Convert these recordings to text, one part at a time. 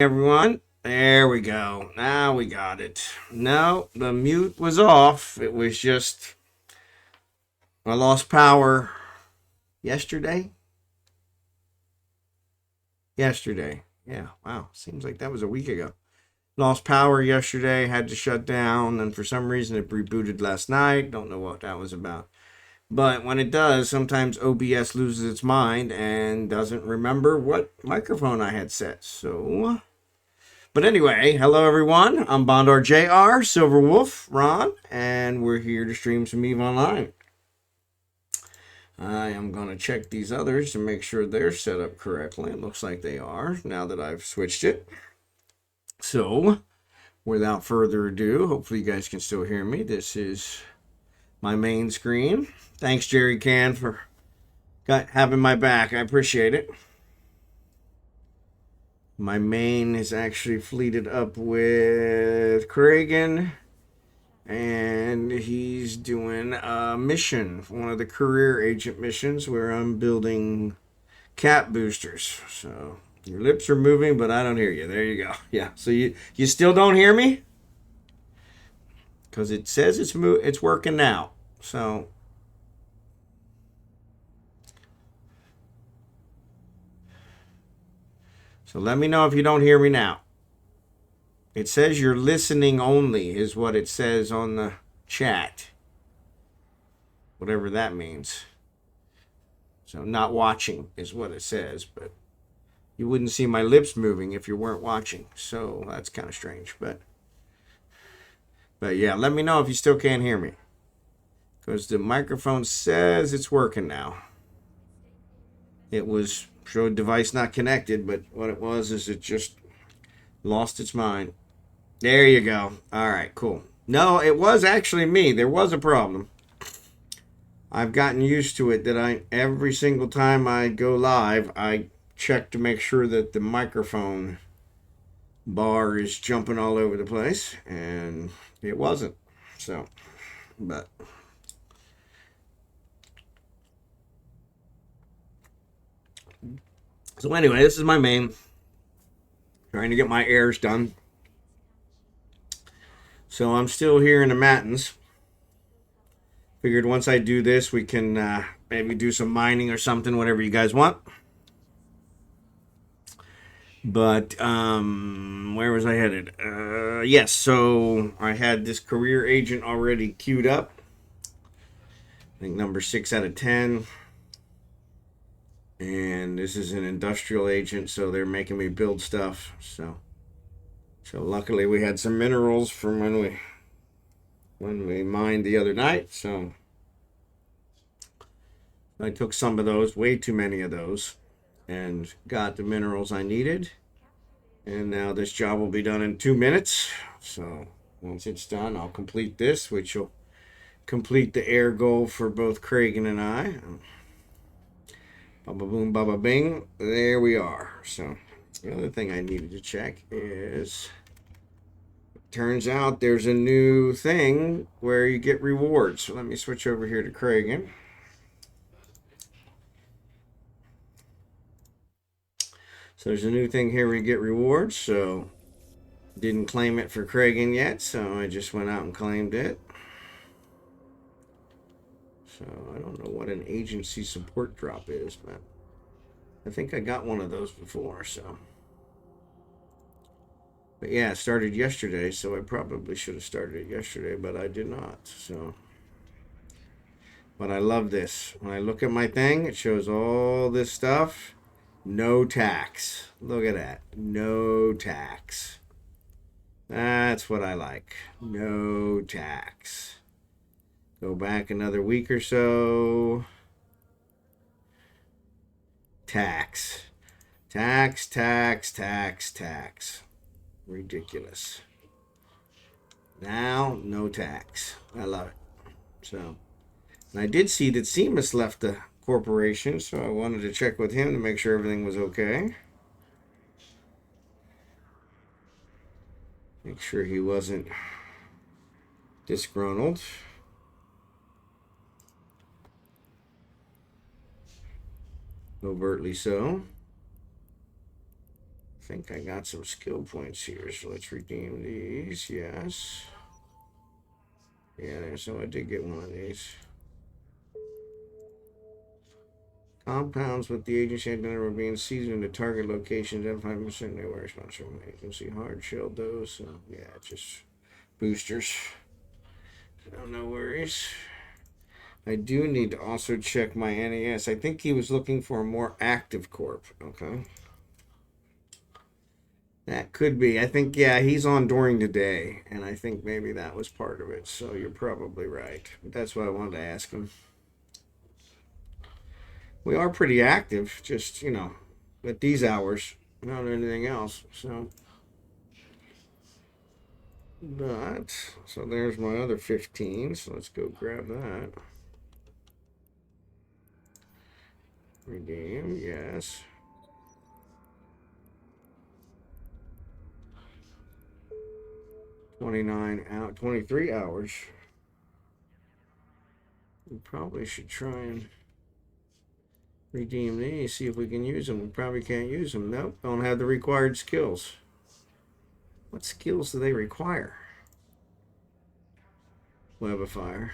Everyone, there we go. Now we got it. No, the mute was off. It was just I lost power yesterday. Yeah, wow. Seems like that was a week ago. Lost power yesterday, had to shut down, and for some reason it rebooted last night. Don't know what that was about. But when it does, sometimes OBS loses its mind and doesn't remember what microphone I had set. But anyway, hello everyone. I'm Bondar JR, Silverwolf, Ron, and we're here to stream some eveonline. I am going to check these others to make sure they're set up correctly. It looks like they are now that I've switched it. So, without further ado, hopefully you guys can still hear me. This is my main screen. Thanks, Jerry Can, for having my back. I appreciate it. My main is actually fleeted up with Kragan, and he's doing a mission, one of the career agent missions where I'm building cat boosters. So your lips are moving, but I don't hear you. There you go. Yeah. So you still don't hear me? Because it says it's working now. So let me know if you don't hear me now. It says you're listening only is what it says on the chat. Whatever that means. So not watching is what it says, but you wouldn't see my lips moving if you weren't watching. So that's kind of strange, but yeah, let me know if you still can't hear me. Because the microphone says it's working now. It was showed device not connected, but what it was is it just lost its mind. There you go. All right, cool. No, it was actually me. There was a problem. I've gotten used to it that every single time I go live, I check to make sure that the microphone bar is jumping all over the place, and it wasn't. So anyway, this is my main. Trying to get my airs done. So I'm still here in the Matins. Figured once I do this, we can maybe do some mining or something, whatever you guys want. But where was I headed? Yes, so I had this career agent already queued up. I think number 6 out of 10. And this is an industrial agent, so they're making me build stuff. So luckily we had some minerals from when we mined the other night. So I took some of those, way too many of those, and got the minerals I needed. And now this job will be done in 2 minutes. So once it's done, I'll complete this, which will complete the air goal for both Kragan and I. Baba boom, baba bing. There we are. So the other thing I needed to check is, turns out there's a new thing where you get rewards. So let me switch over here to Kragan. So there's a new thing here where you get rewards. So didn't claim it for Kragan yet, so I just went out and claimed it. So I don't know what an agency support drop is, but I think I got one of those before. But yeah, it started yesterday, so I probably should have started it yesterday, but I did not. But I love this. When I look at my thing, it shows all this stuff. No tax. Look at that. No tax. That's what I like. No tax. Go back another week or so. Tax. Tax, tax, tax, tax. Ridiculous. Now, no tax. I love it. So, and I did see that Seamus left the corporation, so I wanted to check with him to make sure everything was okay. Make sure he wasn't disgruntled. Overtly so. I think I got some skill points here, so let's redeem these. Yes. Yeah, so I did get one of these. Compounds with the agency identity were being seized in the target location. Identified 5% new response from the agency. Hard shell dose. So yeah, just boosters. So no worries. I do need to also check my NAS. I think he was looking for a more active corp. Okay. That could be. I think, yeah, he's on during the day. And I think maybe that was part of it. So you're probably right. But that's what I wanted to ask him. We are pretty active, just, at these hours, not anything else. So, but, so there's my other 15. So let's go grab that. Redeem, yes. out 23 hours. We probably should try and redeem these, see if we can use them. We probably can't use them. Nope, don't have the required skills. What skills do they require? Web of fire.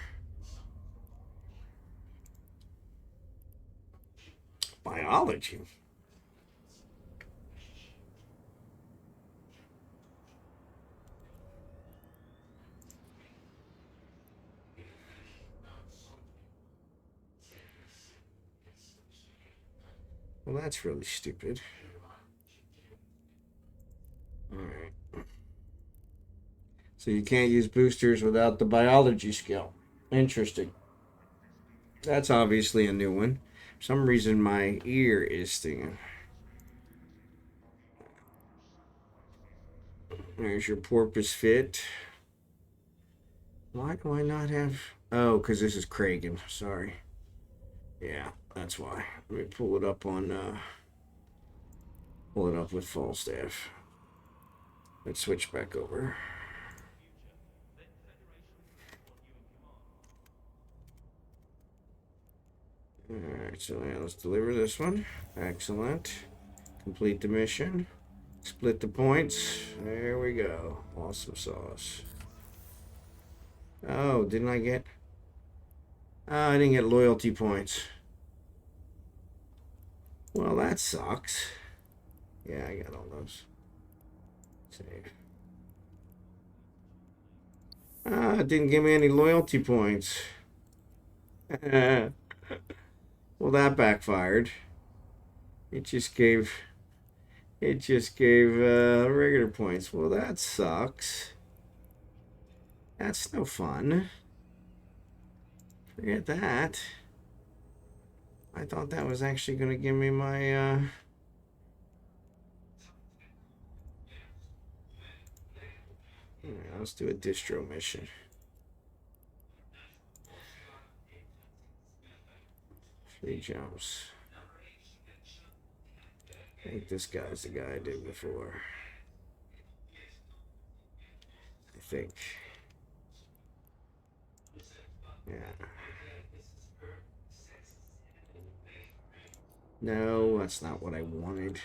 Biology. Well, that's really stupid. All right. So you can't use boosters without the biology skill. Interesting. That's obviously a new one. For some reason, my ear is stinging. There's your porpoise fit. Why do I not have... Oh, because this is Kragan. Sorry. Yeah, that's why. Let me pull it up on... pull it up with Falstaff. Let's switch back over. Alright, so yeah, let's deliver this one. Excellent. Complete the mission. Split the points. There we go. Awesome sauce. Oh, didn't I get... Oh, I didn't get loyalty points. Well, that sucks. Yeah, I got all those. Save. Ah, it didn't give me any loyalty points. Well, that backfired. It just gave regular points. Well, that sucks. That's no fun. Forget that. I thought that was actually going to give me my yeah, let's do a distro mission. Free jumps. I think this guy's the guy I did before. I think. Yeah. No, that's not what I wanted.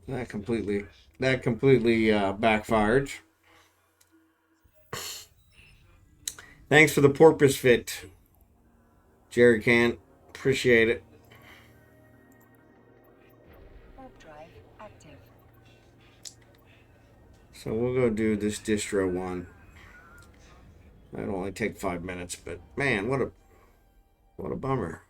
That completely backfired. Thanks for the porpoise fit, Jerry Can. Appreciate it. So we'll go do this distro one. That'll only take 5 minutes, but man, what a bummer.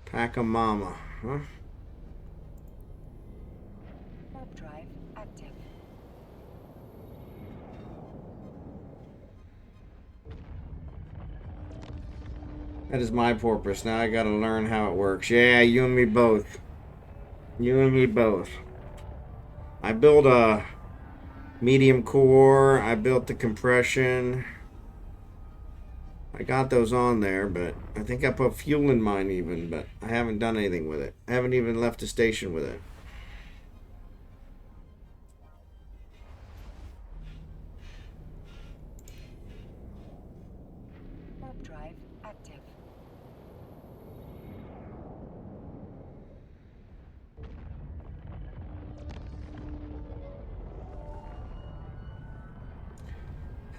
Pack a mama, huh? Warp drive active. That is my porpoise. Now I gotta learn how it works. Yeah, you and me both. You and me both. I built a medium core. I built the compression. I got those on there, but I think I put fuel in mine even, but I haven't done anything with it. I haven't even left the station with it. Warp drive active.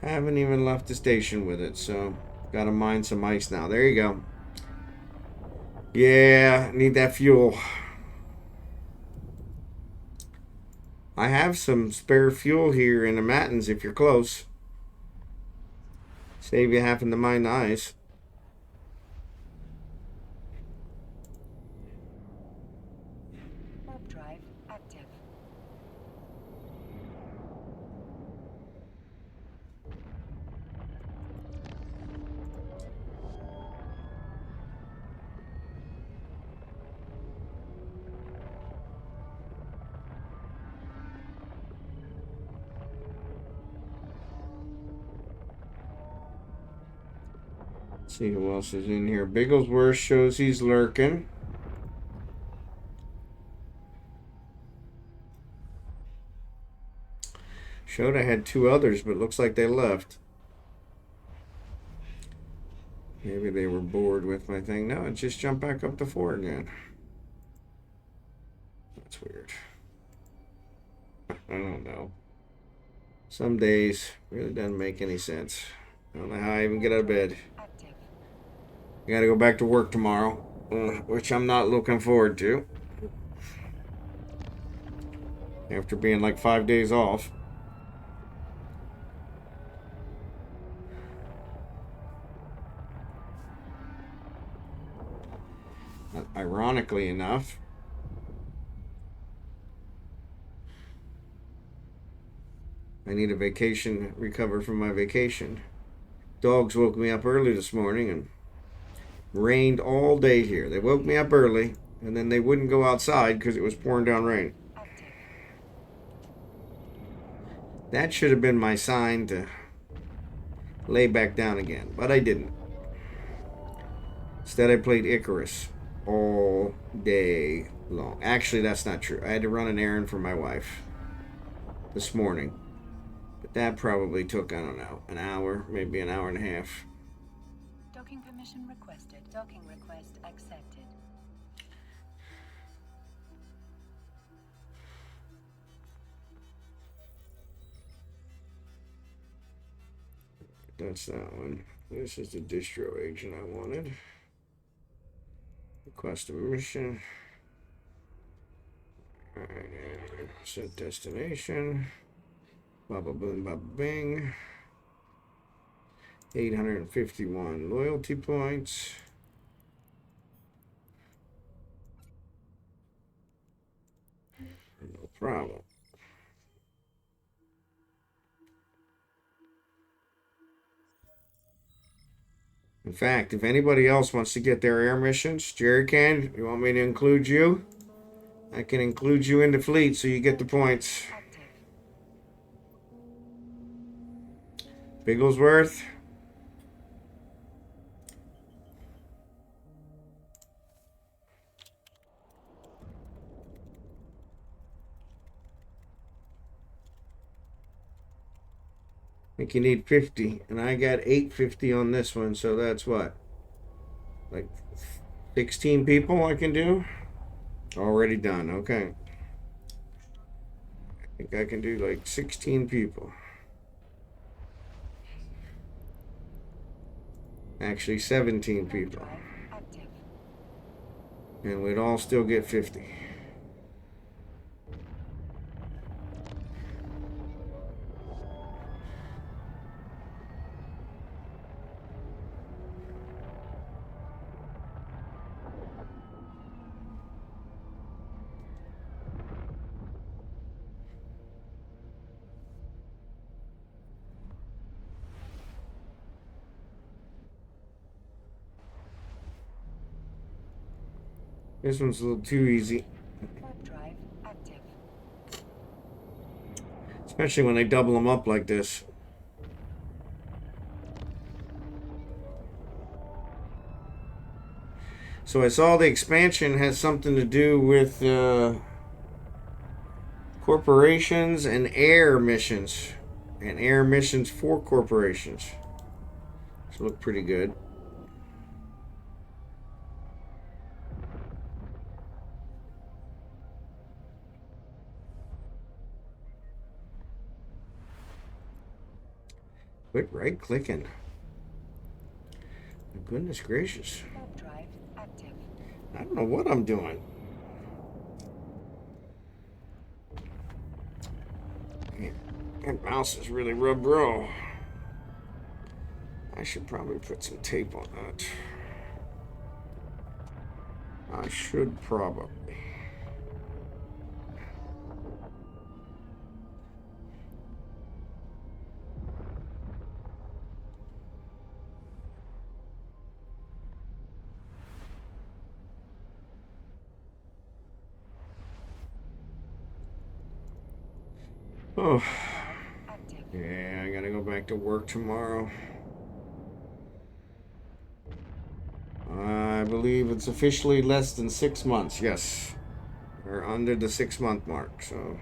Haven't even left the station with it, so gotta mine some ice now. There you go. Yeah, need that fuel. I have some spare fuel here in the Mattins if you're close. Save you having to mine the ice. Warp drive active. See who else is in here. Bigglesworth shows he's lurking. Showed I had 2 others, but looks like they left. Maybe they were bored with my thing. No, it just jumped back up to 4 again. That's weird. I don't know. Some days really doesn't make any sense. I don't know how I even get out of bed. Active. I gotta go back to work tomorrow, which I'm not looking forward to. After being like 5 days off. Ironically enough, I need a vacation, recover from my vacation. Dogs woke me up early this morning and rained all day here. They woke me up early and then they wouldn't go outside because it was pouring down rain. Active. That should have been my sign to lay back down again, but I didn't. Instead, I played Icarus all day long. Actually, that's not true. I had to run an errand for my wife this morning. But that probably took, I don't know, an hour, maybe an hour and a half. Docking permission requested. Docking request accepted. That's that one. This is the distro agent I wanted. Request a mission. Alright, set destination. Baba boom, baba bing. 851 loyalty points. No problem. In fact, if anybody else wants to get their air missions, Jerry can. You want me to include you? I can include you in the fleet so you get the points. Active. Bigglesworth. I think you need 50, and I got 850 on this one, so that's what? Like 16 people I can do? Already done, okay. I think I can do like 16 people. Actually, 17 people. Active. And we'd all still get 50. This one's a little too easy. Warp drive active. Especially when they double them up like this. So I saw the expansion has something to do with corporations and air missions. And air missions for corporations. This look pretty good. Quit right-clicking. Goodness gracious. Drive active. I don't know what I'm doing. Man, that mouse is really rubbed raw. I should probably put some tape on that. I should probably. Oh, yeah, I gotta go back to work tomorrow. I believe it's officially less than 6 months, yes. We're under the 6-month mark, so.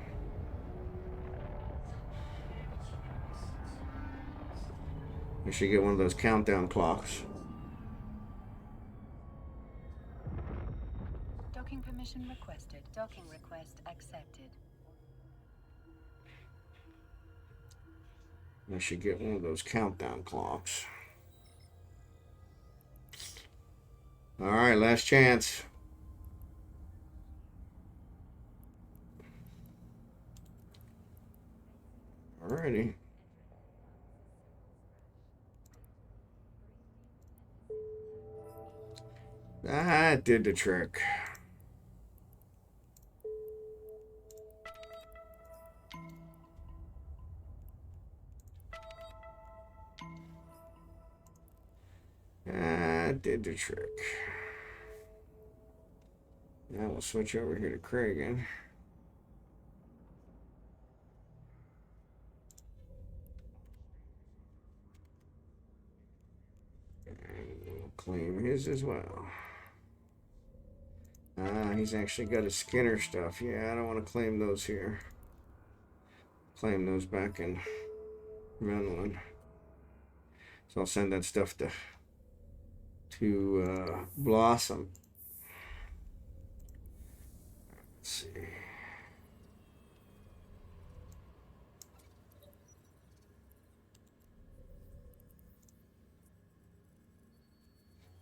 I should get one of those countdown clocks. Docking permission requested. Docking request accepted. I should get one of those countdown clocks. All right, last chance. Alrighty. That did the trick. That did the trick. Now we'll switch over here to Kragan. And we'll claim his as well. He's actually got his Skinner stuff. Yeah, I don't want to claim those here. Claim those back in Menlin. So I'll send that stuff to Blossom. Let's see.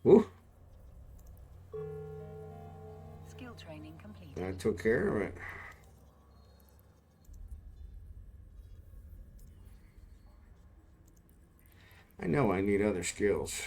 Ooh. Skill training completed. I took care of it. I know I need other skills.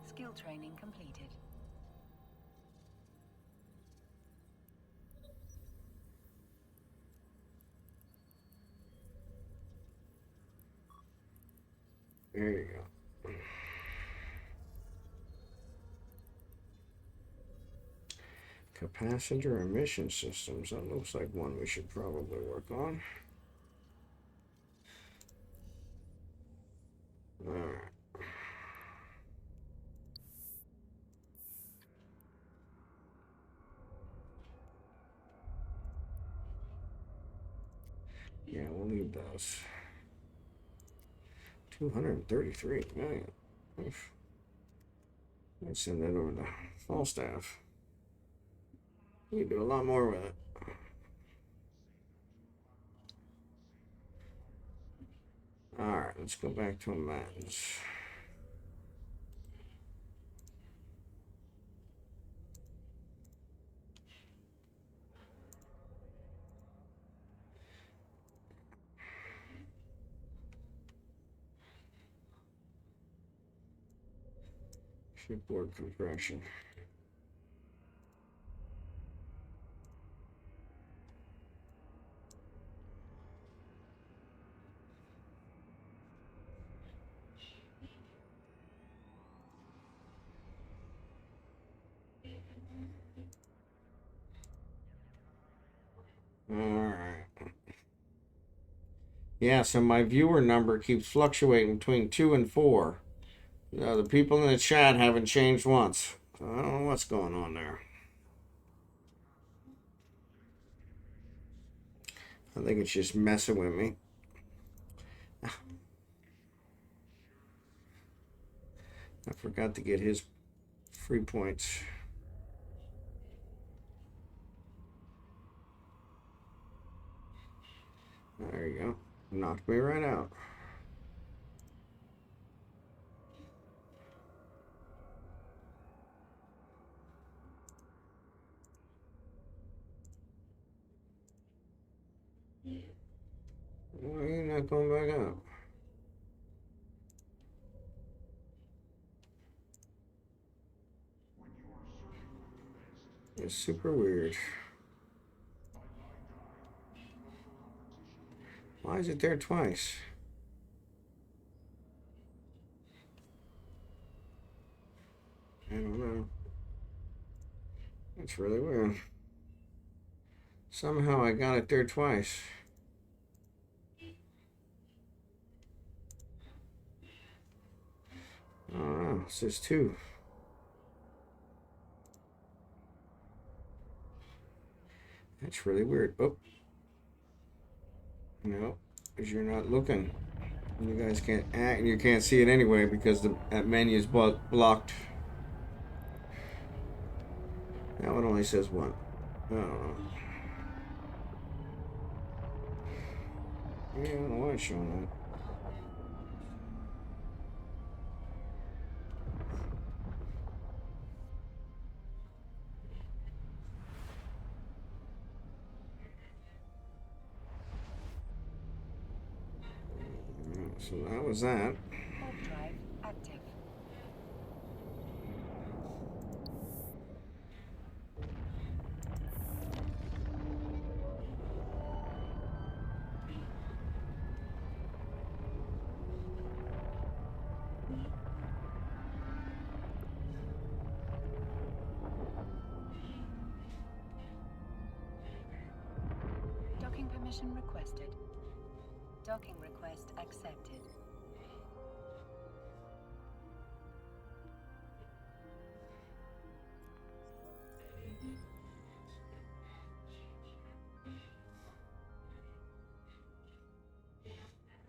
Skill training completed. There you go. Capacitor emission systems. That looks like one we should probably work on. All right. Yeah, we'll leave those. 233 million. Oof. Let's send that over to Falstaff. You can do a lot more with it. Alright, let's go back to amends. Shipboard compression. Alright. Yeah, so my viewer number keeps fluctuating between 2 and 4. The people in the chat haven't changed once. So I don't know what's going on there. I think it's just messing with me. I forgot to get his free points. There you go. Knocked me right out. Why are you not going back up? It's super weird. Why is it there twice? I don't know. That's really weird. Somehow I got it there twice. I don't know. It says 2. That's really weird. Oh. No, because you're not looking. You guys can't act, and you can't see it anyway because that menu is blocked. That one only says 1. I don't know. Yeah, I don't know why it's showing that. So that was that. Warp drive active. Docking permission requested. Docking request accepted.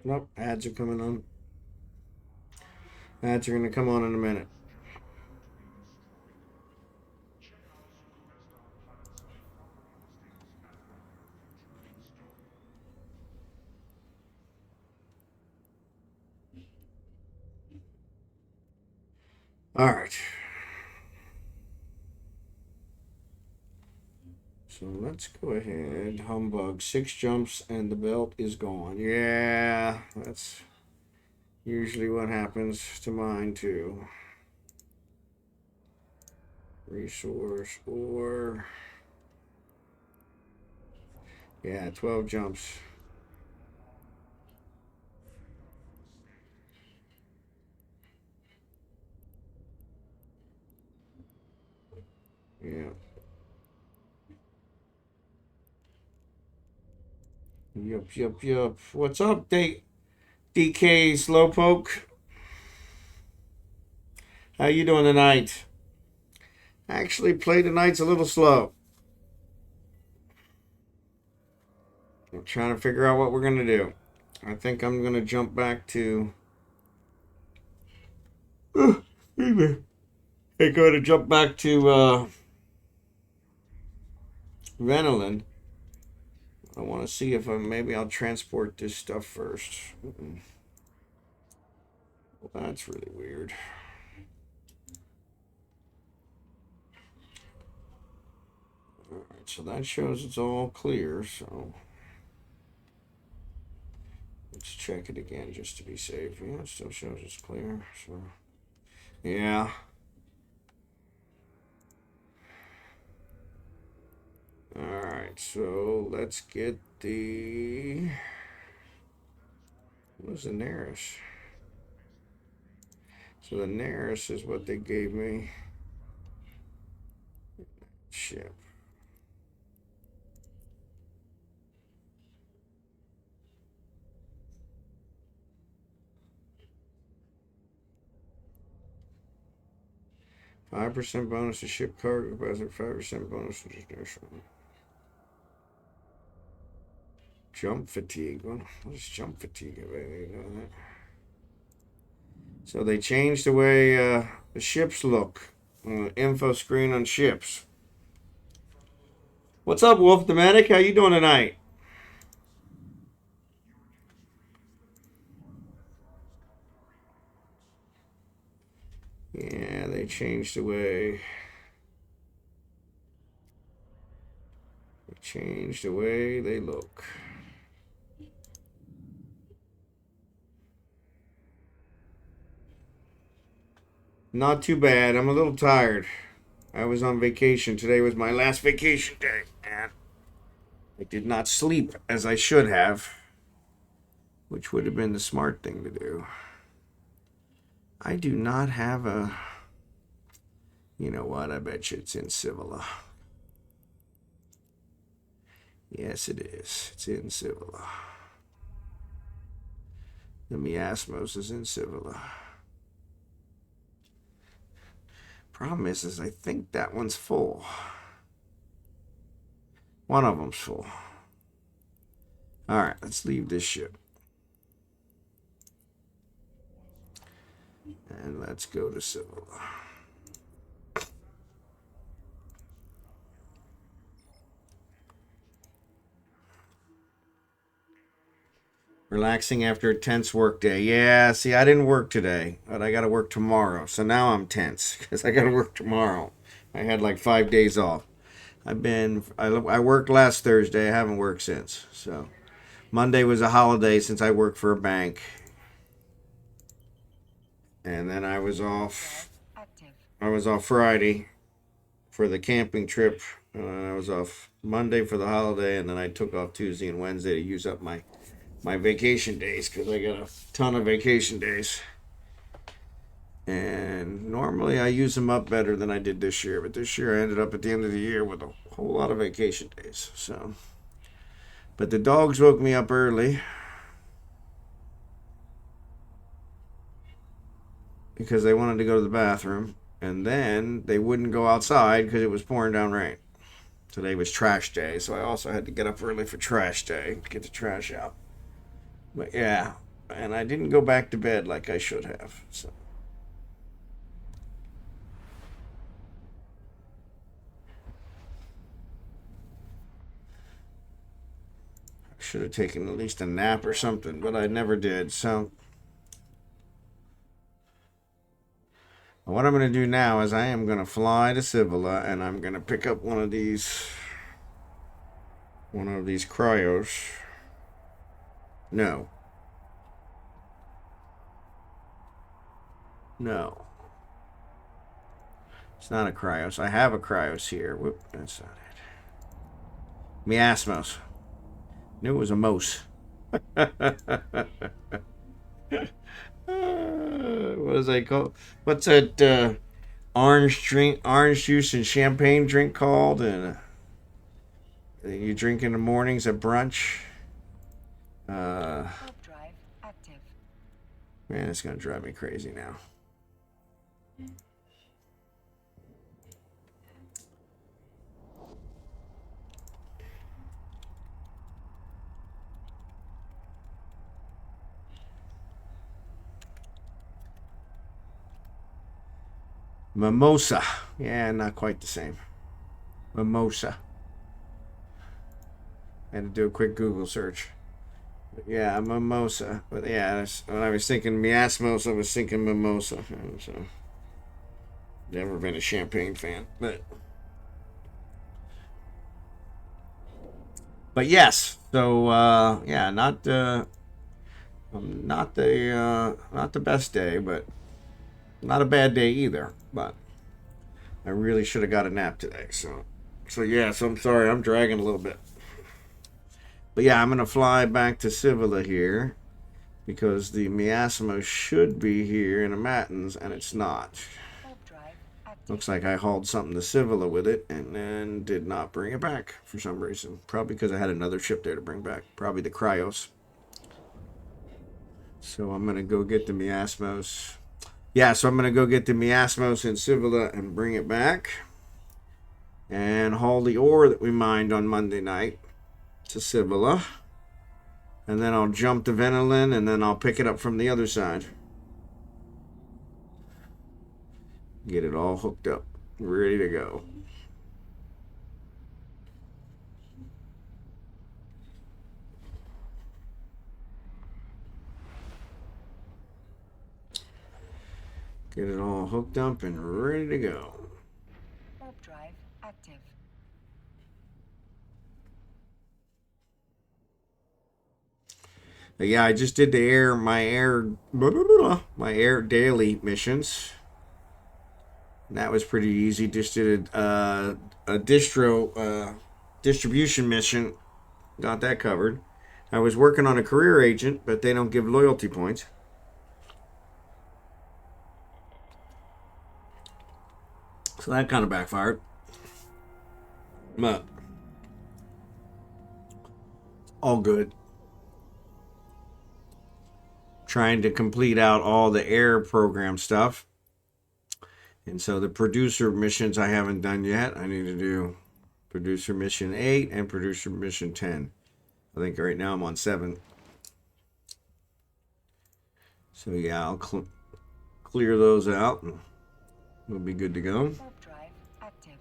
Nope, ads are coming on. Ads are going to come on in a minute. All right. So let's go ahead. Humbug. 6 jumps and the belt is gone. Yeah, that's usually what happens to mine too. Resource or... Yeah, 12 jumps. Yeah. Yup. What's up, dkslopoke? How you doing tonight? Actually, play tonight's a little slow. I'm trying to figure out what we're going to do. I think I'm going to jump back to... I'm going to jump back to Vanillin. I want to see if maybe I'll transport this stuff first. Well, that's really weird. Alright, so that shows it's all clear, so... Let's check it again just to be safe. Yeah, it still shows it's clear, so... Yeah. Alright, so let's get the... What was the nearest? So the nearest is what they gave me. Ship. $5% bonus to ship cargo, 5% bonus to traditional. Jump fatigue. What is jump fatigue? So they changed the way the ships look. Info screen on ships. What's up, Wolf Dominic? How you doing tonight? Yeah, they changed the way. They changed the way they look. Not too bad. I'm a little tired. I was on vacation. Today was my last vacation day, and I did not sleep as I should have, which would have been the smart thing to do. I do not have a... You know what? I bet you it's in Civila. Yes, it is. It's in Civila. The miasmos is in Civila. Problem is I think that one's full. One of them's full. All right, let's leave this ship. And let's go to Civila. Relaxing after a tense work day. Yeah, see, I didn't work today, but I got to work tomorrow. So now I'm tense because I got to work tomorrow. I had like 5 days off. I worked last Thursday. I haven't worked since. So Monday was a holiday since I worked for a bank. And then I was off Friday for the camping trip. I was off Monday for the holiday, and then I took off Tuesday and Wednesday to use up my vacation days because I got a ton of vacation days. And normally I use them up better than I did this year, but this year I ended up at the end of the year with a whole lot of vacation days. So, but the dogs woke me up early because they wanted to go to the bathroom, and then they wouldn't go outside because it was pouring down rain. Today was trash day, so I also had to get up early for trash day to get the trash out. But yeah, and I didn't go back to bed like I should have. So. I should have taken at least a nap or something, but I never did. So what I'm going to do now is I am going to fly to Civila, and I'm going to pick up one of these cryos. No. It's not a cryos. I have a cryos here. Whoop, that's not it. Miasmos. Knew it was a mose. What is that called? What's that orange juice and champagne drink called? And you drink in the mornings at brunch. Man, it's gonna drive me crazy now. Mimosa. Yeah, not quite the same. Mimosa. I had to do a quick Google search. But yeah, mimosa. But yeah, when I was thinking miasmos, I was thinking mimosa. So, never been a champagne fan, but yes. So yeah, not not the best day, but not a bad day either. But I really should have got a nap today. So yeah. So I'm sorry, I'm dragging a little bit. But yeah, I'm gonna fly back to Civila here because the miasma should be here in a matins, and it's not. Looks like I hauled something to Civila with it and then did not bring it back for some reason. Probably because I had another ship there to bring back. Probably the Cryos. So I'm going to go get the miasmos. Yeah, so I'm going to go get the miasmos in Civila and bring it back. And haul the ore that we mined on Monday night to Civila. And then I'll jump to Venolin and then I'll pick it up from the other side. Get it all hooked up. Ready to go. Get it all hooked up and ready to go. Warp drive active. But yeah, I just did my air daily missions. And that was pretty easy. Just did a distribution mission. Got that covered. I was working on a career agent, but they don't give loyalty points. So that kind of backfired. But all good. Trying to complete out all the air program stuff. And so the producer missions I haven't done yet. I need to do producer mission 8 and producer mission 10. I think right now I'm on 7. So yeah, I'll clear those out and we'll be good to go. Drive active.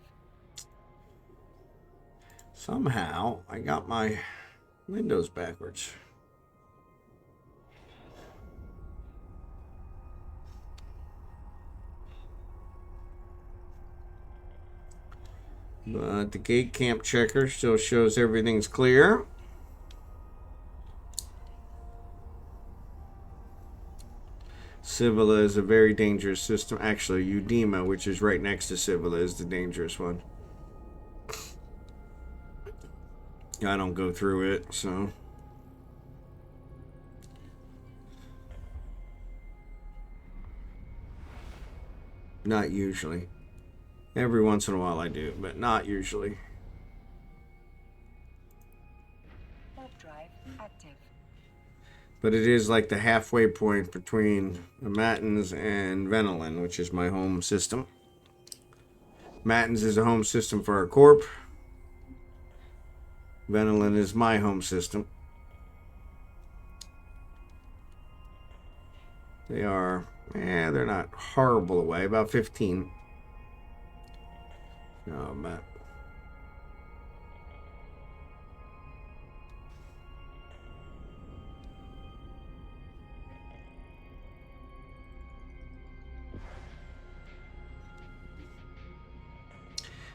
Somehow I got my windows backwards. But the gate camp checker still shows everything's clear. Civila is a very dangerous system. Actually, Udema, which is right next to Civila, is the dangerous one. I don't go through it, so. Not usually. Every once in a while I do, but not usually. Warp drive active. But it is like the halfway point between the Matins and Venolin, which is my home system. Matins is a home system for our corp. Venolin is my home system. They are, they're not horrible away, about 15. Oh, Matt.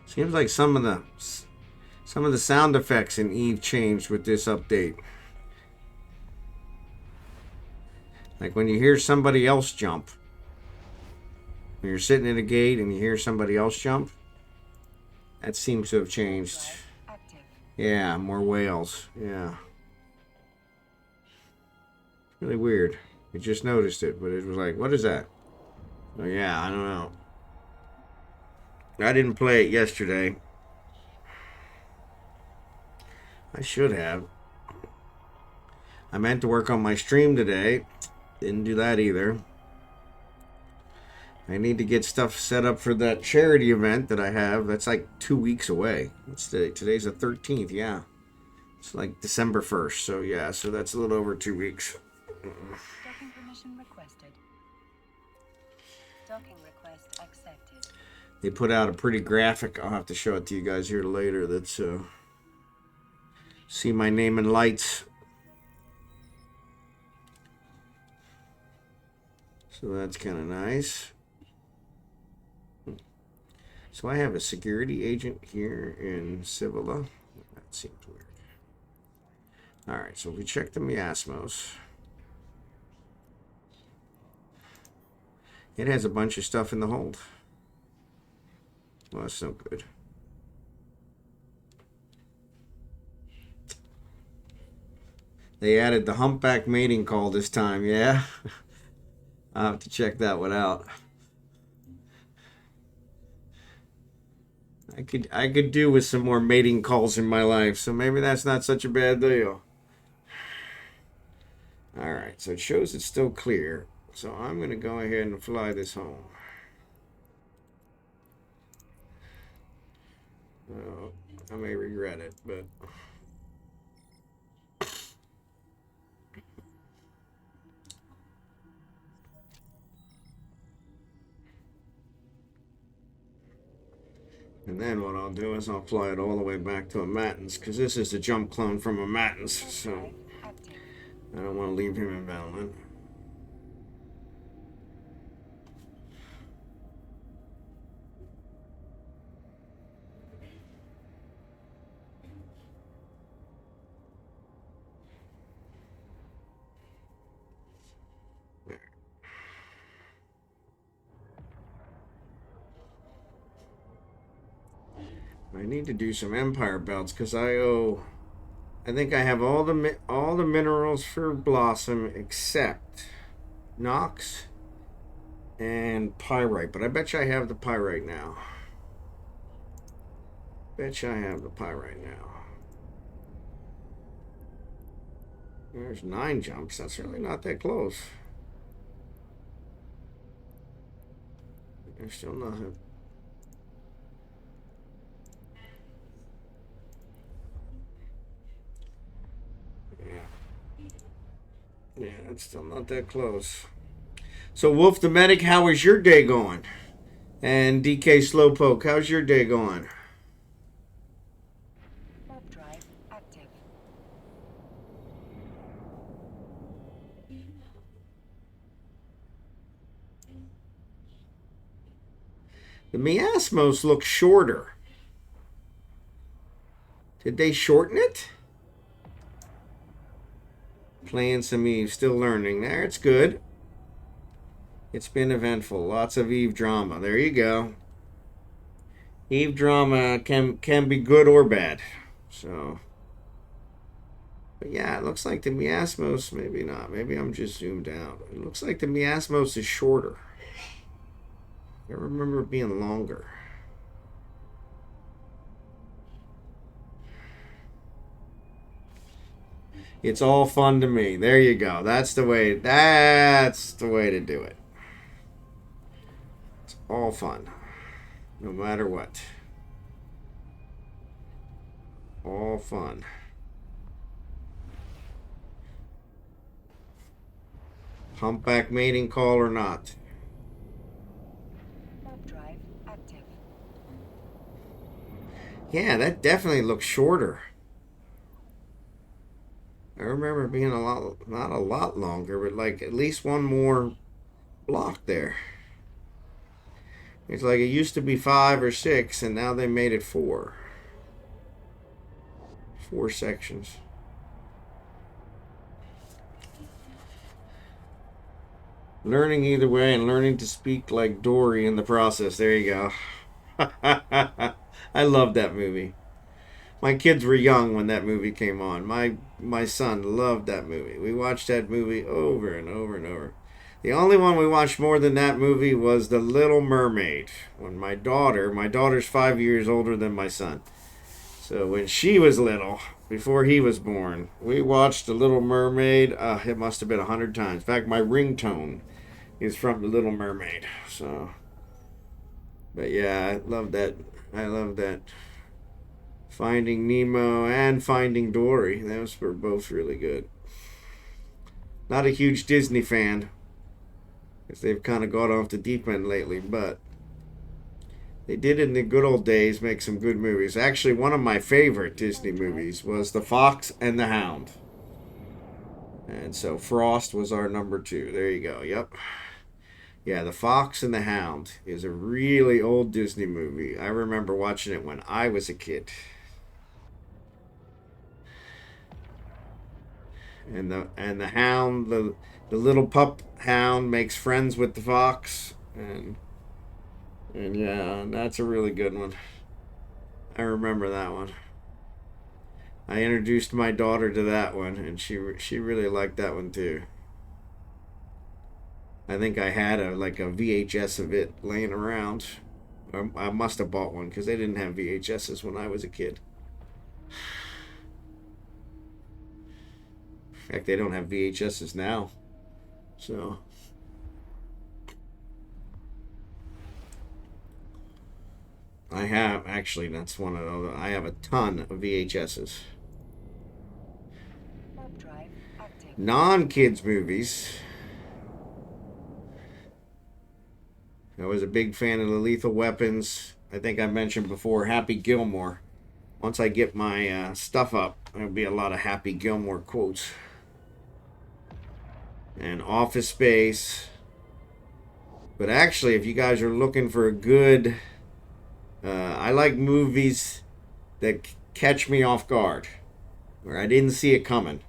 Seems like some of the sound effects in Eve changed with this update. Like when you hear somebody else jump. When you're sitting at a gate and you hear somebody else jump. That seems to have changed. Yeah, more whales. Yeah. Really weird. We just noticed it, but it was like, what is that? Oh yeah, I don't know. I didn't play it yesterday. I should have. I meant to work on my stream today. Didn't do that either. I need to get stuff set up for that charity event that I have. That's like 2 weeks away. Today's the 13th, yeah. It's like December 1st, so yeah, so that's a little over 2 weeks. Docking permission requested. Docking request accepted. They put out a pretty graphic. I'll have to show it to you guys here later. That's see my name in lights. So that's kind of nice. So I have a security agent here in Civila. That seems weird. All right, so if we check the miasmos, it has a bunch of stuff in the hold. Well, that's no good. They added the humpback mating call this time, yeah? I'll have to check that one out. I could do with some more mating calls in my life, so maybe that's not such a bad deal. Alright, so it shows it's still clear. So I'm going to go ahead and fly this home. I may regret it, but... And then what I'll do is I'll fly it all the way back to a Mattins, because this is the jump clone from a Mattins, so I don't want to leave him in Valin. I need to do some Empire belts because I think I have all the minerals for Blossom except Nox and Pyrite, but I bet you I have the Pyrite now. Bet you I have the Pyrite now. There's 9 jumps. That's really not that close. There's still nothing. Yeah, it's still not that close. So, Wolf the Medic, how is your day going? And dkslopoke, how's your day going? Warp drive active. The miasmos look shorter. Did they shorten it? Playing some Eve, still learning. There, it's good. It's been eventful. Lots of Eve drama. There you go. Eve drama can be good or bad. So, but yeah, it looks like the miasmos, maybe not. Maybe I'm just zoomed out. It looks like the miasmos is shorter. I remember it being longer. It's all fun to me. There you go. That's the way to do it. It's all fun. No matter what. All fun. Humpback mating call or not. Warp drive active. Yeah, that definitely looks shorter. I remember it being not a lot longer, but like at least one more block there. It's like it used to be 5 or 6, and now they made it 4. 4 sections. Learning either way and learning to speak like Dory in the process. There you go. I love that movie. My kids were young when that movie came on. My son loved that movie. We watched that movie over and over and over. The only one we watched more than that movie was The Little Mermaid. When my daughter's 5 years older than my son. So when she was little, before he was born, we watched The Little Mermaid. It must have been 100 times. In fact, my ringtone is from The Little Mermaid. So, but yeah, I love that. I love that. Finding Nemo and Finding Dory. Those were both really good. Not a huge Disney fan. because they've kind of gone off the deep end lately, but they did in the good old days make some good movies. Actually, one of my favorite Disney movies was The Fox and the Hound. And so Frost was our number 2. There you go. Yep. Yeah, The Fox and the Hound is a really old Disney movie. I remember watching it when I was a kid. And the hound, the little pup hound makes friends with the fox, and yeah, that's a really good one. I remember that one. I introduced my daughter to that one, and she really liked that one too. I think I had a VHS of it laying around. I must have bought one because they didn't have VHSs when I was a kid. In fact, they don't have VHSs now. So I have, actually, that's one of those. I have a ton of VHSs. Non-kids movies. I was a big fan of the Lethal Weapons. I think I mentioned before Happy Gilmore. Once I get my stuff up, there'll be a lot of Happy Gilmore quotes. And Office Space. But actually, if you guys are looking for a good... I like movies that catch me off guard. Where I didn't see it coming.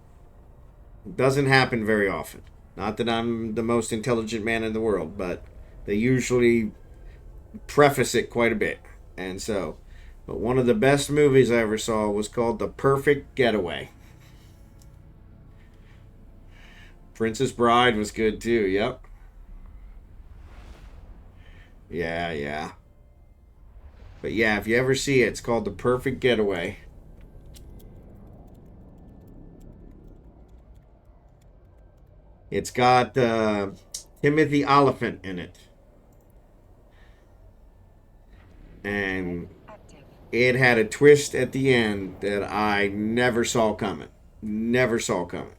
It doesn't happen very often. Not that I'm the most intelligent man in the world, but they usually preface it quite a bit. And so, but one of the best movies I ever saw was called The Perfect Getaway. Princess Bride was good too, yep. Yeah. But yeah, if you ever see it, it's called The Perfect Getaway. It's got Timothy Oliphant in it. And it had a twist at the end that I never saw coming. Never saw coming.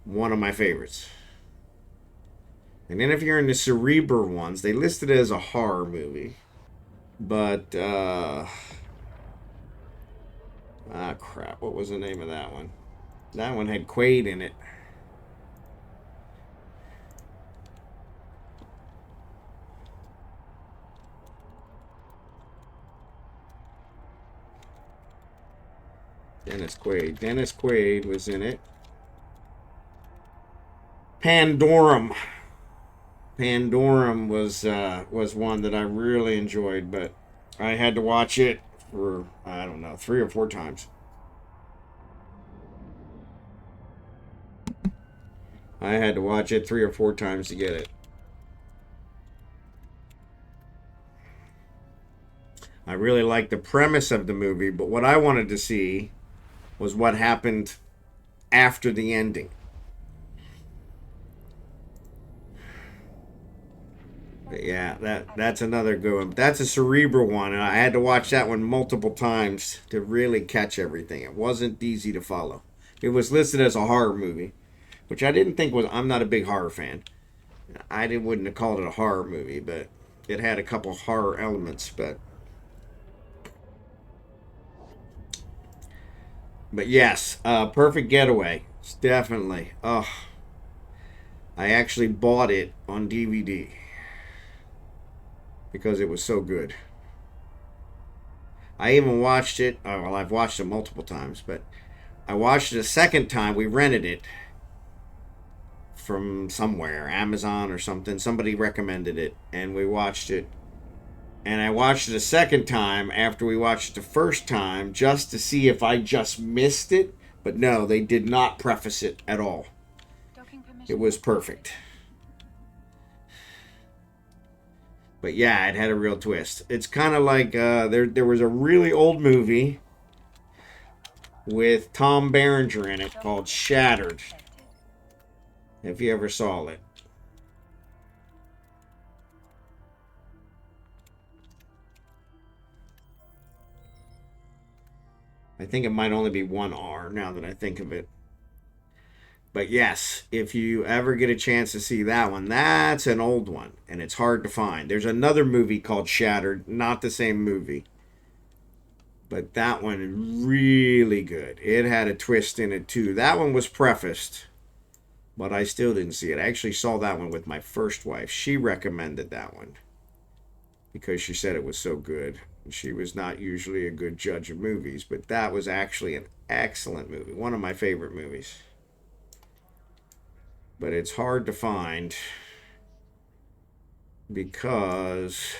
One of my favorites. And then if you're in the cerebral ones, they listed it as a horror movie. But, crap. What was the name of that one? That one had Quaid in it. Dennis Quaid was in it. Pandorum was one that I really enjoyed, but I had to watch it for, I don't know, 3 or 4 times. I had to watch it 3 or 4 times to get it. I really liked the premise of the movie, but what I wanted to see was what happened after the ending. But yeah, that's another good one. That's a cerebral one, and I had to watch that one multiple times to really catch everything. It wasn't easy to follow. It was listed as a horror movie, which I didn't think was... I'm not a big horror fan. Wouldn't have called it a horror movie, but it had a couple horror elements, But yes, Perfect Getaway. It's definitely... Oh, I actually bought it on DVD because it was so good. I even watched it... well, I've watched it multiple times, but I watched it a second time. We rented it from somewhere, Amazon or something. Somebody recommended it, and we watched it. And I watched it a second time after we watched it the first time just to see if I just missed it. But no, they did not preface it at all. It was perfect. But yeah, it had a real twist. It's kind of like there was a really old movie with Tom Berenger in it called Shattered. If you ever saw it. I think it might only be one R now that I think of it. But yes, if you ever get a chance to see that one, that's an old one, and it's hard to find. There's another movie called Shattered, not the same movie. But that one is really good. It had a twist in it, too. That one was prefaced, but I still didn't see it. I actually saw that one with my first wife. She recommended that one because she said it was so good. She was not usually a good judge of movies, but that was actually an excellent movie. One of my favorite movies. But it's hard to find because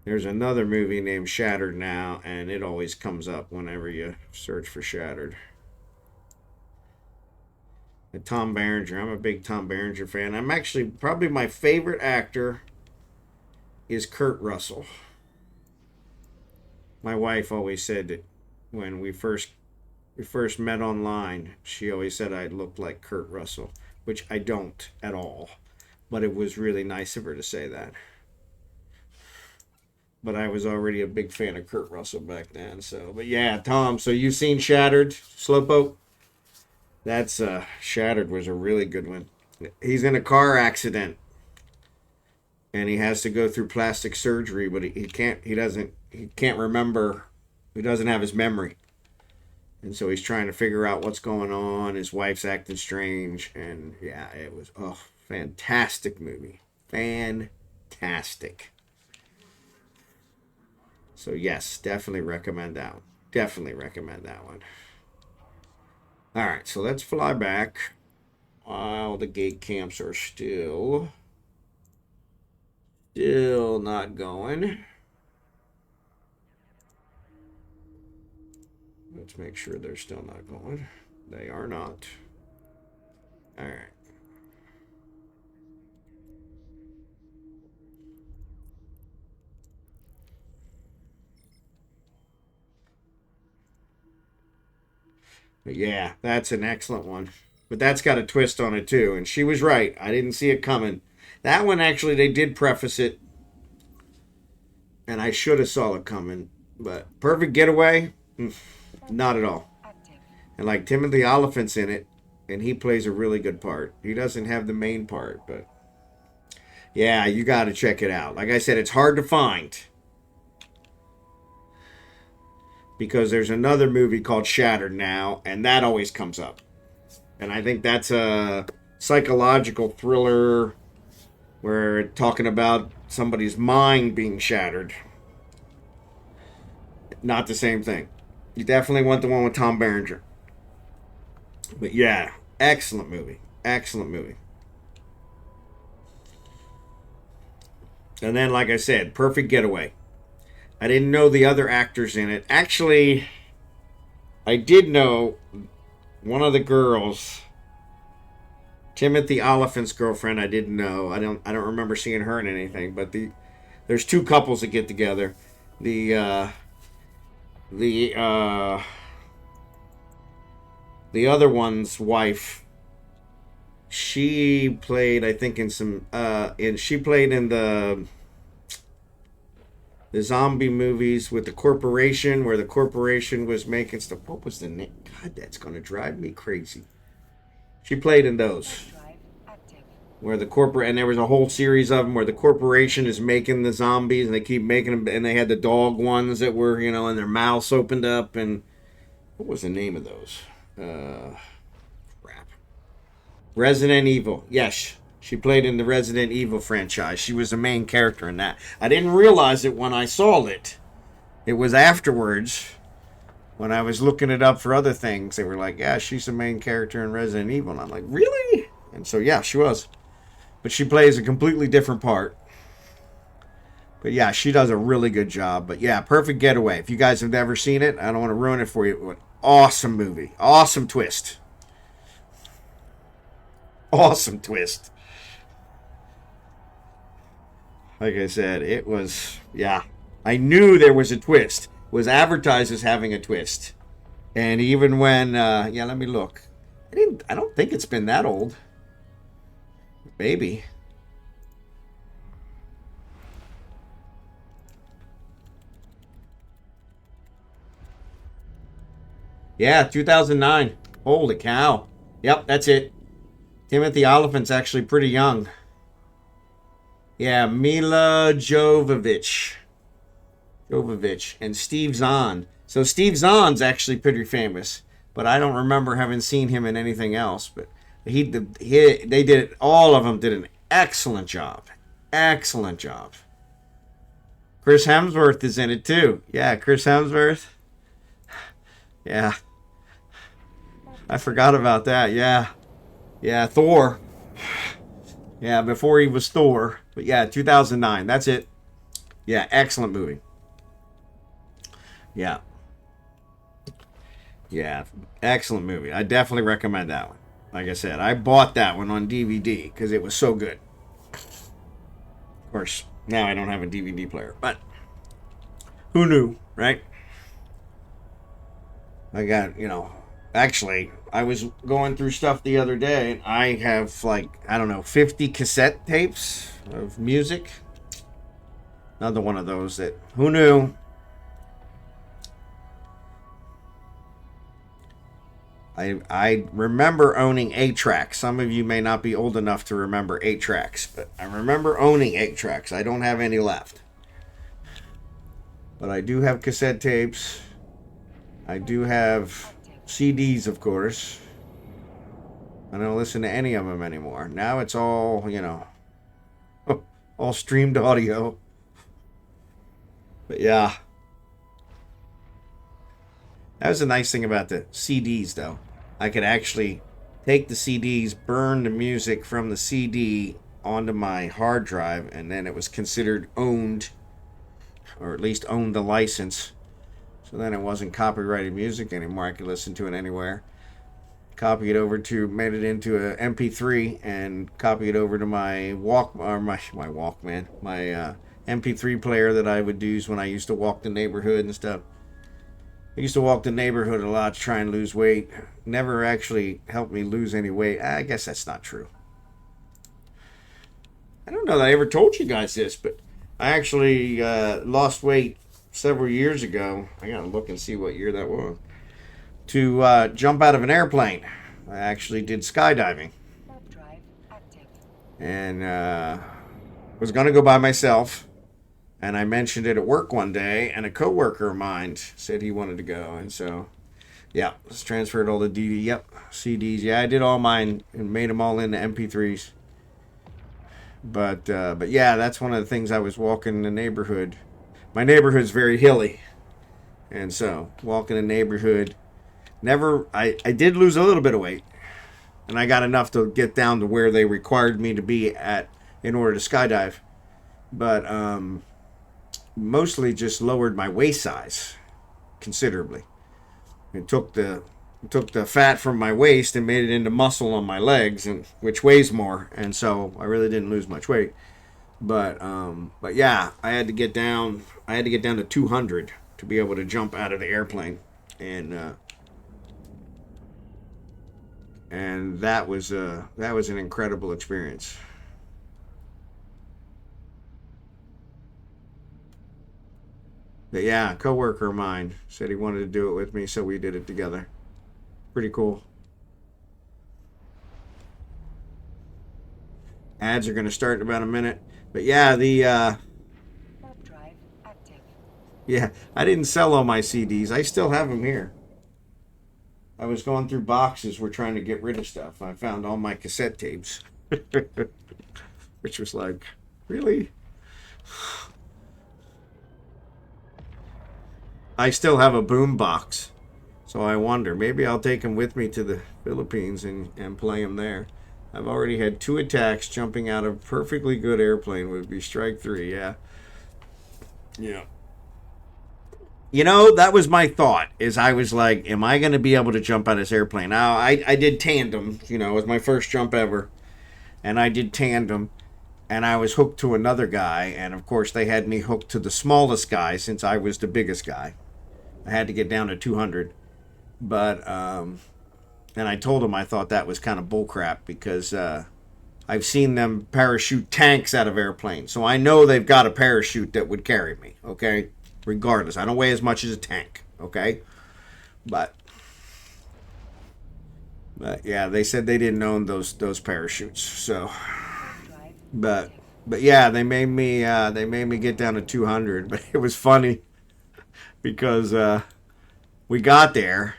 there's another movie named Shattered now, and it always comes up whenever you search for Shattered. And Tom Berenger, I'm a big Tom Berenger fan. I'm actually, probably my favorite actor is Kurt Russell. My wife always said that when we first met online, she always said I looked like Kurt Russell, which I don't at all. But it was really nice of her to say that. But I was already a big fan of Kurt Russell back then. So, but yeah, Tom. So you've seen Shattered, Slowpoke? That's Shattered was a really good one. He's in a car accident, and he has to go through plastic surgery, but he can't remember. He doesn't have his memory. And so he's trying to figure out what's going on. His wife's acting strange. And yeah, it was, fantastic movie. Fantastic. So yes, definitely recommend that one. Definitely recommend that one. All right, so let's fly back while the gate camps are still not going. Let's make sure they're still not going. They are not. All right. But yeah, that's an excellent one. But that's got a twist on it too. And she was right. I didn't see it coming. That one actually they did preface it. And I should have saw it coming. But Perfect Getaway, not at all. And like Timothy Oliphant's in it, and he plays a really good part. He doesn't have the main part, but yeah, you got to check it out. Like I said, it's hard to find because there's another movie called Shattered now, and that always comes up. And I think that's a psychological thriller where it's talking about somebody's mind being shattered. Not the same thing. You definitely want the one with Tom Berenger. But yeah, excellent movie. Excellent movie. And then, like I said, Perfect Getaway. I didn't know the other actors in it. Actually, I did know one of the girls, Timothy Oliphant's girlfriend. I didn't know. I don't remember seeing her in anything. But there's two couples that get together. The other one's wife, she played, I think, she played in the zombie movies with the corporation, where the corporation was making stuff. What was the name? God, that's going to drive me crazy. She played in those. Where the corporate, and there was a whole series of them where the corporation is making the zombies, and they keep making them, and they had the dog ones that were, and their mouths opened up, and what was the name of those? Crap. Resident Evil. Yes, she played in the Resident Evil franchise. She was the main character in that. I didn't realize it when I saw it. It was afterwards when I was looking it up for other things. They were like, yeah, she's the main character in Resident Evil. And I'm like, really? And so, yeah, she was. But she plays a completely different part. But yeah, she does a really good job. But yeah, Perfect Getaway. If you guys have never seen it, I don't want to ruin it for you. Awesome movie. Awesome twist. Awesome twist. Like I said, it was, yeah. I knew there was a twist. It was advertised as having a twist. And even when, let me look. I don't think it's been that old. Maybe. Yeah, 2009. Holy cow. Yep, that's it. Timothy Oliphant's actually pretty young. Yeah, Mila Jovovich. And Steve Zahn. So Steve Zahn's actually pretty famous, but I don't remember having seen him in anything else. But they did, all of them did an excellent job. Excellent job. Chris Hemsworth is in it too. Yeah, Chris Hemsworth. Yeah. I forgot about that. Yeah. Yeah, Thor. Yeah, before he was Thor. But yeah, 2009. That's it. Yeah, excellent movie. Yeah. Yeah, excellent movie. I definitely recommend that one. Like I said, I bought that one on DVD because it was so good. Of course, now I don't have a DVD player, but who knew, right? I got, actually, I was going through stuff the other day, and I have, like, I don't know, 50 cassette tapes of music. Another one of those that, who knew? I remember owning 8-tracks. Some of you may not be old enough to remember 8-tracks, but I remember owning 8-tracks. I don't have any left. But I do have cassette tapes. I do have CDs, of course. I don't listen to any of them anymore. Now it's all, all streamed audio. But yeah. That was the nice thing about the CDs, though. I could actually take the CDs, burn the music from the CD onto my hard drive, and then it was considered owned, or at least owned the license. So then it wasn't copyrighted music anymore. I could listen to it anywhere. Copy it over to, made it into a MP3, and copy it over to my Walkman, my MP3 player that I would use when I used to walk the neighborhood and stuff. I used to walk the neighborhood a lot to try and lose weight. Never actually helped me lose any weight. I guess that's not true. I don't know that I ever told you guys this, but I actually lost weight several years ago. I gotta look and see what year that was. To jump out of an airplane. I actually did skydiving. And was gonna go by myself. And I mentioned it at work one day, and a coworker of mine said he wanted to go, and so, yeah, just transferred all the CDs. Yeah, I did all mine and made them all into MP3s. But yeah, that's one of the things. I was walking the neighborhood. My neighborhood's very hilly, and so walking the neighborhood. I did lose a little bit of weight, and I got enough to get down to where they required me to be at in order to skydive, but mostly just lowered my waist size considerably. It took the fat from my waist and made it into muscle on my legs, and which weighs more, and so I really didn't lose much weight. But yeah, I had to get down to 200 to be able to jump out of the airplane, and that was an incredible experience. But yeah, a coworker of mine said he wanted to do it with me, so we did it together. Pretty cool. Ads are going to start in about a minute. But yeah, yeah, I didn't sell all my CDs. I still have them here. I was going through boxes. We're trying to get rid of stuff. I found all my cassette tapes. Which was like, really? I still have a boom box, so I wonder, maybe I'll take them with me to the Philippines and play them there. I've already had 2 attacks. Jumping out of a perfectly good airplane would be strike 3. Yeah. That was my thought. Is I was like, am I going to be able to jump out of this airplane? Now I did tandem. It was my first jump ever, and I did tandem. And I was hooked to another guy, and of course they had me hooked to the smallest guy since I was the biggest guy. I had to get down to 200, but and I told him I thought that was kind of bullcrap because I've seen them parachute tanks out of airplanes, so I know they've got a parachute that would carry me. Okay, regardless, I don't weigh as much as a tank. Okay, but But yeah, they said they didn't own those parachutes. So, Drive but yeah, they made me get down to 200. But it was funny because we got there.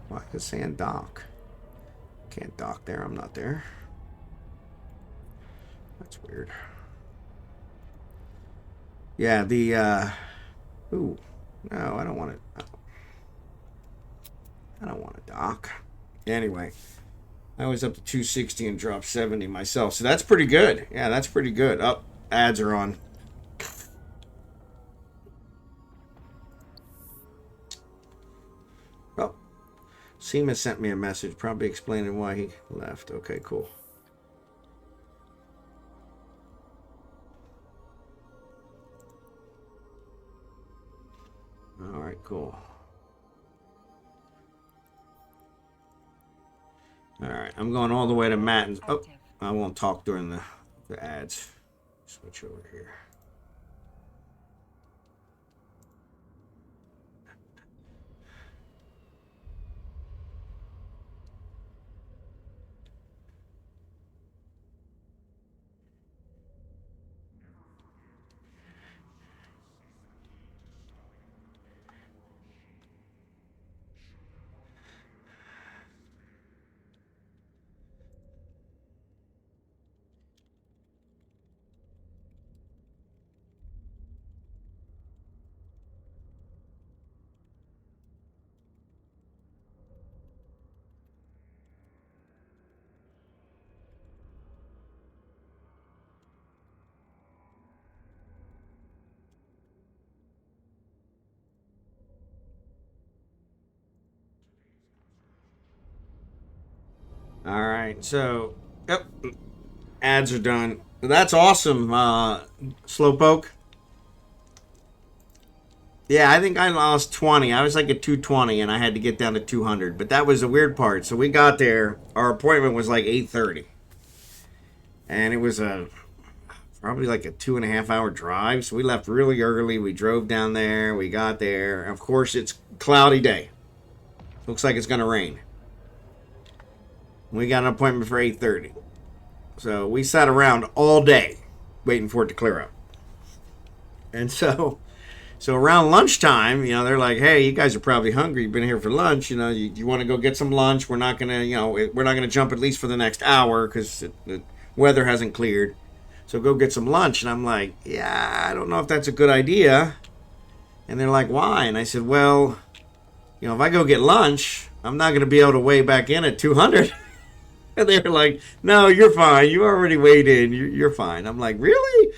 Why is it saying dock? Can't dock there. I'm not there. That's weird. Yeah, the ooh, no, I don't want it. I don't want to dock. Anyway, I was up to 260 and dropped 70 myself, so that's pretty good. Yeah, that's pretty good. Oh, ads are on. Oh, Seema sent me a message, probably explaining why he left. Okay, cool. All right, cool. All right, I'm going all the way to Mattin's. Oh, I won't talk during the ads. Switch over here. All right, so yep, ads are done. That's awesome, Slowpoke. Yeah, I think I lost 20. I was like at 220, and I had to get down to 200. But that was the weird part. So we got there. Our appointment was like 8:30, and it was probably like a 2.5 hour drive. So we left really early. We drove down there. We got there. Of course, it's cloudy day. Looks like it's gonna rain. We got an appointment for 8:30. So we sat around all day waiting for it to clear up. And so around lunchtime, they're like, hey, you guys are probably hungry. You've been here for lunch. You want to go get some lunch. We're not going to jump at least for the next hour because the weather hasn't cleared. So go get some lunch. And I'm like, yeah, I don't know if that's a good idea. And they're like, why? And I said, well, if I go get lunch, I'm not going to be able to weigh back in at 200. And they were like, no, you're fine. You already weighed in. You're fine. I'm like, really?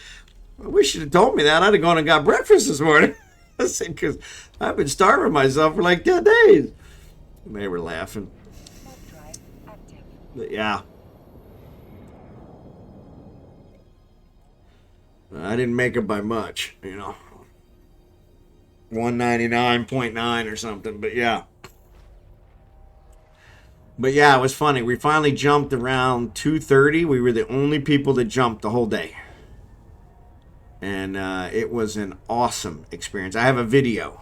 I wish you'd have told me that. I'd have gone and got breakfast this morning. I said, because I've been starving myself for like 10 days. And they were laughing. But yeah. I didn't make it by much, 199.9 or something. But yeah. But yeah, it was funny. We finally jumped around 2:30. We were the only people that jumped the whole day. And it was an awesome experience. I have a video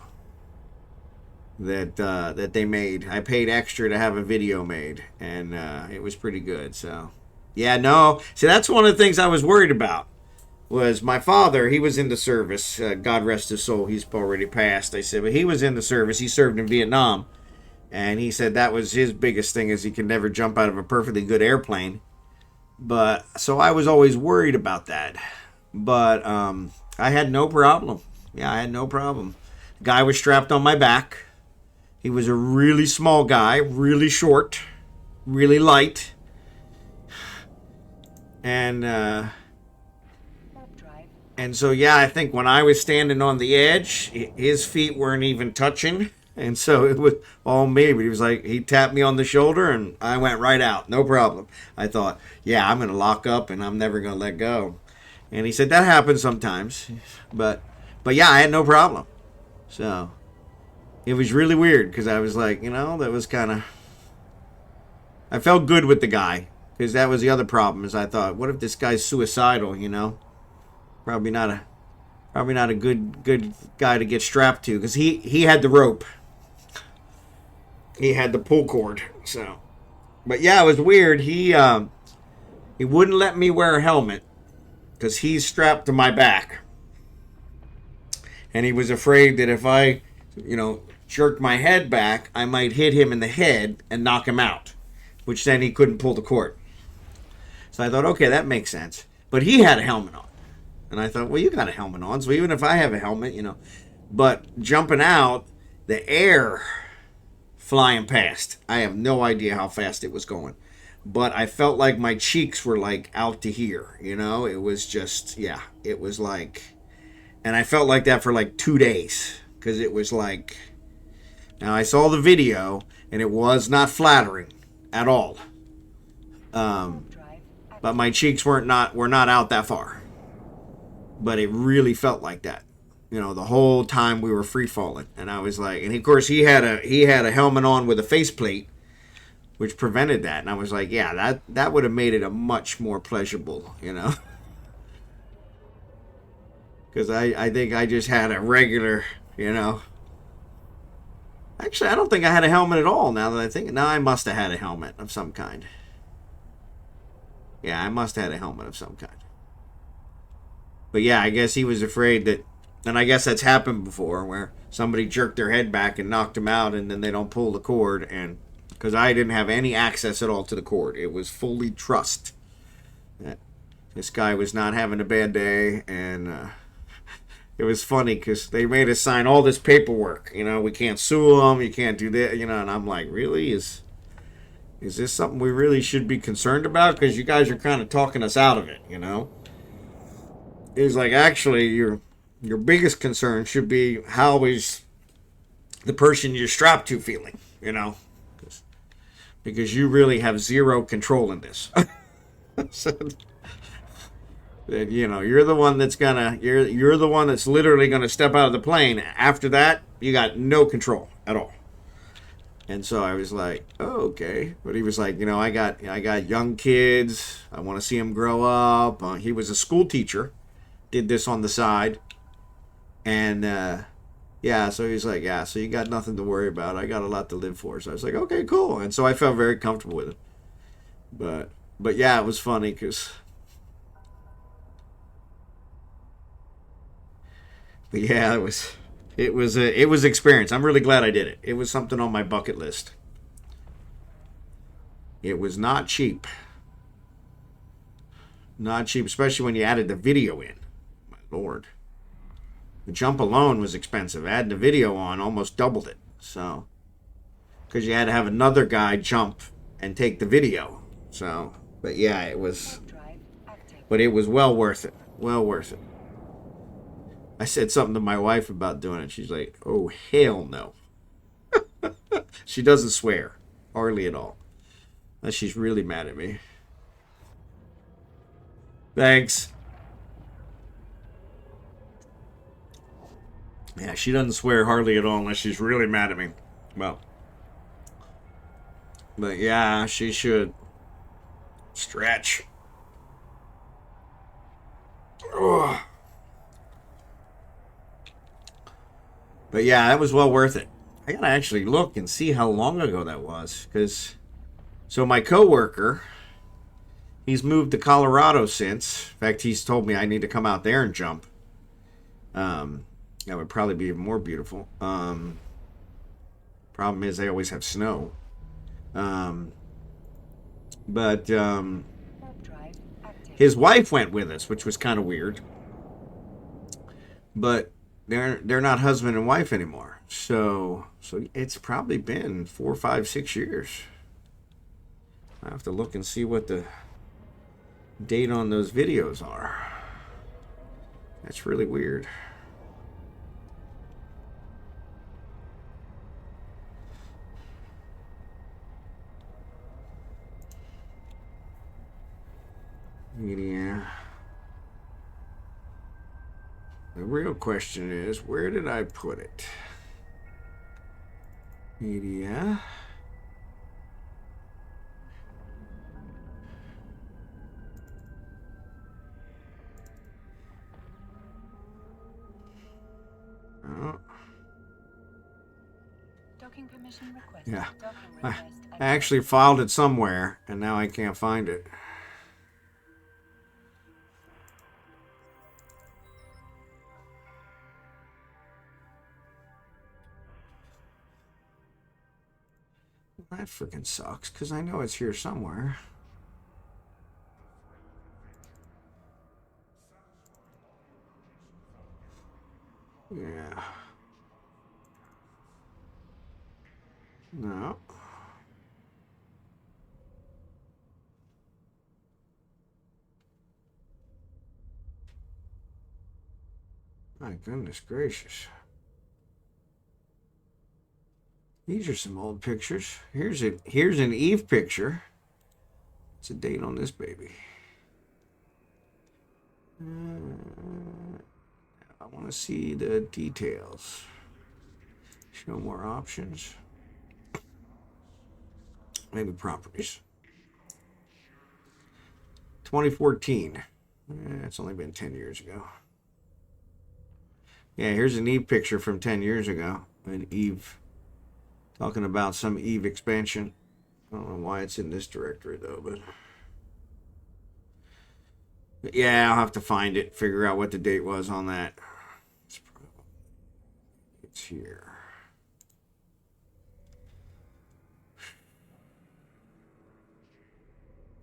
that they made. I paid extra to have a video made, and it was pretty good. So, yeah, no. See, that's one of the things I was worried about. Was my father? He was in the service. God rest his soul. He's already passed. I said, but he was in the service. He served in Vietnam, and he said that was his biggest thing is he could never jump out of a perfectly good airplane. But so I was always worried about that. But I had no problem. Yeah, I had no problem. The guy was strapped on my back. He was a really small guy, really short, really light. And so, yeah, I think when I was standing on the edge, his feet weren't even touching. And so it was all me. But he was like, he tapped me on the shoulder and I went right out. No problem. I thought, yeah, I'm going to lock up and I'm never going to let go. And he said that happens sometimes, but yeah, I had no problem. So it was really weird because I was like, that was kind of. I felt good with the guy because that was the other problem. Is I thought, what if this guy's suicidal? Probably not Probably not a good guy to get strapped to, because he had the rope. He had the pull cord. So, but yeah, it was weird. He wouldn't let me wear a helmet because he's strapped to my back, and he was afraid that if I, jerked my head back, I might hit him in the head and knock him out, which then he couldn't pull the cord. So I thought, okay, that makes sense. But he had a helmet on. And I thought, well, you got a helmet on, so even if I have a helmet, But jumping out, the air flying past, I have no idea how fast it was going. But I felt like my cheeks were like out to here, It was just, yeah, it was like, and I felt like that for like 2 days. Because it was like, now I saw the video, and it was not flattering at all. But my cheeks were not out that far. But it really felt like that, the whole time we were free falling. And I was like, and of course he had a helmet on with a faceplate, which prevented that. And I was like, yeah, that would have made it a much more pleasurable, because I think I just had a regular, Actually, I don't think I had a helmet at all. Now that I think, now I must have had a helmet of some kind. Yeah, I must have had a helmet of some kind. But yeah, I guess he was afraid that, and I guess that's happened before, where somebody jerked their head back and knocked him out, and then they don't pull the cord, and because I didn't have any access at all to the cord, it was fully trust that this guy was not having a bad day, and it was funny because they made us sign all this paperwork. We can't sue him, you can't do that, and I'm like, really, is this something we really should be concerned about? Because you guys are kind of talking us out of it, It's like, actually, your biggest concern should be how is the person you're strapped to feeling, because you really have zero control in this. So, you're the one that's you're the one that's literally gonna step out of the plane. After that, you got no control at all. And so I was like, oh, okay. But he was like, I got young kids. I want to see them grow up. He was a school teacher, did this on the side, and yeah. So he's like, yeah. So you got nothing to worry about. I got a lot to live for. So I was like, okay, cool. And so I felt very comfortable with it. But yeah, it was funny because. But yeah, it was experience. I'm really glad I did it. It was something on my bucket list. It was not cheap. Not cheap, especially when you added the video in. My lord. The jump alone was expensive. Adding the video on almost doubled it. So, because you had to have another guy jump and take the video. So, but yeah, it was. But it was well worth it. Well worth it. I said something to my wife about doing it. She's like, oh, hell no. She doesn't swear. Hardly at all. Unless she's really mad at me. Thanks. Yeah, she doesn't swear hardly at all unless she's really mad at me. Well. But yeah, she should. Stretch. Ugh. But yeah, that was well worth it. I gotta actually look and see how long ago that was. So my coworker, he's moved to Colorado since. In fact, he's told me I need to come out there and jump. That would probably be more beautiful. Problem is they always have snow. But his wife went with us, which was kind of weird. But they're not husband and wife anymore. So it's probably been 4, 5, 6 years. I have to look and see what the date on those videos are. That's really weird. Media. The real question is, where did I put it? Media. Docking permission requested. Yeah. Docking I request I actually filed it somewhere, and now I can't find it. That freaking sucks, because I know it's here somewhere. Yeah. No. My goodness gracious. These are some old pictures. Here's an Eve picture. What's the date on this baby? I want to see the details. Show more options. Maybe properties. 2014. It's only been 10 years ago. Yeah, here's an Eve picture from 10 years ago. An Eve. Talking about some Eve expansion. I don't know why it's in this directory though, but yeah, I'll have to find it, figure out what the date was on that. It's here.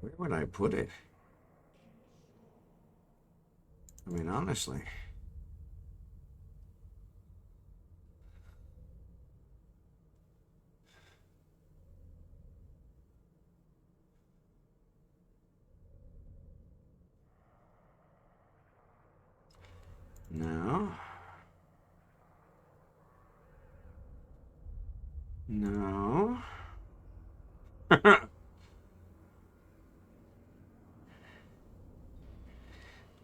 Where would I put it? I mean, honestly. No. No.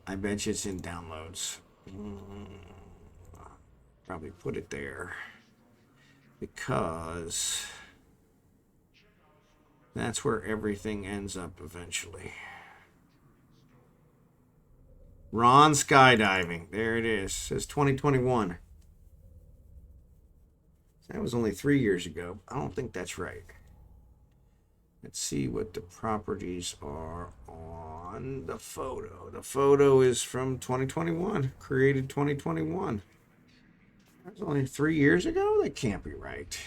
I bet you it's in downloads. Probably put it there. Because that's where everything ends up eventually. Ron skydiving. There it is. It says 2021. That was only 3 years ago. I don't think that's right. Let's see what the properties are on the photo. The photo is from 2021. Created 2021. That was only 3 years ago? That can't be right.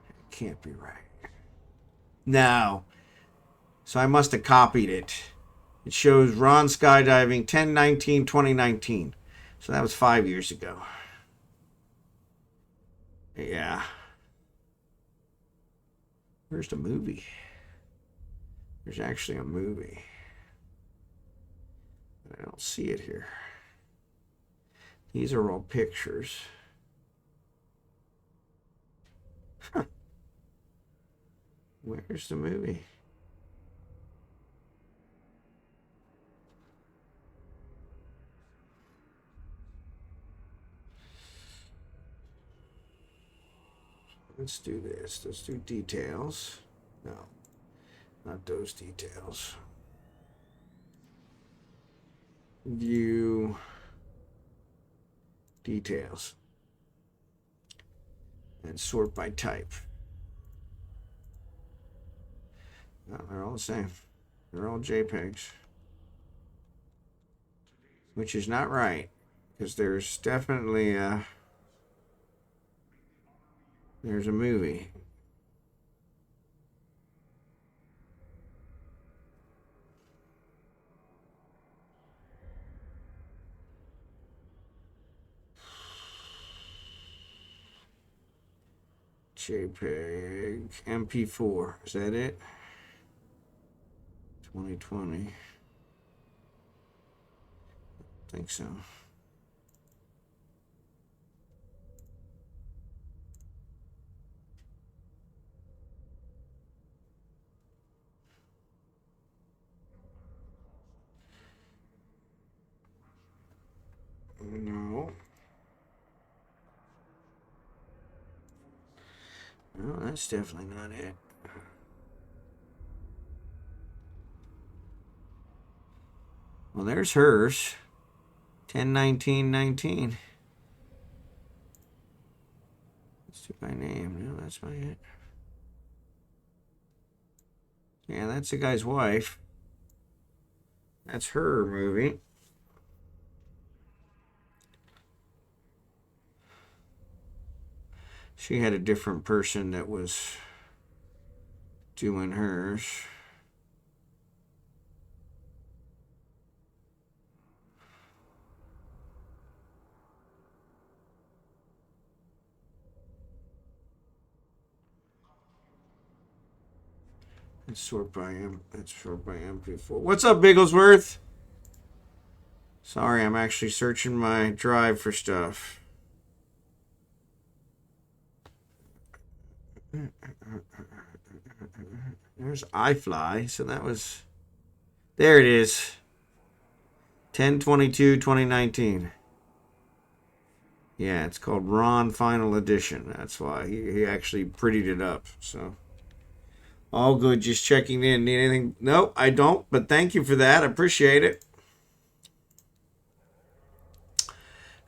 That can't be right. No. So I must have copied it. It shows Ron skydiving 10/19/2019. So that was 5 years ago. Yeah. Where's the movie? There's actually a movie. I don't see it here. These are all pictures. Huh. Where's the movie? Let's do this. Let's do details. No, not those details. View details and sort by type. No, they're all the same. They're all JPEGs, which is not right because there's definitely there's a movie. JPEG MP4. Is that it? 2020. I think so. No. No, that's definitely not it. Well, there's hers. 10/19/19. Let's do my name. No, that's my it. Yeah, that's the guy's wife. That's her movie. She had a different person that was doing hers. Let's sort by MP4. What's up, Bigglesworth? Sorry, I'm actually searching my drive for stuff. There's iFly, so that was... There it is. 10/22/2019. Yeah, it's called Ron Final Edition. That's why he actually prettied it up. So all good. Just checking in. Need anything? No, I don't. But thank you for that. I appreciate it.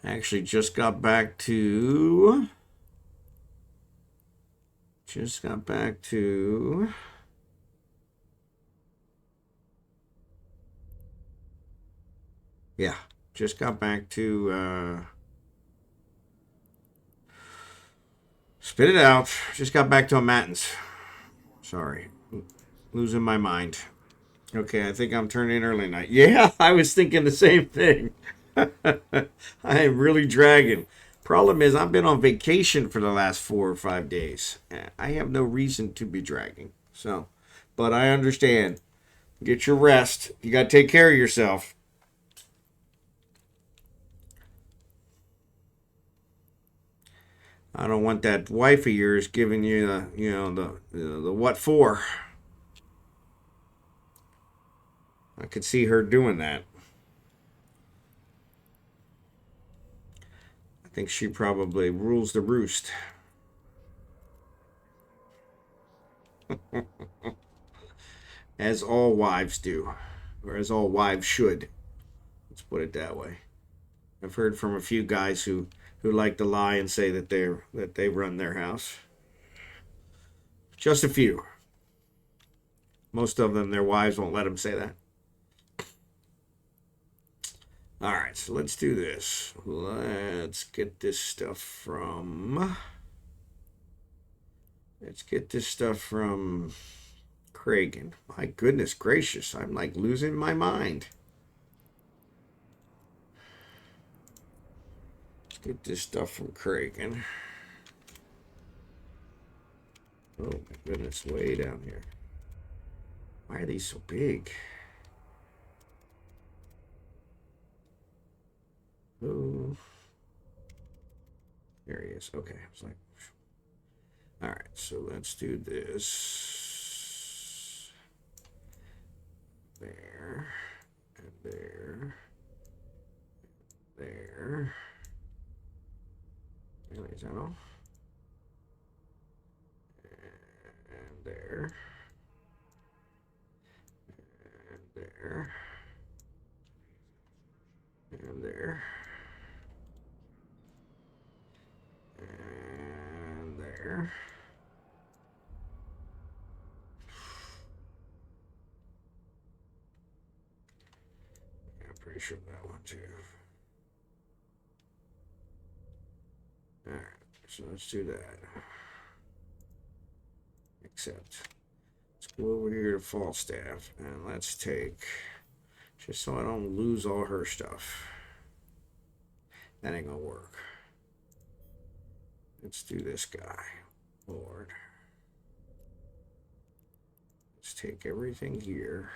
Actually, just got back to. Yeah, just got back to. Spit it out. Just got back to a matins. Sorry. Losing my mind. Okay, I think I'm turning in early night. Yeah, I was thinking the same thing. I am really dragging. Problem is, I've been on vacation for the last 4 or 5 days. I have no reason to be dragging. So, but I understand. Get your rest. You got to take care of yourself. I don't want that wife of yours giving you the what for. I could see her doing that. I think she probably rules the roost. As all wives do, or as all wives should. Let's put it that way. I've heard from a few guys who like to lie and say that they run their house. Just a few. Most of them, their wives won't let them say that. All right, so let's do this. Let's get this stuff from Kragan. My goodness gracious, I'm like losing my mind. Let's get this stuff from Kragan. Oh my goodness, way down here. Why are these so big? Oh, there he is. Okay, I was like, all right, so let's do this. There, and there, there. Anyways, I don't know. And there. And there. And there. And there. Yeah, I'm pretty sure that one too. Alright, so let's do that. Except, let's go over here to Falstaff and let's take, just so I don't lose all her stuff. That ain't gonna work. Let's do this guy. Lord. Let's take everything here.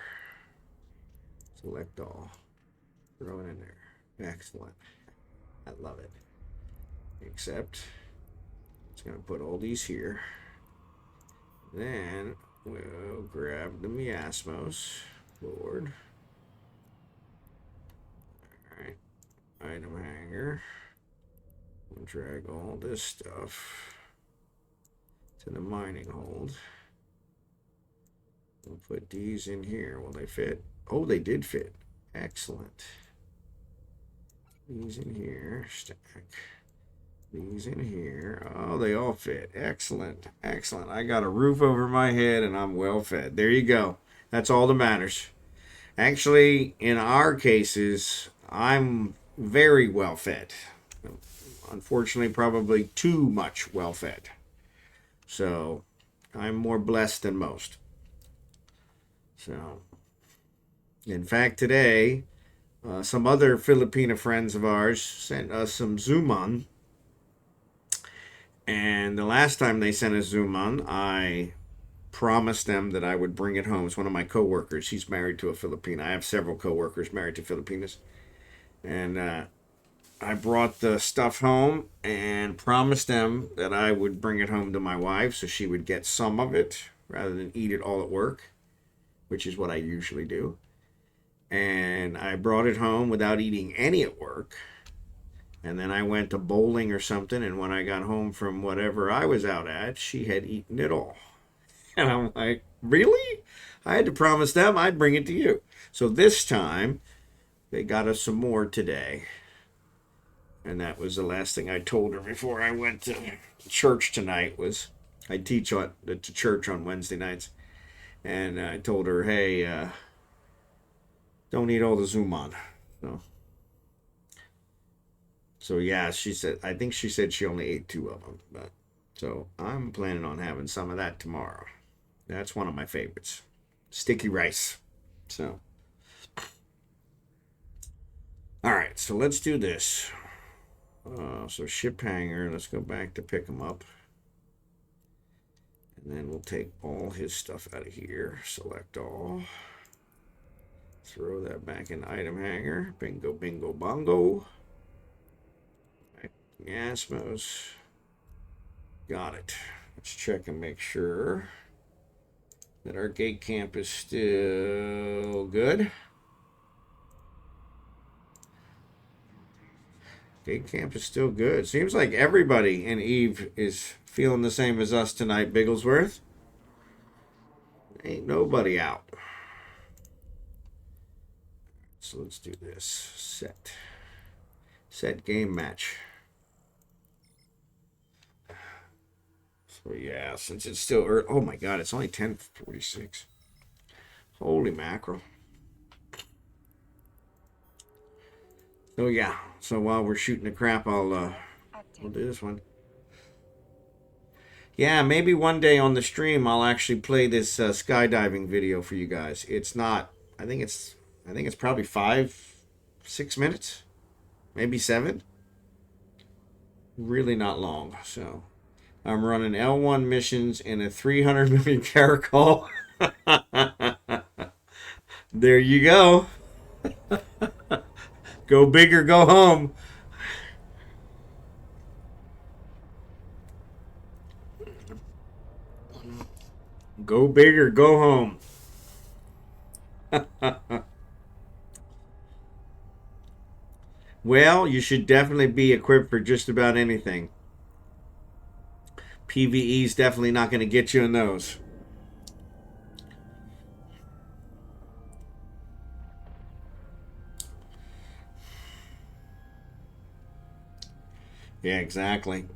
Select all. Throw it in there. Excellent. I love it. Except, it's going to put all these here. Then, we'll grab the miasmos. Lord. Alright. Item hanger. We'll drag all this stuff to the mining hold. We'll put these in here. Will they fit? Oh, they did fit. Excellent. These in here. Stack. These in here. Oh, they all fit. Excellent. Excellent. I got a roof over my head and I'm well fed. There you go. That's all that matters. Actually, in our cases, I'm very well fed. Unfortunately, probably too much well fed. So, I'm more blessed than most. So, in fact, today, some other Filipina friends of ours sent us some Zuman. And the last time they sent us Zuman, I promised them that I would bring it home. It's one of my coworkers. He's married to a Filipina. I have several coworkers married to Filipinas. And I brought the stuff home and promised them that I would bring it home to my wife so she would get some of it rather than eat it all at work, which is what I usually do. And I brought it home without eating any at work. And then I went to bowling or something, and when I got home from whatever I was out at, she had eaten it all. And I'm like, really? I had to promise them I'd bring it to you. So this time, they got us some more today. And that was the last thing I told her before I went to church tonight. Was I teach at church on Wednesday nights. And I told her, hey, don't eat all the Zuman. So yeah, she said, I think she said she only ate 2 of them. But so I'm planning on having some of that tomorrow. That's one of my favorites. Sticky rice. So, all right, so let's do this. So ship hanger, let's go back to pick him up. And then we'll take all his stuff out of here. Select all. Throw that back in item hanger. Bingo, bingo, bongo. Asmos. Got it. Let's check and make sure that our gate camp is still good. Gate camp is still good. Seems like everybody in Eve is feeling the same as us tonight, Bigglesworth. Ain't nobody out. So let's do this. Set game match. So yeah, since it's still early. Oh my god, it's only 10:46. Holy mackerel. So yeah, so while we're shooting the crap, I'll do this one. Yeah, maybe one day on the stream I'll actually play this skydiving video for you guys. It's not. I think it's probably 5-6 minutes, maybe 7. Really not long. So I'm running L1 missions in a 300 million caracol. There you go. Go big or go home. Go big or go home. Well, you should definitely be equipped for just about anything. PvE's definitely not going to get you in those. Yeah, exactly.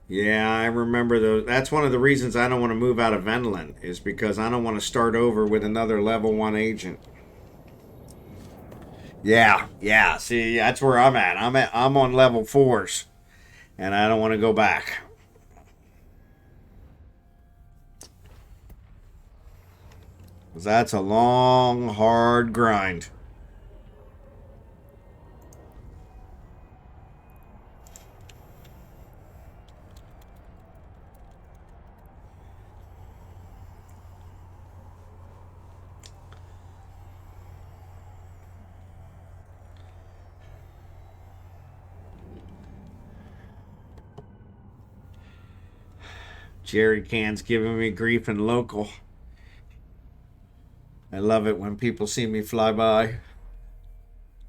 Yeah, I remember those. That's one of the reasons I don't want to move out of Venlin, is because I don't want to start over with another level 1 agent. Yeah. See, that's where I'm at. I'm on level 4s, and I don't want to go back. That's a long, hard grind. Jerry Can's giving me grief in local. I love it when people see me fly by.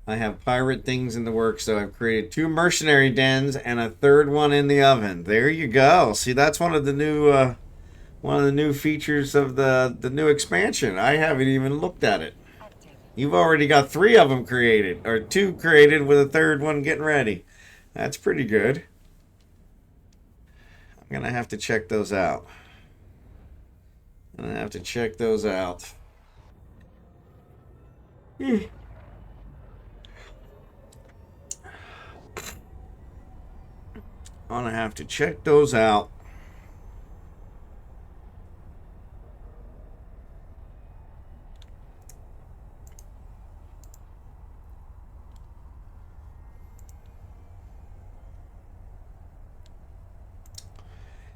I have pirate things in the works, so I've created 2 mercenary dens and a 3rd one in the oven. There you go. See, that's one of the new features of the new expansion. I haven't even looked at it. You've already got 3 of them created, or 2 created with a 3rd one getting ready. That's pretty good. I'm going to have to check those out. I'm going to have to check those out. I'm going to have to check those out.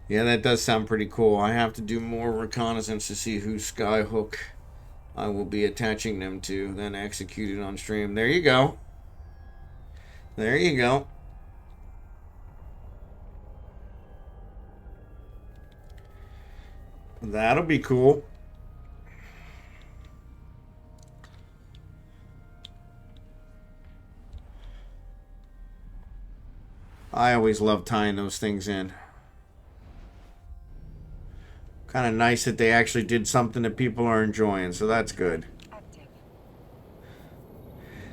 Yeah, that does sound pretty cool. I have to do more reconnaissance to see whose skyhook I will be attaching them to, then execute it on stream. There you go. There you go. That'll be cool. I always love tying those things in. Kind of nice that they actually did something that people are enjoying, so that's good.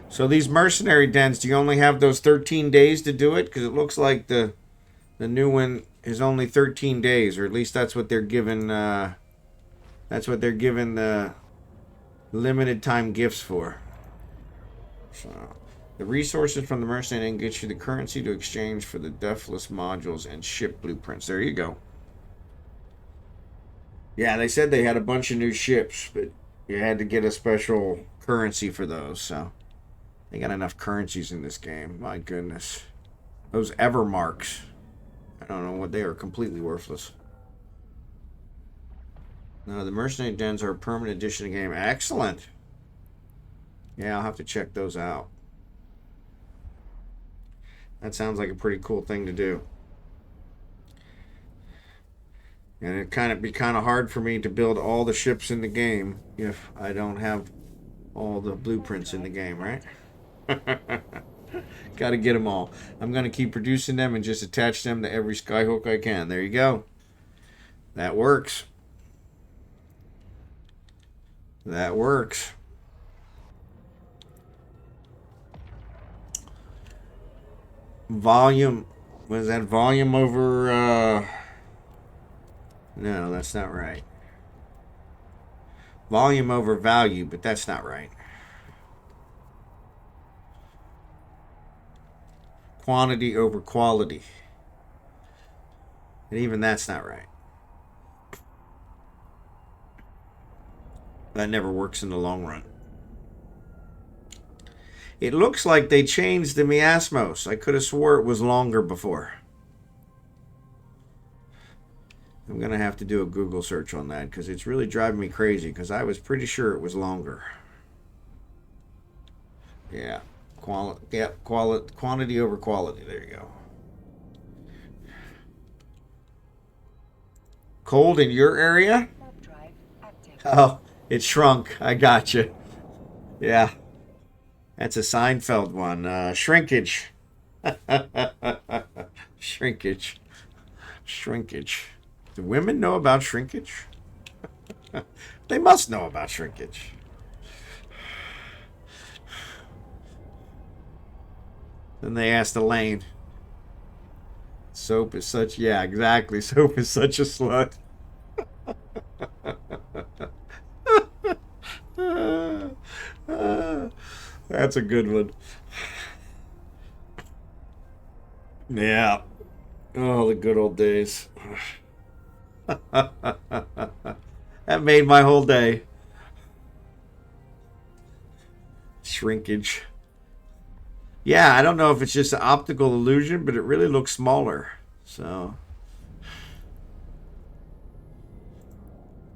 So these mercenary dens, do you only have those 13 days to do it? Because it looks like the new one is only 13 days, or at least that's what they're given. That's what they're given the limited time gifts for. So the resources from the mercenary den get you the currency to exchange for the deathless modules and ship blueprints. There you go. Yeah, they said they had a bunch of new ships, but you had to get a special currency for those, so they got enough currencies in this game. My goodness. Those ever marks. I don't know what they are, completely worthless. No, the mercenary dens are a permanent addition to the game. Excellent. Yeah, I'll have to check those out. That sounds like a pretty cool thing to do. And it'd be kind of hard for me to build all the ships in the game if I don't have all the blueprints in the game, right? Got to get them all. I'm going to keep producing them and just attach them to every skyhook I can. There you go. That works. That works. Volume. Was that volume over... No, that's not right. Volume over value, but that's not right. Quantity over quality. And even that's not right. That never works in the long run. It looks like they changed the miasmos. I could have swore it was longer before. I'm going to have to do a Google search on that because it's really driving me crazy because I was pretty sure it was longer. Yeah. Quantity over quality. There you go. Cold in your area? Oh, it shrunk. I got you. Yeah. That's a Seinfeld one. Shrinkage. Shrinkage. Shrinkage. Do women know about shrinkage? They must know about shrinkage. Then they asked Elaine. Soap is such... Yeah, exactly. Soap is such a slut. That's a good one. Yeah. Oh, the good old days. That made my whole day. Shrinkage. Yeah, I don't know if it's just an optical illusion, but it really looks smaller. So,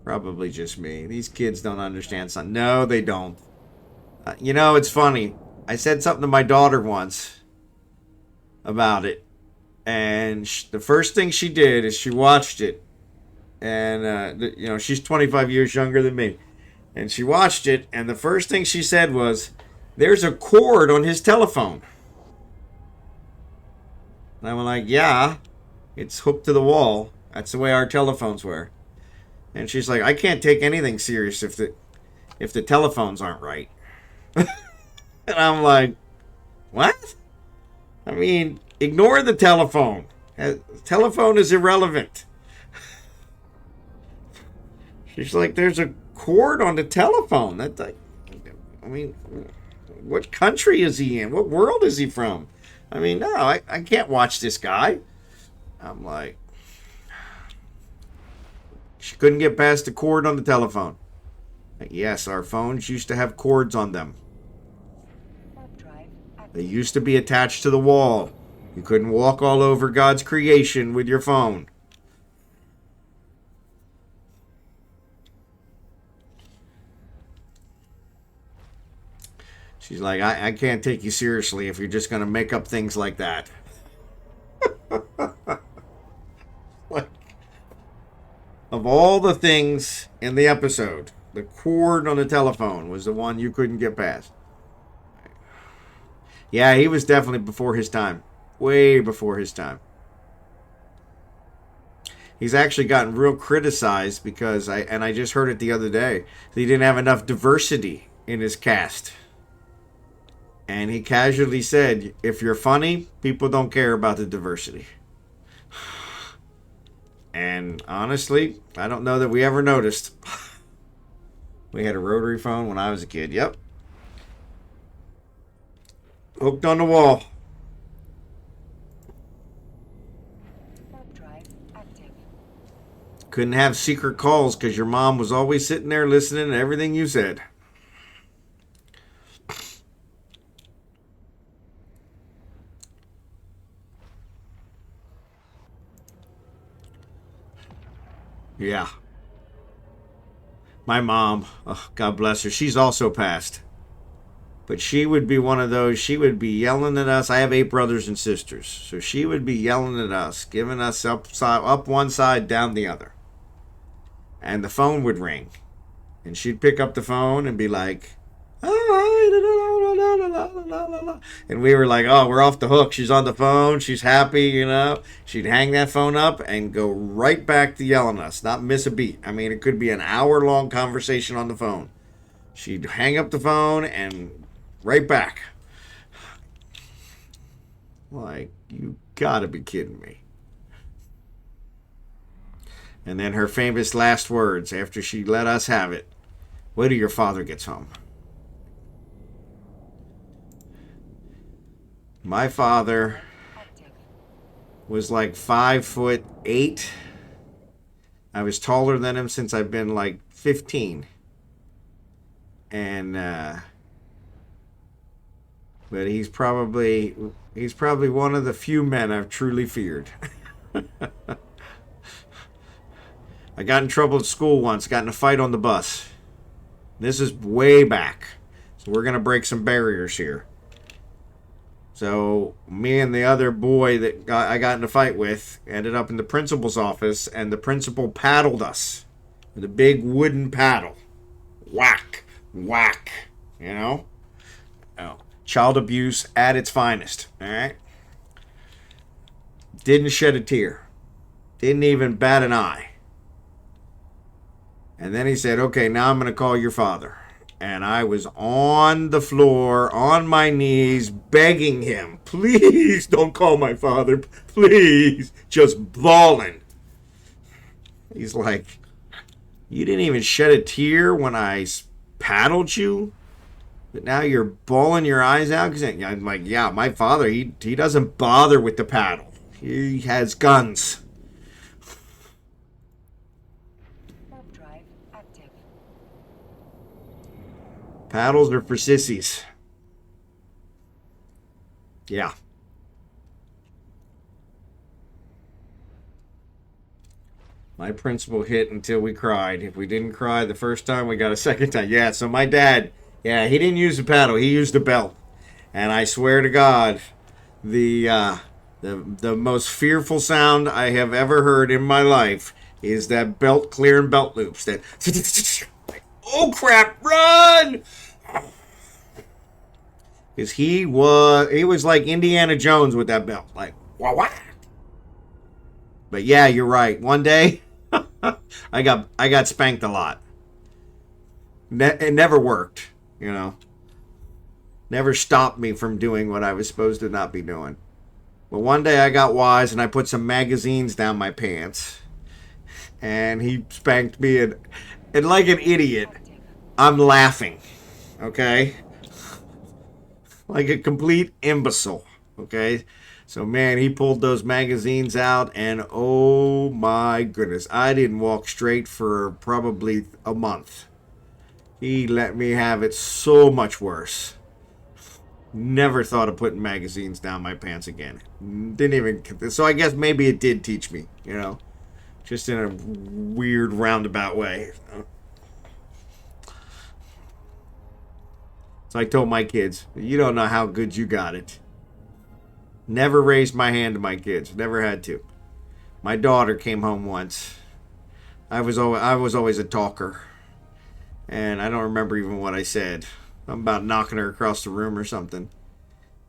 probably just me. These kids don't understand something. No, they don't. You know, it's funny. I said something to my daughter once about it. And the first thing she did is she watched it. And, you know, she's 25 years younger than me. And she watched it. And the first thing she said was, "There's a cord on his telephone." And I was like, "Yeah, it's hooked to the wall. That's the way our telephones were." And she's like, "I can't take anything serious if the telephones aren't right." And I'm like, what? I mean, ignore the telephone. Telephone is irrelevant. She's like, there's a cord on the telephone. I mean, what country is he in? What world is he from? I mean, no, I can't watch this guy. I'm like, she couldn't get past the cord on the telephone. Yes, our phones used to have cords on them. They used to be attached to the wall. You couldn't walk all over God's creation with your phone. She's like, I can't take you seriously if you're just going to make up things like that. Like, of all the things in the episode, the cord on the telephone was the one you couldn't get past. Yeah, he was definitely before his time. Way before his time. He's actually gotten real criticized because, I just heard it the other day, he didn't have enough diversity in his cast. And he casually said, if you're funny, people don't care about the diversity. And honestly, I don't know that we ever noticed. We had a rotary phone when I was a kid. Yep. Hooked on the wall. Drive active. Couldn't have secret calls because your mom was always sitting there listening to everything you said. Yeah. My mom, oh, God bless her, she's also passed. But she would be one of those, she would be yelling at us. I have 8 brothers and sisters. So she would be yelling at us, giving us up one side, down the other. And the phone would ring. And she'd pick up the phone and be like, and we were like, oh, we're off the hook. She's on the phone. She's happy, you know. She'd hang that phone up and go right back to yelling at us, not miss a beat. I mean, it could be an hour-long conversation on the phone. She'd hang up the phone and right back. Like, you gotta be kidding me. And then her famous last words after she let us have it. Wait till your father gets home. My father was like 5'8". I was taller than him since I've been like 15. And but he's probably one of the few men I've truly feared. I got in trouble at school once, got in a fight on the bus. This is way back. So we're going to break some barriers here. So me and the other boy that I got in a fight with ended up in the principal's office, and the principal paddled us with a big wooden paddle. Whack, whack, you know? Oh, child abuse at its finest, all right? Didn't shed a tear. Didn't even bat an eye. And then he said, okay, now I'm going to call your father. And I was on the floor, on my knees, begging him, please don't call my father, please, just bawling. He's like, you didn't even shed a tear when I paddled you? But now you're bawling your eyes out? I'm like, yeah, my father, he doesn't bother with the paddle. He has guns. Paddles are for sissies. Yeah. My principal hit until we cried. If we didn't cry the first time, we got a second time. Yeah, so my dad, yeah, he didn't use a paddle. He used a belt. And I swear to God, the most fearful sound I have ever heard in my life is that belt clearing belt loops. That, oh crap, run! Because he was like Indiana Jones with that belt. Like, wah. But yeah, you're right. One day, I got spanked a lot. It never worked, you know. Never stopped me from doing what I was supposed to not be doing. But one day I got wise and I put some magazines down my pants. And he spanked me, and like an idiot, I'm laughing. Okay? Like a complete imbecile. Okay? So, man, he pulled those magazines out, and oh my goodness, I didn't walk straight for probably a month. He let me have it so much worse. Never thought of putting magazines down my pants again. Didn't even. So I guess maybe it did teach me, you know, just in a weird roundabout way. So I told my kids, you don't know how good you got it. Never raised my hand to my kids. Never had to. My daughter came home once. I was always a talker. And I don't remember even what I said. I'm about knocking her across the room or something.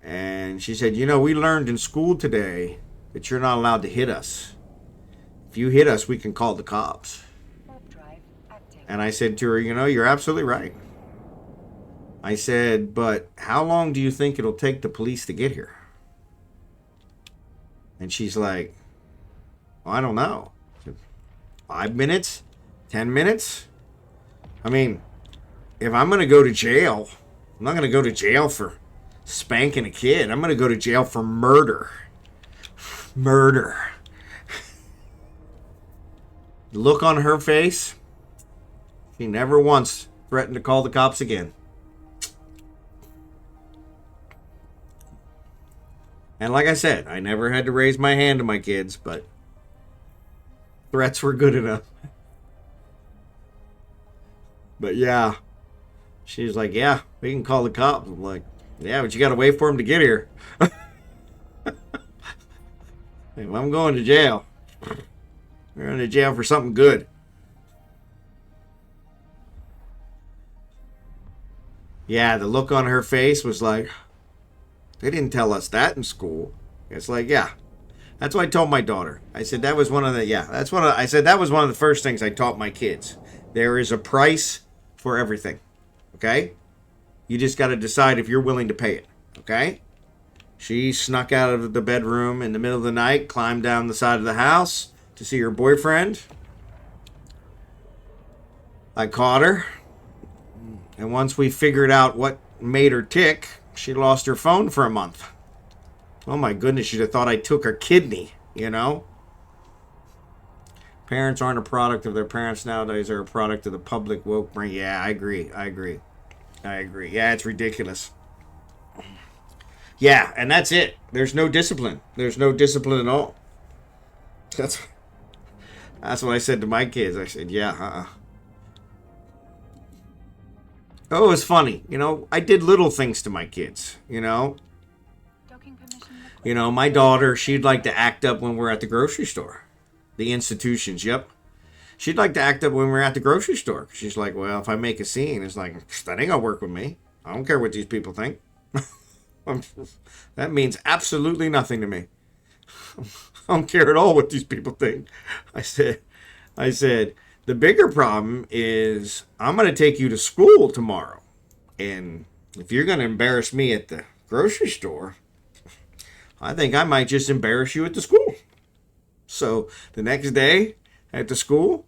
And she said, you know, we learned in school today that you're not allowed to hit us. If you hit us, we can call the cops. And I said to her, you know, you're absolutely right. I said, but how long do you think it'll take the police to get here? And she's like, well, I don't know. 5 minutes? 10 minutes? I mean, if I'm going to go to jail, I'm not going to go to jail for spanking a kid. I'm going to go to jail for murder. Murder. The look on her face, she never once threatened to call the cops again. And like I said, I never had to raise my hand to my kids, but threats were good enough. But yeah, she's like, yeah, we can call the cops. I'm like, yeah, but you got to wait for them to get here. If I'm going to jail, we're going to jail for something good. Yeah, the look on her face was like, they didn't tell us that in school. It's like, yeah. That's what I told my daughter. I said that was one of the, yeah, I said that was one of the first things I taught my kids. There is a price for everything. Okay? You just got to decide if you're willing to pay it. Okay? She snuck out of the bedroom in the middle of the night, climbed down the side of the house to see her boyfriend. I caught her. And once we figured out what made her tick, she lost her phone for a month. Oh my goodness, she'd have thought I took her kidney, you know? Parents aren't a product of their parents nowadays. They're a product of the public woke brain. Yeah, I agree. Yeah, it's ridiculous. Yeah, and that's it. There's no discipline. There's no discipline at all. That's what I said to my kids. I said, yeah, Oh, it was funny. You know, I did little things to my kids, you know. You know, my daughter, she'd like to act up when we're at the grocery store. The institutions, yep. She'd like to act up when we're at the grocery store. She's like, well, if I make a scene, it's like, that ain't gonna work with me. I don't care what these people think. That means absolutely nothing to me. I don't care at all what these people think. I said, the bigger problem is I'm going to take you to school tomorrow. And if you're going to embarrass me at the grocery store, I think I might just embarrass you at the school. So the next day at the school,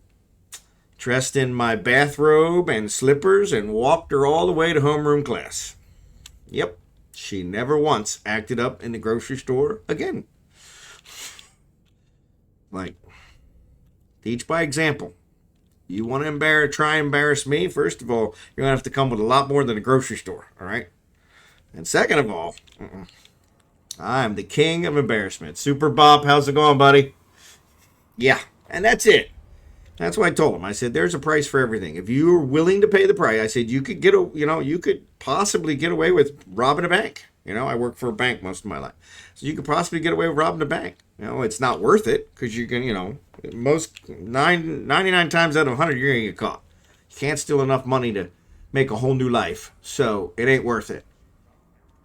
dressed in my bathrobe and slippers and walked her all the way to homeroom class. Yep, she never once acted up in the grocery store again. Like, teach by example. You want to try and embarrass me? First of all, you're going to have to come with a lot more than a grocery store, all right? And second of all, I'm the king of embarrassment. Super Bob, how's it going, buddy? Yeah, and that's it. That's what I told him. I said, there's a price for everything. If you're willing to pay the price, I said, you could possibly get away with robbing a bank. You know, I worked for a bank most of my life. So you could possibly get away with robbing a bank. You know, it's not worth it because you can, you know, 99 times out of 100, you're going to get caught. You can't steal enough money to make a whole new life. So it ain't worth it.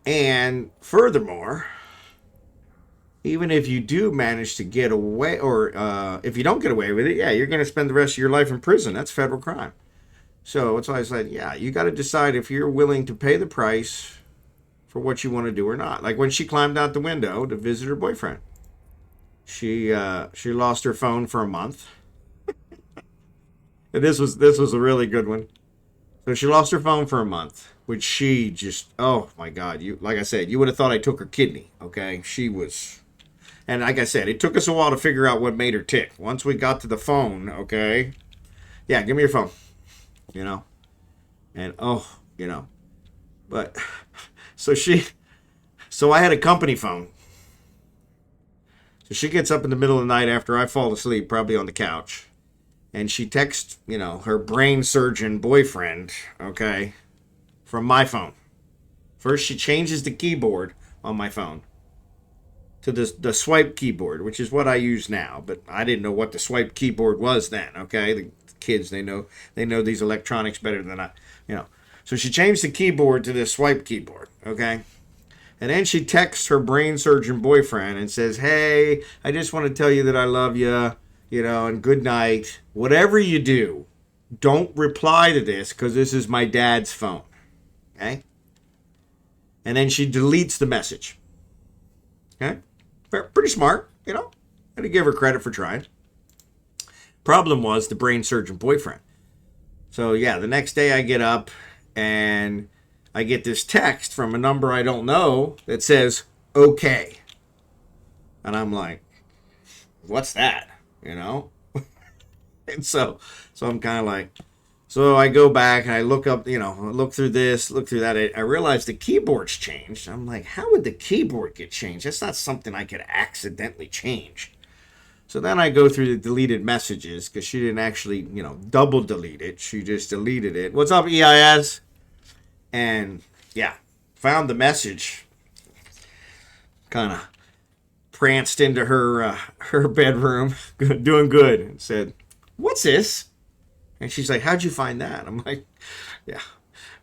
And furthermore, even if you do manage to get away, or if you don't get away with it, yeah, you're going to spend the rest of your life in prison. That's federal crime. So that's why I said, yeah, you got to decide if you're willing to pay the price for what you want to do or not. Like when she climbed out the window to visit her boyfriend. She lost her phone for a month. And this was a really good one. So she lost her phone for a month, which she just, oh my God, like I said, you would have thought I took her kidney, okay? She was, and like I said, it took us a while to figure out what made her tick. Once we got to the phone, okay? Yeah, give me your phone, you know? And but, so I had a company phone. So she gets up in the middle of the night after I fall asleep, probably on the couch. And she texts, her brain surgeon boyfriend, okay, from my phone. First, she changes the keyboard on my phone to the swipe keyboard, which is what I use now. But I didn't know what the swipe keyboard was then, okay? The kids, they know these electronics better than I. So she changed the keyboard to the swipe keyboard, okay? And then she texts her brain surgeon boyfriend and says, hey, I just want to tell you that I love you. And good night. Whatever you do, don't reply to this because this is my dad's phone. Okay? And then she deletes the message. Okay? Pretty smart, I had to give her credit for trying. Problem was the brain surgeon boyfriend. So, yeah, the next day I get up and I get this text from a number I don't know that says, okay. And I'm like, what's that? And so I'm kind of like, so I go back and I look up, look through this, look through that. I realized the keyboard's changed. I'm like, how would the keyboard get changed? That's not something I could accidentally change. So then I go through the deleted messages because she didn't actually, double delete it. She just deleted it. What's up, EIS? And yeah, found the message. Kind of pranced into her bedroom, doing good, and said, what's this? And she's like, how'd you find that? I'm like, yeah.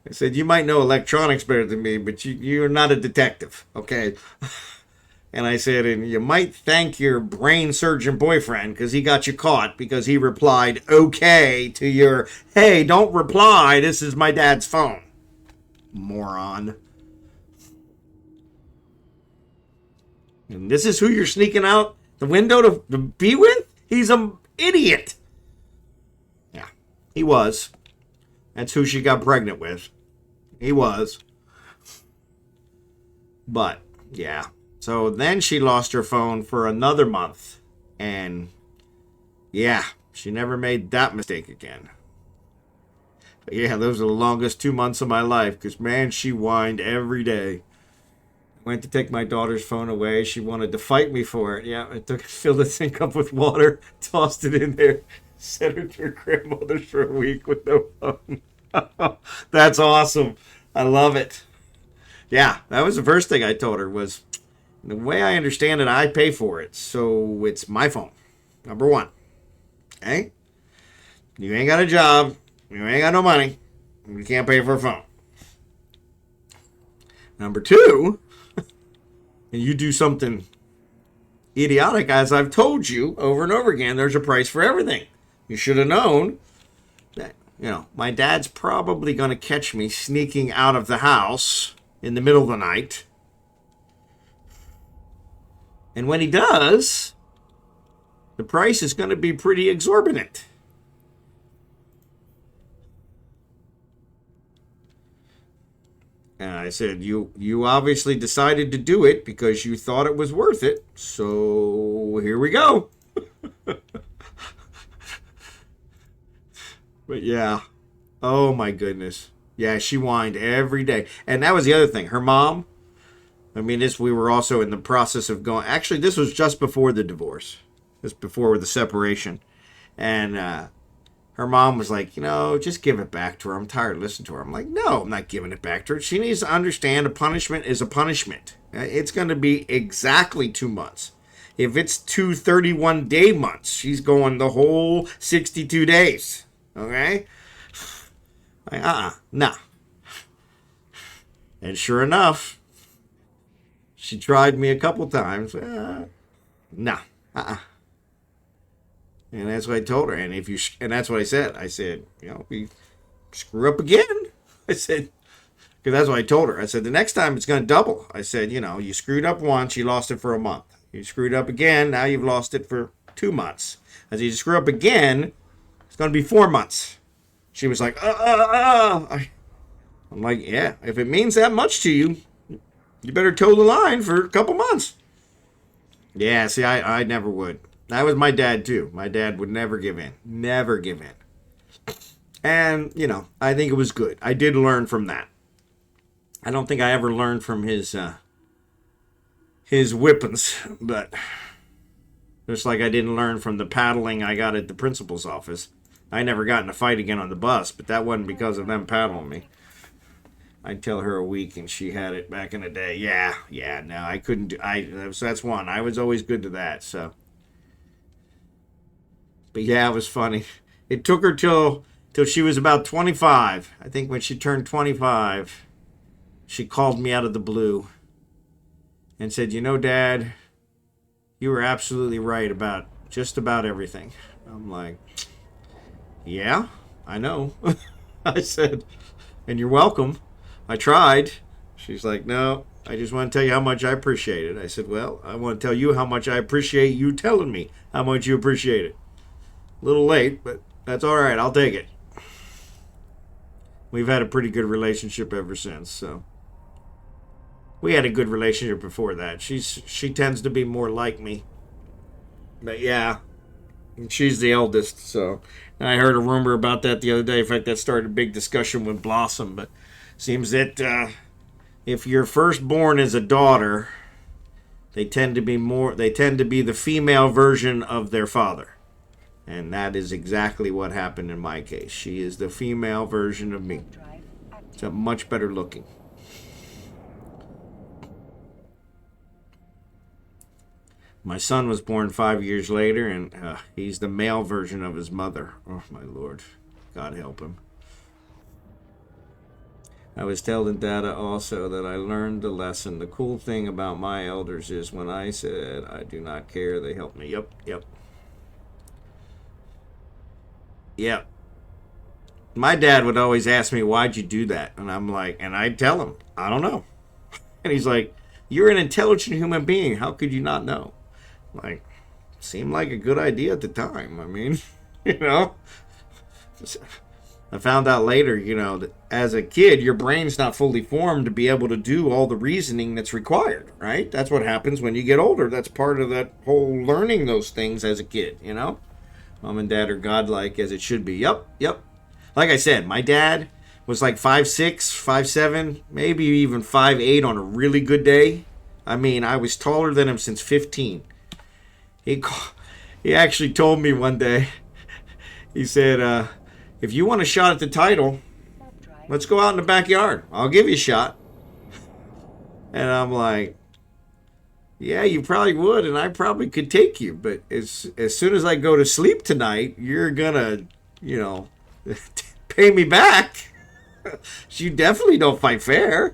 I said, you might know electronics better than me, but you're not a detective, okay? And I said, and you might thank your brain surgeon boyfriend because he got you caught because he replied okay to your, hey, don't reply, this is my dad's phone. Moron. And this is who you're sneaking out the window to be with? He's an idiot. Yeah, he was. That's who she got pregnant with. He was. But, yeah. So then she lost her phone for another month. And, yeah, she never made that mistake again. But yeah, those are the longest 2 months of my life. Because, man, she whined every day. Went to take my daughter's phone away. She wanted to fight me for it. Yeah, I filled the sink up with water, tossed it in there, sent her to her grandmother's for a week with no phone. That's awesome. I love it. Yeah, that was the first thing I told her was, the way I understand it, I pay for it. So it's my phone. Number one. Okay? You ain't got a job. You ain't got no money. You can't pay for a phone. Number two, and you do something idiotic, as I've told you over and over again, there's a price for everything. You should have known that, my dad's probably going to catch me sneaking out of the house in the middle of the night. And when he does, the price is going to be pretty exorbitant. And I said, you obviously decided to do it because you thought it was worth it. So here we go. But yeah. Oh my goodness. Yeah, she whined every day. And that was the other thing. Her mom, we were also in the process of going. Actually, this was just before the divorce. Just before the separation. And her mom was like, just give it back to her. I'm tired of listening to her. I'm like, no, I'm not giving it back to her. She needs to understand a punishment is a punishment. It's going to be exactly 2 months. If it's 2 31-day months, she's going the whole 62 days. Okay? Like, nah. And sure enough, she tried me a couple times. Nah. And that's what I told her. And that's what I said. I said, we screw up again. I said, Because that's what I told her. I said, the next time it's going to double. I said, you know, you screwed up once, you lost it for a month. You screwed up again, now you've lost it for 2 months. I said, you screw up again, it's going to be 4 months. She was like, I'm like, yeah, if it means that much to you, you better toe the line for a couple months. Yeah, see, I never would. That was my dad, too. My dad would never give in. Never give in. And, you know, I think it was good. I did learn from that. I don't think I ever learned from his whippings, but just like I didn't learn from the paddling I got at the principal's office. I never got in a fight again on the bus, but that wasn't because of them paddling me. I'd tell her a week and she had it back in the day. Yeah, no, I couldn't do, that's one. I was always good to that, so. But yeah, it was funny. It took her till she was about 25. I think when she turned 25, she called me out of the blue and said, you know, Dad, you were absolutely right about just about everything. I'm like, yeah, I know. I said, and you're welcome. I tried. She's like, no, I just want to tell you how much I appreciate it. I said, well, I want to tell you how much I appreciate you telling me how much you appreciate it. A little late, but that's all right. I'll take it. We've had a pretty good relationship ever since, so. We had a good relationship before that. She tends to be more like me. But yeah, she's the eldest, so. And I heard a rumor about that the other day. In fact, that started a big discussion with Blossom, but seems that if your firstborn is a daughter, they tend to be the female version of their father. And that is exactly what happened in my case. She is the female version of me. So much better looking. My son was born 5 years later, and he's the male version of his mother. Oh, my Lord. God help him. I was telling Dada also that I learned the lesson. The cool thing about my elders is when I said, I do not care, they helped me. Yep. My dad would always ask me, why'd you do that? And I'm like, and I'd tell him, I don't know. And he's like, you're an intelligent human being. How could you not know? Like, seemed like a good idea at the time. I mean, you know. I found out later, you know, that as a kid, your brain's not fully formed to be able to do all the reasoning that's required, right? That's what happens when you get older. That's part of that whole learning those things as a kid, you know? Mom and Dad are godlike as it should be. Yep. Like I said, my dad was like 5'6", 5'7", maybe even 5'8" on a really good day. I mean, I was taller than him since 15. He actually told me one day, he said, if you want a shot at the title, let's go out in the backyard. I'll give you a shot. And I'm like, yeah, you probably would, and I probably could take you. But as soon as I go to sleep tonight, you're going to, you know, pay me back. You definitely don't fight fair.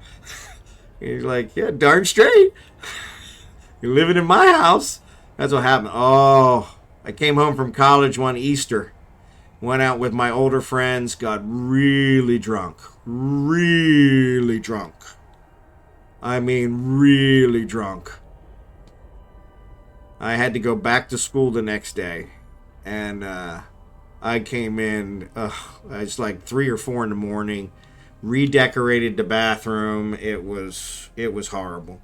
He's like, yeah, darn straight. You're living in my house. That's what happened. Oh, I came home from college one Easter. Went out with my older friends. Got really drunk. Really drunk. I mean, really drunk. I had to go back to school the next day. And I came in, it's like 3 or 4 in the morning. Redecorated the bathroom. It was horrible.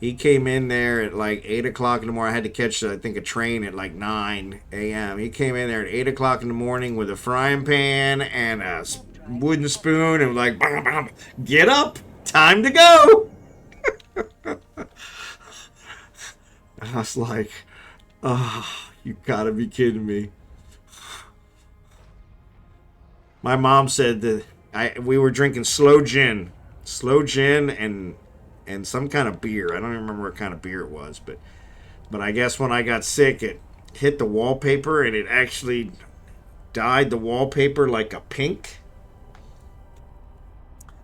He came in there at like 8 o'clock in the morning. I had to catch, I think, a train at like 9 a.m. He came in there at 8 o'clock in the morning with a frying pan and a wooden spoon and was like, bam, bam, get up, time to go. I was like, oh, you gotta be kidding me. My mom said that we were drinking slow gin and some kind of beer. I don't even remember what kind of beer it was, but I guess when I got sick, it hit the wallpaper and it actually dyed the wallpaper like a pink.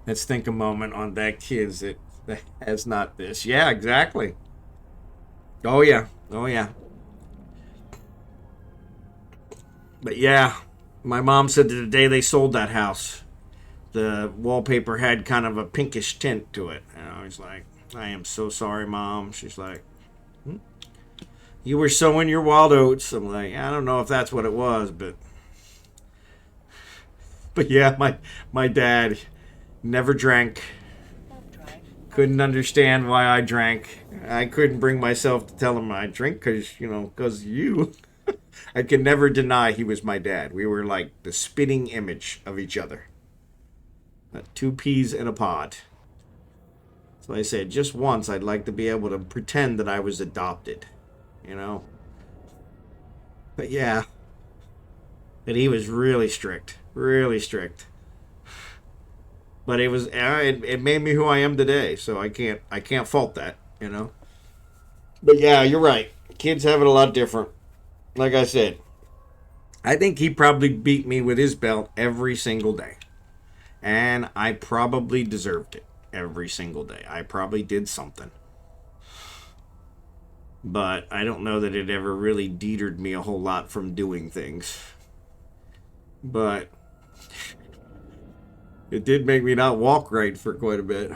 Let's think a moment on that, kids. That has not this. Yeah, exactly. Oh yeah. But yeah, my mom said that the day they sold that house, the wallpaper had kind of a pinkish tint to it. And I was like, I am so sorry, Mom. She's like, you were sowing your wild oats. I'm like, I don't know if that's what it was, but yeah, my dad never drank. Couldn't understand why I drank. I couldn't bring myself to tell him I drink because you. I could never deny he was my dad. We were like the spitting image of each other. Two peas in a pod. So I said, just once I'd like to be able to pretend that I was adopted. But yeah. But he was really strict. Really strict. But it was it made me who I am today, so I can't fault that, But yeah, you're right. Kids have it a lot different. Like I said, I think he probably beat me with his belt every single day. And I probably deserved it every single day. I probably did something. But I don't know that it ever really deterred me a whole lot from doing things. But it did make me not walk right for quite a bit.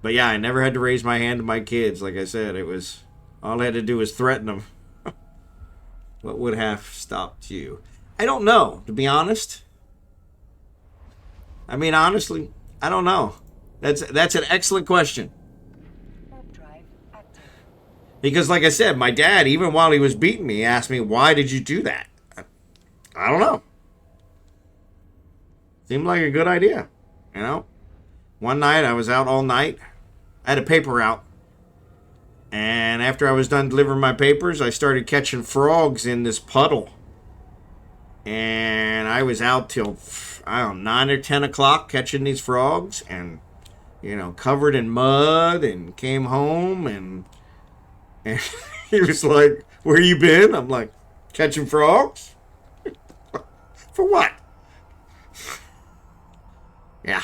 But yeah, I never had to raise my hand to my kids. Like I said, it was all I had to do was threaten them. What would have stopped you? I don't know, to be honest. I mean, honestly, I don't know. That's an excellent question. Because like I said, my dad, even while he was beating me, asked me, why did you do that? I don't know. Seemed like a good idea, One night, I was out all night. I had a paper route. And after I was done delivering my papers, I started catching frogs in this puddle. And I was out till, 9 or 10 o'clock catching these frogs. And, covered in mud, and came home. And he was like, where you been? I'm like, catching frogs? For what? Yeah.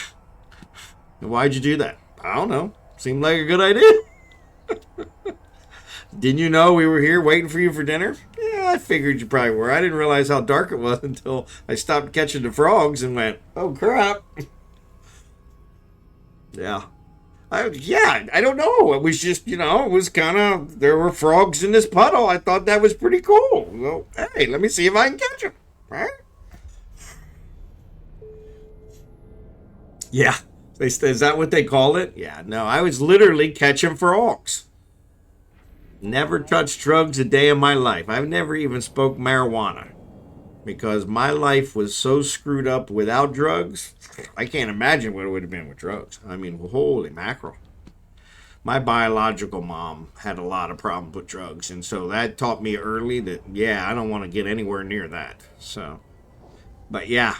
Why'd you do that? I don't know. Seemed like a good idea. Didn't you know we were here waiting for you for dinner? Yeah, I figured you probably were. I didn't realize how dark it was until I stopped catching the frogs and went, oh, crap. Yeah. I don't know. It was just, it was kind of, there were frogs in this puddle. I thought that was pretty cool. Well, hey, let me see if I can catch them. Right? Yeah. Is that what they call it? Yeah. No, I was literally catching frogs. Never touched drugs a day in my life. I've never even smoked marijuana. Because my life was so screwed up without drugs. I can't imagine what it would have been with drugs. I mean, holy mackerel. My biological mom had a lot of problems with drugs. And so that taught me early that, I don't want to get anywhere near that. So, but yeah.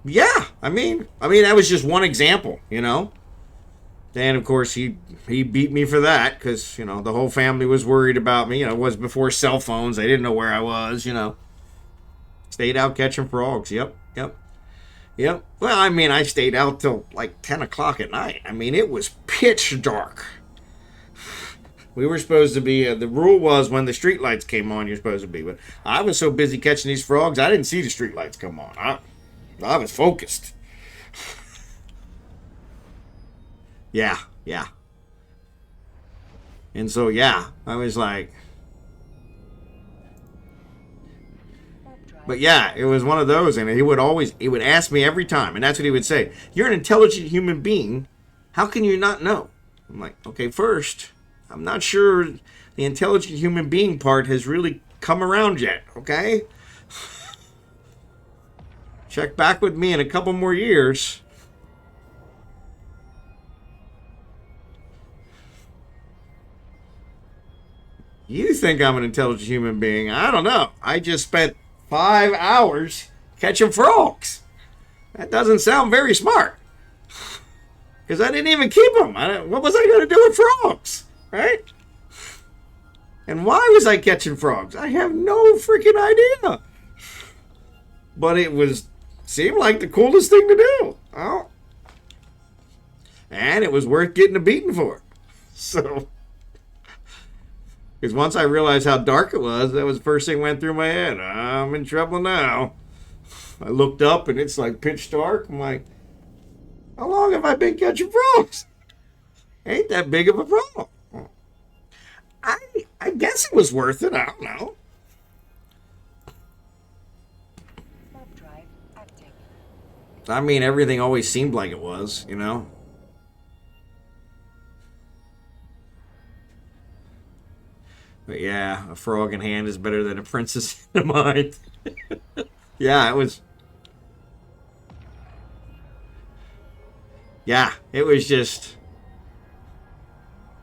Yeah, I mean, that was just one example, And, of course, he beat me for that because, the whole family was worried about me. It was before cell phones. They didn't know where I was, Stayed out catching frogs. Yep. Well, I stayed out till like 10 o'clock at night. It was pitch dark. We were supposed to be, the rule was when the street lights came on, you're supposed to be. But I was so busy catching these frogs, I didn't see the street lights come on. I was focused. Yeah. And so, I was like... But yeah, it was one of those, and he would ask me every time, and that's what he would say. You're an intelligent human being. How can you not know? I'm like, okay, first, I'm not sure the intelligent human being part has really come around yet, okay? Check back with me in a couple more years. You think I'm an intelligent human being? I don't know. I just spent 5 hours catching frogs. That doesn't sound very smart. Because I didn't even keep them. What was I going to do with frogs? Right? And why was I catching frogs? I have no freaking idea. But it seemed like the coolest thing to do. Oh. And it was worth getting a beating for. So... Because once I realized how dark it was, that was the first thing that went through my head. I'm in trouble now. I looked up and it's like pitch dark. I'm like, how long have I been catching frogs? Ain't that big of a problem. I guess it was worth it. I don't know. Warp drive active. I mean, everything always seemed like it was, you know? But yeah, a frog in hand is better than a princess in mind. Yeah, it was. Yeah, it was just.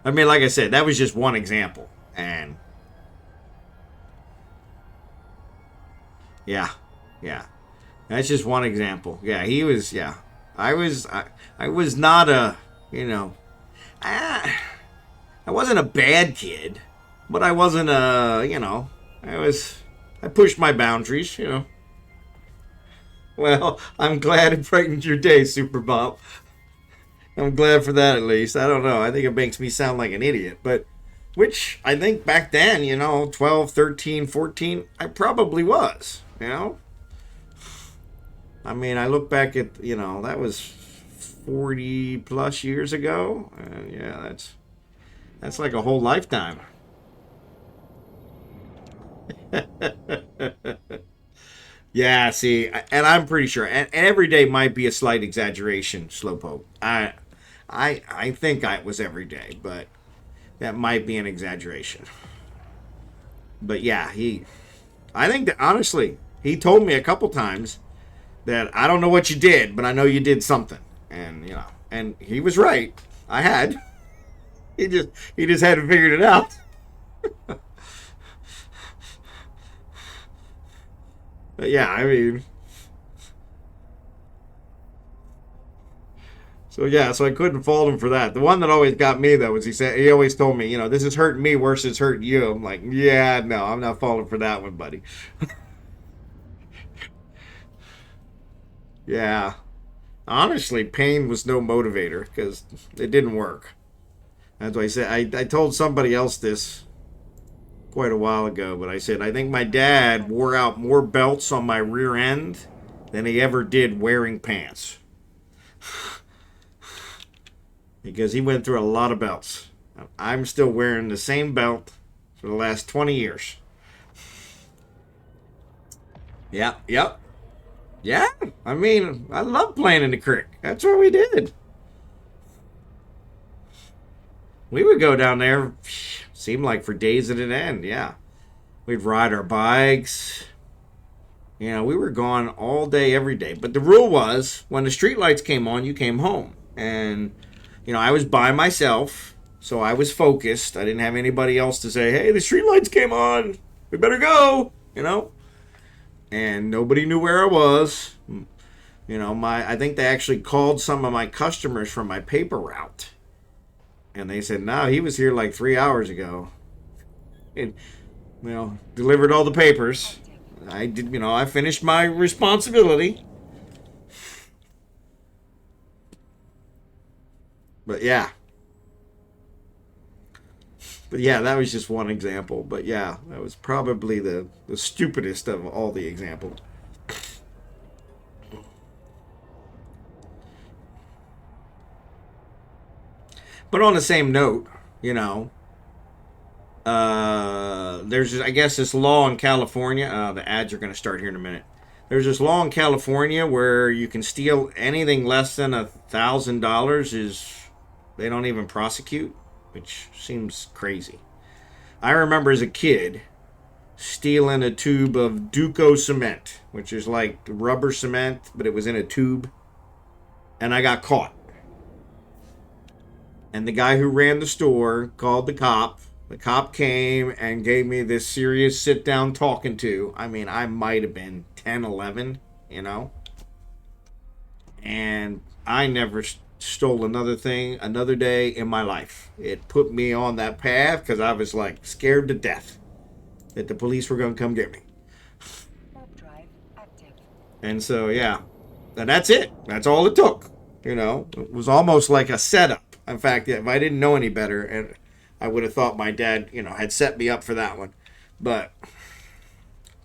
I mean, like I said, that was just one example. And. Yeah, yeah. That's just one example. Yeah, he was. Yeah. I was not a. You know. I wasn't a bad kid. But I wasn't a. You know. I pushed my boundaries, you know. Well, I'm glad it brightened your day, Super Bob. I'm glad for that at least. I don't know. I think it makes me sound like an idiot. But, which I think back then, you know, 12, 13, 14, I probably was, you know. I mean, I look back at, you know, that was 40 plus years ago. And yeah, that's like a whole lifetime. Yeah, see, and I'm pretty sure, and every day might be a slight exaggeration, Slowpoke. I think I was every day, but that might be an exaggeration. But yeah, I think that honestly, he told me a couple times that I don't know what you did, but I know you did something, and you know, and he was right. I had. He just hadn't figured it out. But yeah, I mean, so I couldn't fault him for that. The one that always got me though was he always told me, you know, this is hurting me worse than it's hurting you. I'm like, yeah, no, I'm not falling for that one, buddy. Yeah, honestly, pain was no motivator because it didn't work. That's why I said I told somebody else this quite a while ago, but I said I think my dad wore out more belts on my rear end than he ever did wearing pants. Because he went through a lot of belts. I'm still wearing the same belt for the last 20 years. Yep. Yeah, I mean, I love playing in the creek. That's what we did. We would go down there, seemed like for days at an end, yeah. We'd ride our bikes. You know, we were gone all day, every day. But the rule was, when the streetlights came on, you came home. And, you know, I was by myself, so I was focused. I didn't have anybody else to say, hey, the streetlights came on. We better go, you know. And nobody knew where I was. You know, I think they actually called some of my customers from my paper route. And they said, no, he was here like 3 hours ago. And, you know, delivered all the papers. I did, you know, I finished my responsibility. But yeah. But yeah, that was just one example. But yeah, that was probably the stupidest of all the examples. But on the same note, you know, there's, I guess, this law in California. The ads are going to start here in a minute. There's this law in California where you can steal anything less than $1,000 is they don't even prosecute, which seems crazy. I remember as a kid stealing a tube of Duco cement, which is like rubber cement, but it was in a tube, and I got caught. And the guy who ran the store called the cop. The cop came and gave me this serious sit-down talking to. I mean, I might have been 10, 11, you know. And I never stole another thing another day in my life. It put me on that path because I was like scared to death that the police were going to come get me. Drive active. And so, yeah. And that's it. That's all it took. You know, it was almost like a setup. In fact, if I didn't know any better, and I would have thought my dad, you know, had set me up for that one. But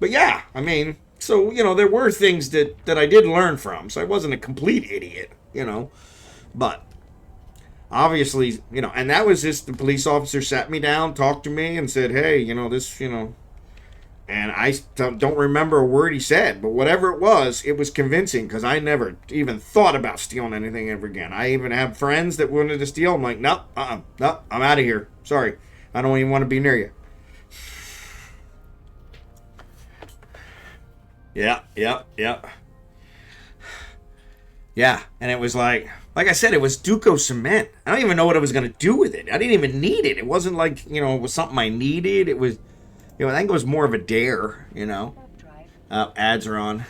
yeah, I mean, So, there were things that I did learn from. So I wasn't a complete idiot, But obviously, and that was just the police officer sat me down, talked to me, and said, hey, this, and I don't remember a word he said, but whatever it was convincing because I never even thought about stealing anything ever again. I even have friends that wanted to steal. I'm like, nope, nope, I'm out of here. Sorry. I don't even want to be near you. Yeah. Yeah, and it was like I said, it was Duco cement. I don't even know what I was going to do with it. I didn't even need it. It wasn't like, it was something I needed. It was, I think it was more of a dare, Ads are on.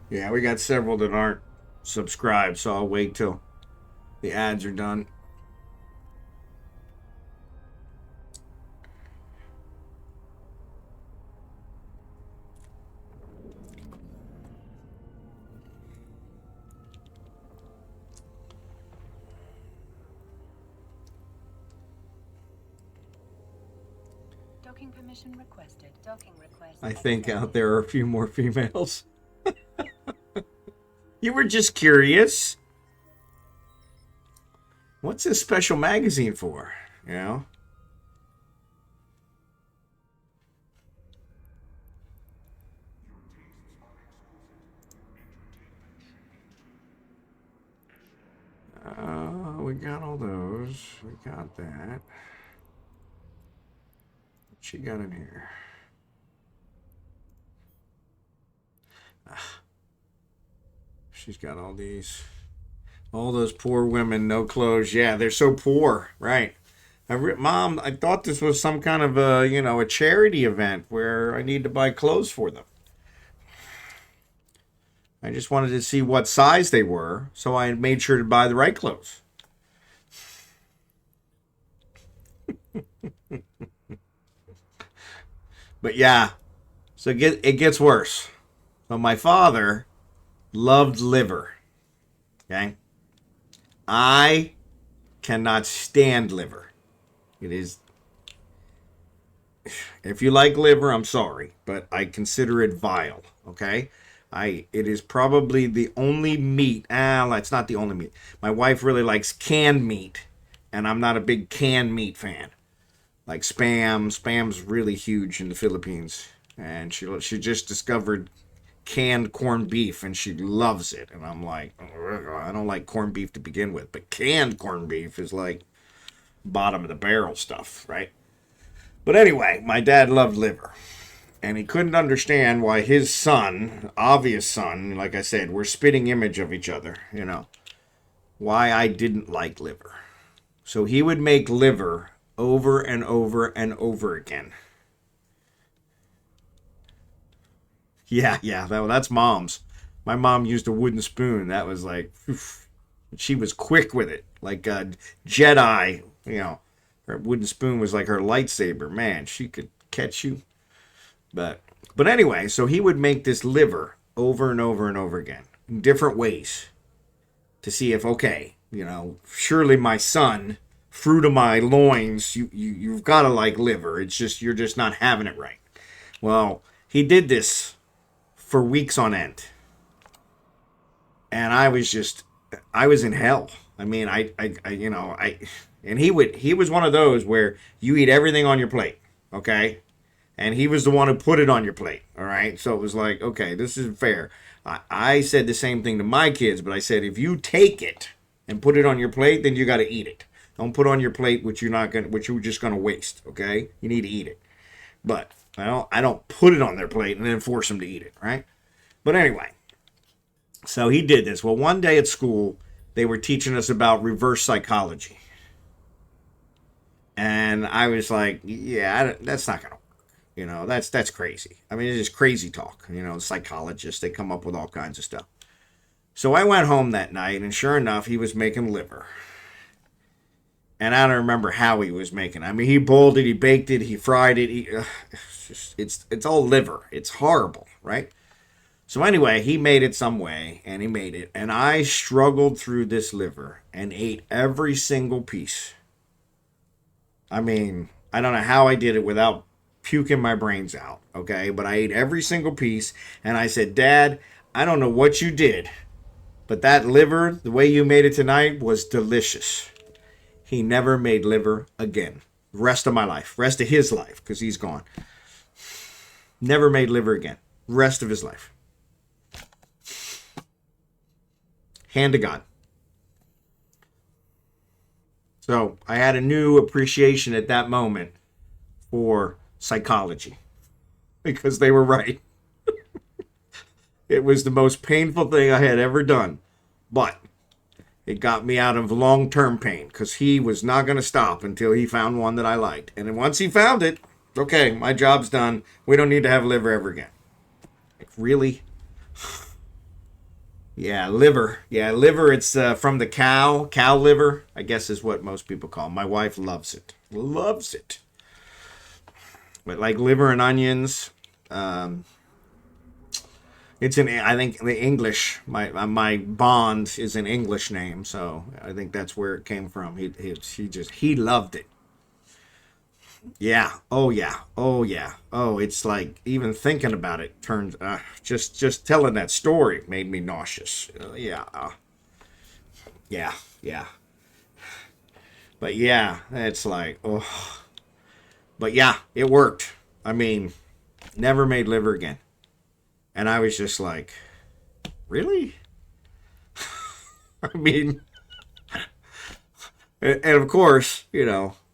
Yeah, we got several that aren't subscribed, so I'll wait till the ads are done. Docking permission requested. Docking request. I think out there are a few more females. You were just curious. What's this special magazine for? We got all those. We got that. What she got in here? She's got all these. All those poor women, no clothes. Yeah, they're so poor, right? Mom, I thought this was some kind of a charity event where I need to buy clothes for them. I just wanted to see what size they were, so I made sure to buy the right clothes. But yeah, so it gets worse. So my father loved liver. Okay? I cannot stand liver. It is. If you like liver, I'm sorry, but I consider it vile. Okay? It is probably the only meat. It's not the only meat. My wife really likes canned meat, and I'm not a big canned meat fan. Like spam. Spam's really huge in the Philippines, and she just discovered canned corned beef, and she loves it. And I'm like, I don't like corned beef to begin with, but canned corned beef is like bottom of the barrel stuff, right? But anyway, my dad loved liver. And he couldn't understand why his son, obvious son, like I said, we're spitting image of each other, why I didn't like liver. So he would make liver over and over and over again. Yeah, that's mom's. My mom used a wooden spoon. That was like, oof. She was quick with it, like a Jedi. Her wooden spoon was like her lightsaber. Man, she could catch you. But anyway, so he would make this liver over and over and over again in different ways to see if, okay, surely my son, fruit of my loins, you've got to like liver. It's just you're just not having it right. Well, he did this for weeks on end, and I was in hell. I mean, and he was one of those where you eat everything on your plate, okay? And he was the one who put it on your plate, all right? So it was like, okay, this isn't fair. I said the same thing to my kids, but I said, if you take it and put it on your plate, then you got to eat it. Don't put on your plate which you're just gonna waste, okay? You need to eat it. But I don't put it on their plate and then force them to eat it, right? But anyway, so he did this. Well, one day at school, they were teaching us about reverse psychology. And I was like, yeah, that's not gonna that's crazy. I mean, it's just crazy talk. Psychologists, they come up with all kinds of stuff. So I went home that night, and sure enough, he was making liver. And I don't remember how he was making it. I mean, he boiled it, he baked it, he fried it. It's all liver. It's horrible, right? So anyway, he made it some way, and he made it. And I struggled through this liver and ate every single piece. I mean, I don't know how I did it without puking my brains out, okay? But I ate every single piece, and I said, Dad, I don't know what you did, but that liver, the way you made it tonight, was delicious. He never made liver again. Rest of my life. Rest of his life, because he's gone. Never made liver again. Rest of his life. Hand to God. So I had a new appreciation at that moment for psychology. Because they were right. It was the most painful thing I had ever done. But it got me out of long-term pain. Because he was not going to stop until he found one that I liked. And then once he found it, okay, my job's done. We don't need to have liver ever again. Like, really? Yeah, liver. Yeah, liver, it's from the cow. Cow liver, I guess is what most people call it. My wife loves it. Loves it. But like liver and onions, it's in, I think, the English. My Bond is an English name, so I think that's where it came from. He loved it. Yeah. Oh yeah. Oh yeah. Oh, it's like even thinking about it turns. Just telling that story made me nauseous. Yeah. Yeah. Yeah. But yeah, it's like oh. But yeah, it worked. I mean, never made liver again. And I was just like, really? I mean, and of course,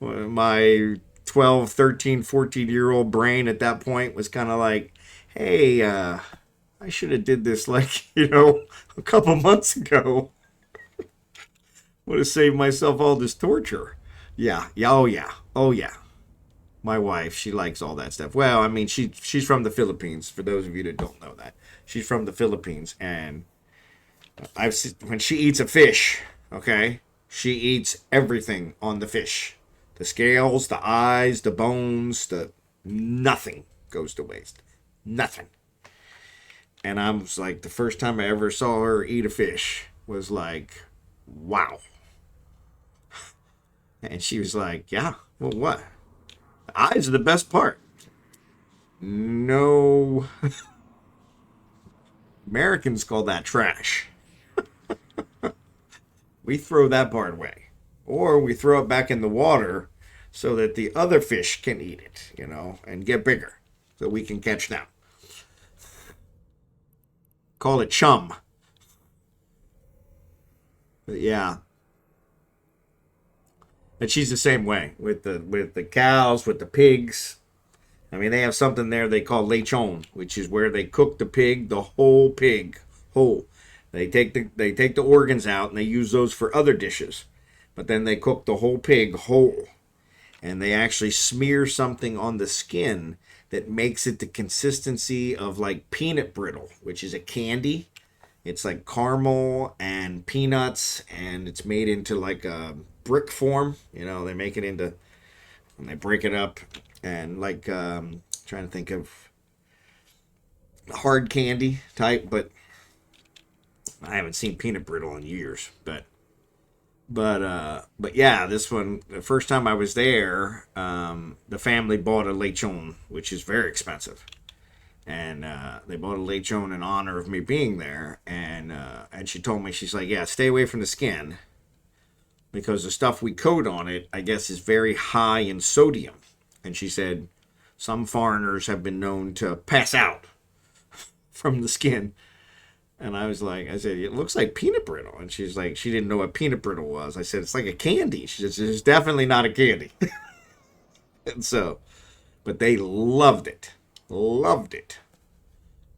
my 12, 13, 14-year-old brain at that point was kind of like, hey, I should have did this like, a couple months ago. Would have saved myself all this torture. Yeah, yeah, oh yeah, oh yeah. My wife, she likes all that stuff. Well, I mean, she's from the Philippines. For those of you that don't know that, she's from the Philippines, and when she eats a fish, okay, she eats everything on the fish, the scales, the eyes, the bones, nothing goes to waste, nothing. And I was like, the first time I ever saw her eat a fish was like, wow. And she was like, yeah, well, what? The eyes are the best part. No. Americans call that trash. We throw that part away. Or we throw it back in the water so that the other fish can eat it, and get bigger so we can catch them. Call it chum. But yeah. And she's the same way with the cows, with the pigs. I mean, they have something there they call lechon, which is where they cook the pig, the whole pig, whole. They take the organs out and they use those for other dishes, but then they cook the whole pig whole, and they actually smear something on the skin that makes it the consistency of like peanut brittle, which is a candy. It's like caramel and peanuts, and it's made into like a brick form. They make it into, and they break it up, and like trying to think of hard candy type, but I haven't seen peanut brittle in years. But yeah, this one, the first time I was there, the family bought a lechon, which is very expensive. And they bought a lechon in honor of me being there, and she told me, she's like, yeah, stay away from the skin, because the stuff we coat on it, I guess, is very high in sodium. And she said some foreigners have been known to pass out from the skin. And I said, it looks like peanut brittle. And she's like, she didn't know what peanut brittle was. I said, it's like a candy. She said, it's definitely not a candy. And so, but they loved it. Loved it.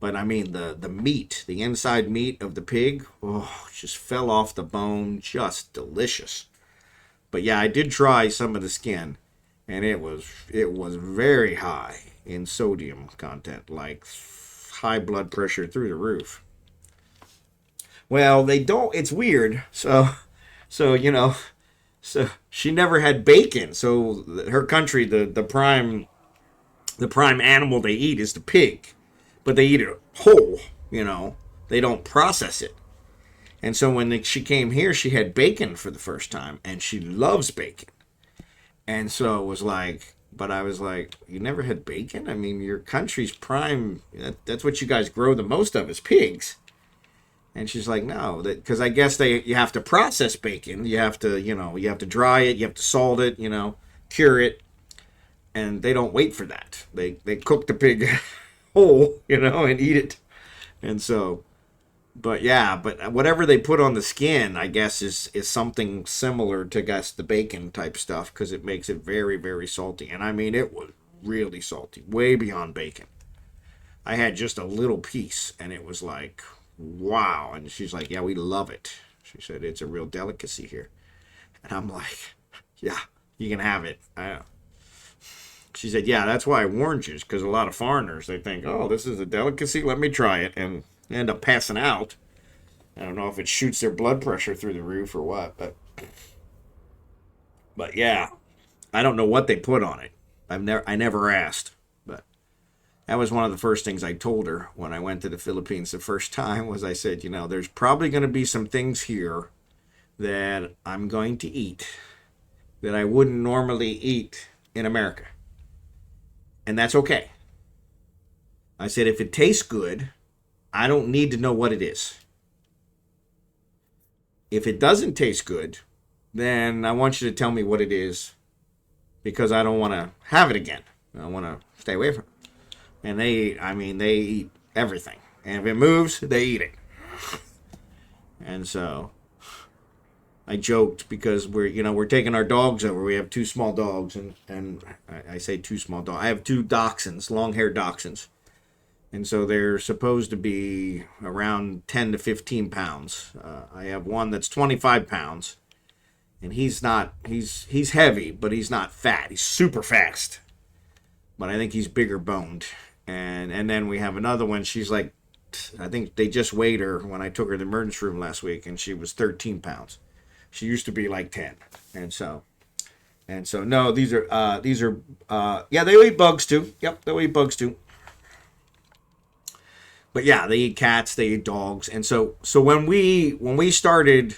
But I mean, the meat, the inside meat of the pig, just fell off the bone. Just delicious. But yeah, I did try some of the skin, and it was very high in sodium content, like high blood pressure through the roof. Well, they don't. It's weird. So so she never had bacon. So her country, the prime animal they eat is the pig, but they eat it whole. They don't process it. And so when she came here, she had bacon for the first time, and she loves bacon. And so it was like, but I was like, you never had bacon? I mean, your country's prime, that's what you guys grow the most of is pigs. And she's like, no, because I guess you have to process bacon. You have to, you have to dry it, you have to salt it, cure it. And they don't wait for that. They cook the pig whole, and eat it. And so, but yeah, but whatever they put on the skin, I guess, is something similar to, I guess, the bacon type stuff, because it makes it very, very salty. And I mean, it was really salty, way beyond bacon. I had just a little piece, and it was like, wow. And she's like, yeah, we love it. She said, it's a real delicacy here. And I'm like, yeah, you can have it. She said, yeah, that's why I warned you, because a lot of foreigners, they think, oh, this is a delicacy, let me try it, and they end up passing out. I don't know if it shoots their blood pressure through the roof or what, but yeah, I don't know what they put on it. I never asked, but that was one of the first things I told her when I went to the Philippines the first time, was I said, there's probably going to be some things here that I'm going to eat that I wouldn't normally eat in America. And that's okay. I said, if it tastes good, I don't need to know what it is. If it doesn't taste good, then I want you to tell me what it is, because I don't want to have it again. I want to stay away from it. And they eat everything. And if it moves, they eat it. And so I joked, because we're taking our dogs over. We have two small dogs, and I say two small dogs. I have two dachshunds, long-haired dachshunds. And so they're supposed to be around 10 to 15 pounds. I have one that's 25 pounds, and he's heavy, but he's not fat. He's super fast, but I think he's bigger boned. And then we have another one. She's like, I think they just weighed her when I took her to the emergency room last week, and she was 13 pounds. She used to be like 10. And so no, these are yeah, they eat bugs too. Yep, they'll eat bugs too. But yeah, they eat cats, they eat dogs. And so when we started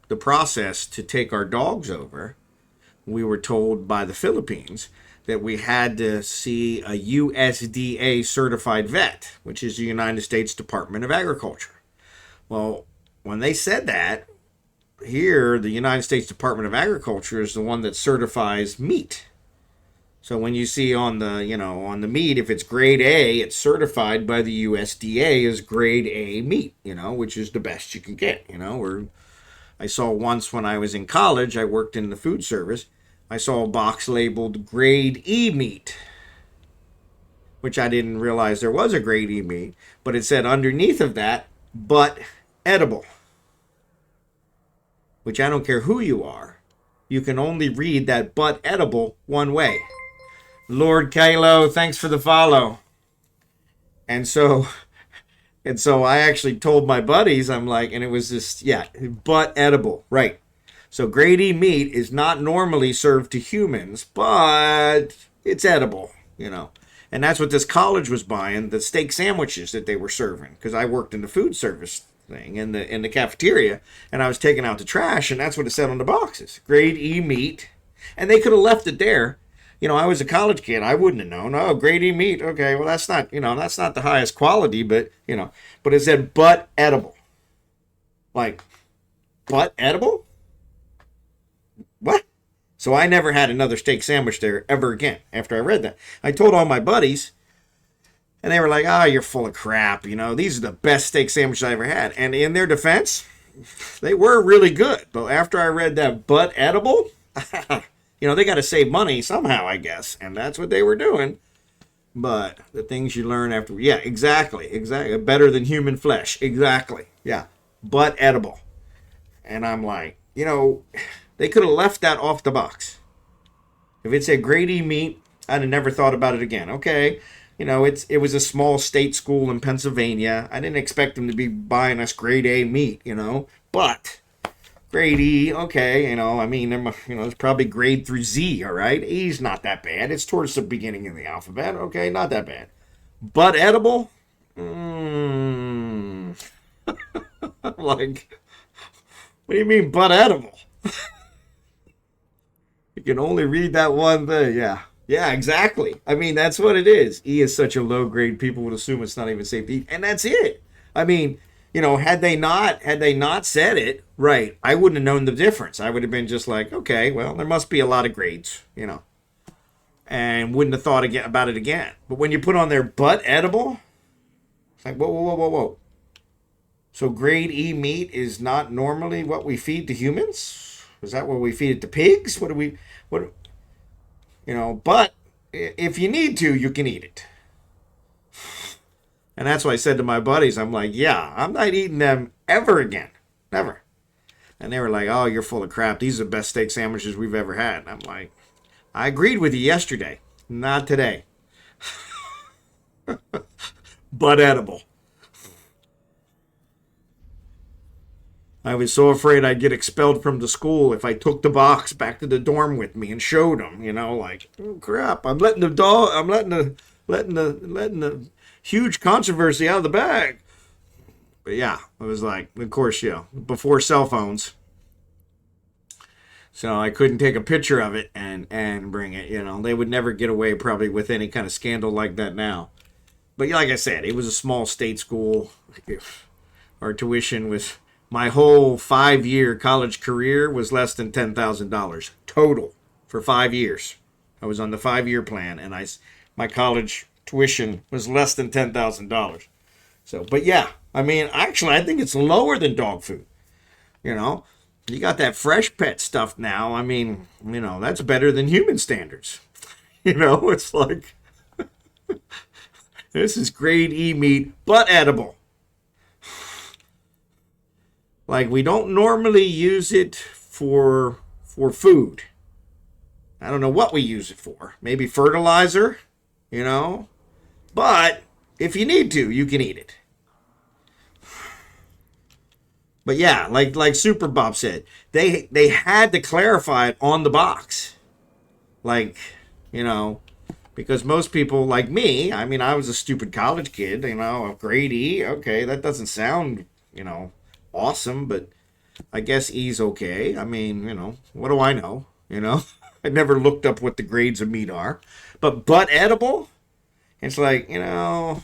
the process to take our dogs over, we were told by the Philippines that we had to see a USDA certified vet, which is the United States Department of Agriculture. Well, when they said that, here, the United States Department of Agriculture is the one that certifies meat. So when you see on the meat, if it's grade A, it's certified by the USDA as grade A meat, which is the best you can get, I saw once when I was in college, I worked in the food service, I saw a box labeled grade E meat, which I didn't realize there was a grade E meat, but it said underneath of that, but edible. Which I don't care who you are, you can only read that but edible one way. Lord Kalo, thanks for the follow. And so I actually told my buddies, I'm like, and it was this, yeah, but edible, right. So grade E meat is not normally served to humans, but it's edible, And that's what this college was buying, the steak sandwiches that they were serving, because I worked in the food service thing in the cafeteria, and I was taking out the trash, and that's what it said on the boxes, grade E meat. And they could have left it there. I was a college kid, I wouldn't have known. Oh, grade E meat, okay, well, that's not the highest quality, but but it said but edible. Like, but edible? What? So I never had another steak sandwich there ever again after I read that. I told all my buddies, and they were like, oh, you're full of crap. These are the best steak sandwiches I ever had. And in their defense, they were really good. But after I read that but edible, they got to save money somehow, I guess. And that's what they were doing. But the things you learn after, yeah, exactly. Better than human flesh. Exactly. Yeah. But edible. And I'm like, they could have left that off the box. If it said grade E meat, I'd have never thought about it again. Okay. you know, it was a small state school in Pennsylvania. I didn't expect them to be buying us grade A meat, you know, but grade E, okay, you know, I mean, you know, it's probably grade through Z, all right? E's not that bad. It's towards the beginning of the alphabet, okay, not that bad. But edible? Like, what do you mean, but edible? You can only read that one thing, yeah. Yeah, exactly. I mean, that's what it is. E is such a low grade, people would assume it's not even safe to eat, and that's it. I mean, you know, had they not said it right, I wouldn't have known the difference. I would have been just like, okay, well, there must be a lot of grades, you know, and wouldn't have thought again about it again. But when you put on there but edible, it's like, whoa, whoa, whoa, whoa, whoa. So grade E meat is not normally what we feed to humans? Is that what we feed it to pigs? What, you know, but if you need to, you can eat it. And that's what I said to my buddies. I'm like, yeah, I'm not eating them ever again. Never. And they were like, oh, you're full of crap. These are the best steak sandwiches we've ever had. And I'm like, I agreed with you yesterday. Not today. But edible. I was so afraid I'd get expelled from the school if I took the box back to the dorm with me and showed them, you know, like, oh crap, I'm letting the huge controversy out of the bag. But yeah, it was like, of course, you know, before cell phones. So I couldn't take a picture of it and bring it, you know. They would never get away probably with any kind of scandal like that now. But like I said, it was a small state school. Our tuition was, my whole 5-year college career was less than $10,000 total for 5 years. I was on the 5-year plan, and my college tuition was less than $10,000. So, but yeah, I mean, actually, I think it's lower than dog food. You know, you got that fresh pet stuff now. I mean, you know, that's better than human standards. You know, it's like, this is grade E meat, but edible. Like, we don't normally use it for food. I don't know what we use it for. Maybe fertilizer, you know. But if you need to, you can eat it. But yeah, like Super Bob said, they had to clarify it on the box. Like, you know, because most people like me, I mean, I was a stupid college kid, you know, a grade E. Okay, that doesn't sound, you know, awesome, but I guess E's okay. I mean, you know, what do I know? You know, I never looked up what the grades of meat are. But edible, it's like, you know,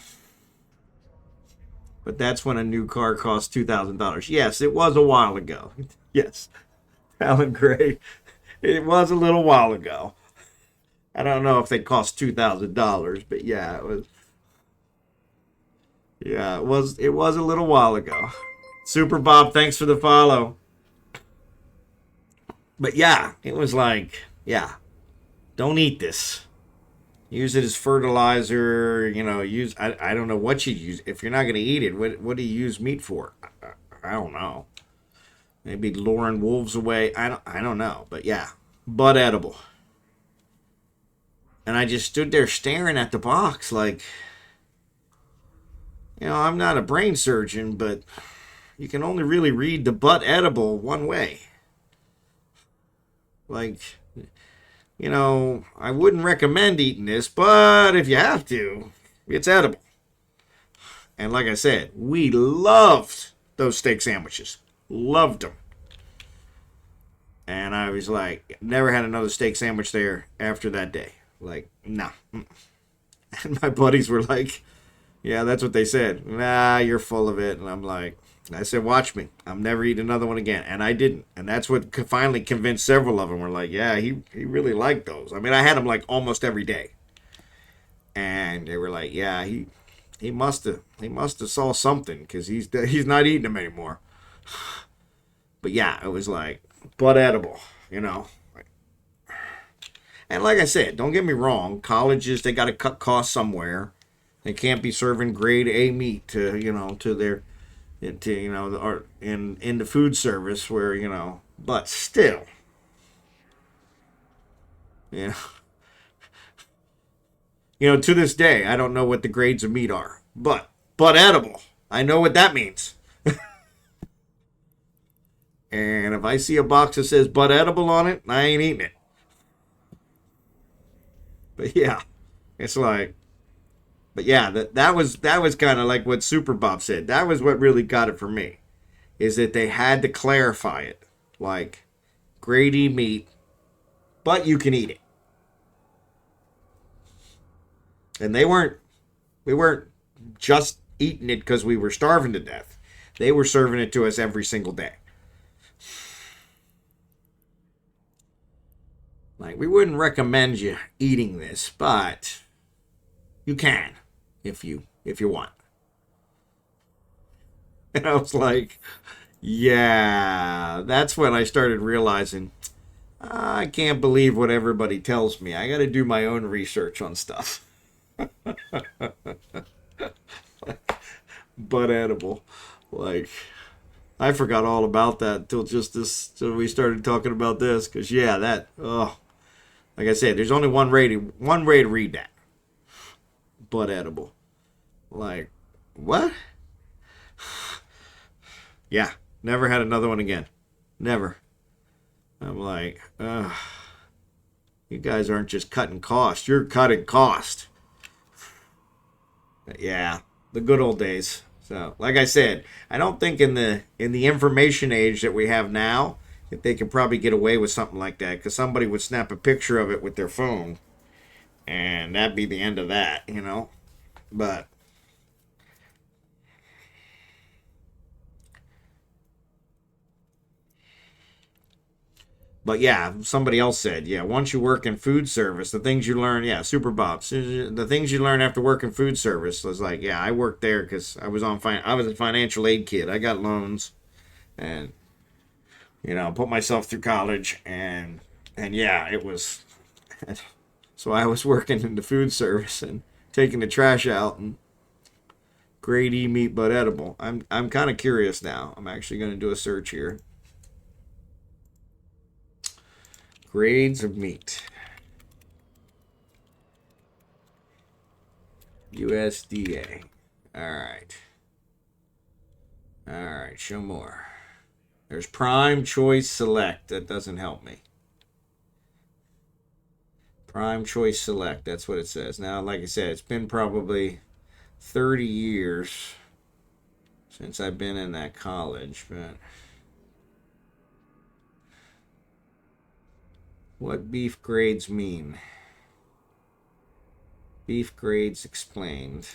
but that's when a new car cost $2,000. Yes, it was a while ago. Yes, Alan Gray, it was a little while ago. I don't know if they cost $2,000, but yeah, it was. Yeah, it was. It was a little while ago. Super Bob, thanks for the follow. But yeah, it was like, yeah, don't eat this. Use it as fertilizer. You know, I don't know what you use. If you're not going to eat it, what do you use meat for? I don't know. Maybe luring wolves away. I don't know. But yeah, but edible. And I just stood there staring at the box like, you know, I'm not a brain surgeon, but you can only really read the but edible one way. Like, you know, I wouldn't recommend eating this, but if you have to, it's edible. And like I said, we loved those steak sandwiches. Loved them. And I was like, never had another steak sandwich there after that day. Like, no. And my buddies were like, yeah, that's what they said. Nah, you're full of it. And I'm like, I said, watch me. I'm never eating another one again. And I didn't. And that's what finally convinced several of them. Were like, yeah, he really liked those. I mean, I had them like almost every day. And they were like, yeah, he must have saw something because he's not eating them anymore. But yeah, it was like, but edible, you know. And like I said, don't get me wrong. Colleges, they got to cut costs somewhere. They can't be serving grade A meat to, you know, to their, to, you know, or in the food service where, you know, but still, you To this day, I don't know what the grades of meat are, but edible. I know what that means. And if I see a box that says but edible on it, I ain't eating it. But yeah, it's like, but yeah, that was kind of like what Super Bob said. That was what really got it for me, is that they had to clarify it, like grade E meat, but you can eat it. And we weren't just eating it because we were starving to death. They were serving it to us every single day. Like, we wouldn't recommend you eating this, but you can if you want. And I was like, yeah, that's when I started realizing I can't believe what everybody tells me. I got to do my own research on stuff. But edible. Like, I forgot all about that till we started talking about this. Because, yeah, like I said, there's only one way to read that. But edible. Like, what? Yeah, never had another one again. Never. I'm like, you guys aren't just cutting cost. You're cutting cost. Yeah, the good old days. So, like I said, I don't think in the information age that we have now, that they could probably get away with something like that, because somebody would snap a picture of it with their phone, and that'd be the end of that, But yeah, somebody else said, yeah, once you work in food service, the things you learn, yeah, Super Bob, the things you learn after working food service was like, yeah, I worked there because I was a financial aid kid. I got loans, and put myself through college, and yeah, it was. So I was working in the food service and taking the trash out and grade E meat but edible. I'm kind of curious now. I'm actually going to do a search here. Grades of meat. USDA. Alright. Alright, show more. There's Prime Choice Select. That doesn't help me. Prime Choice Select. That's what it says. Now, like I said, it's been probably 30 years since I've been in that college, but what beef grades mean? Beef grades explained.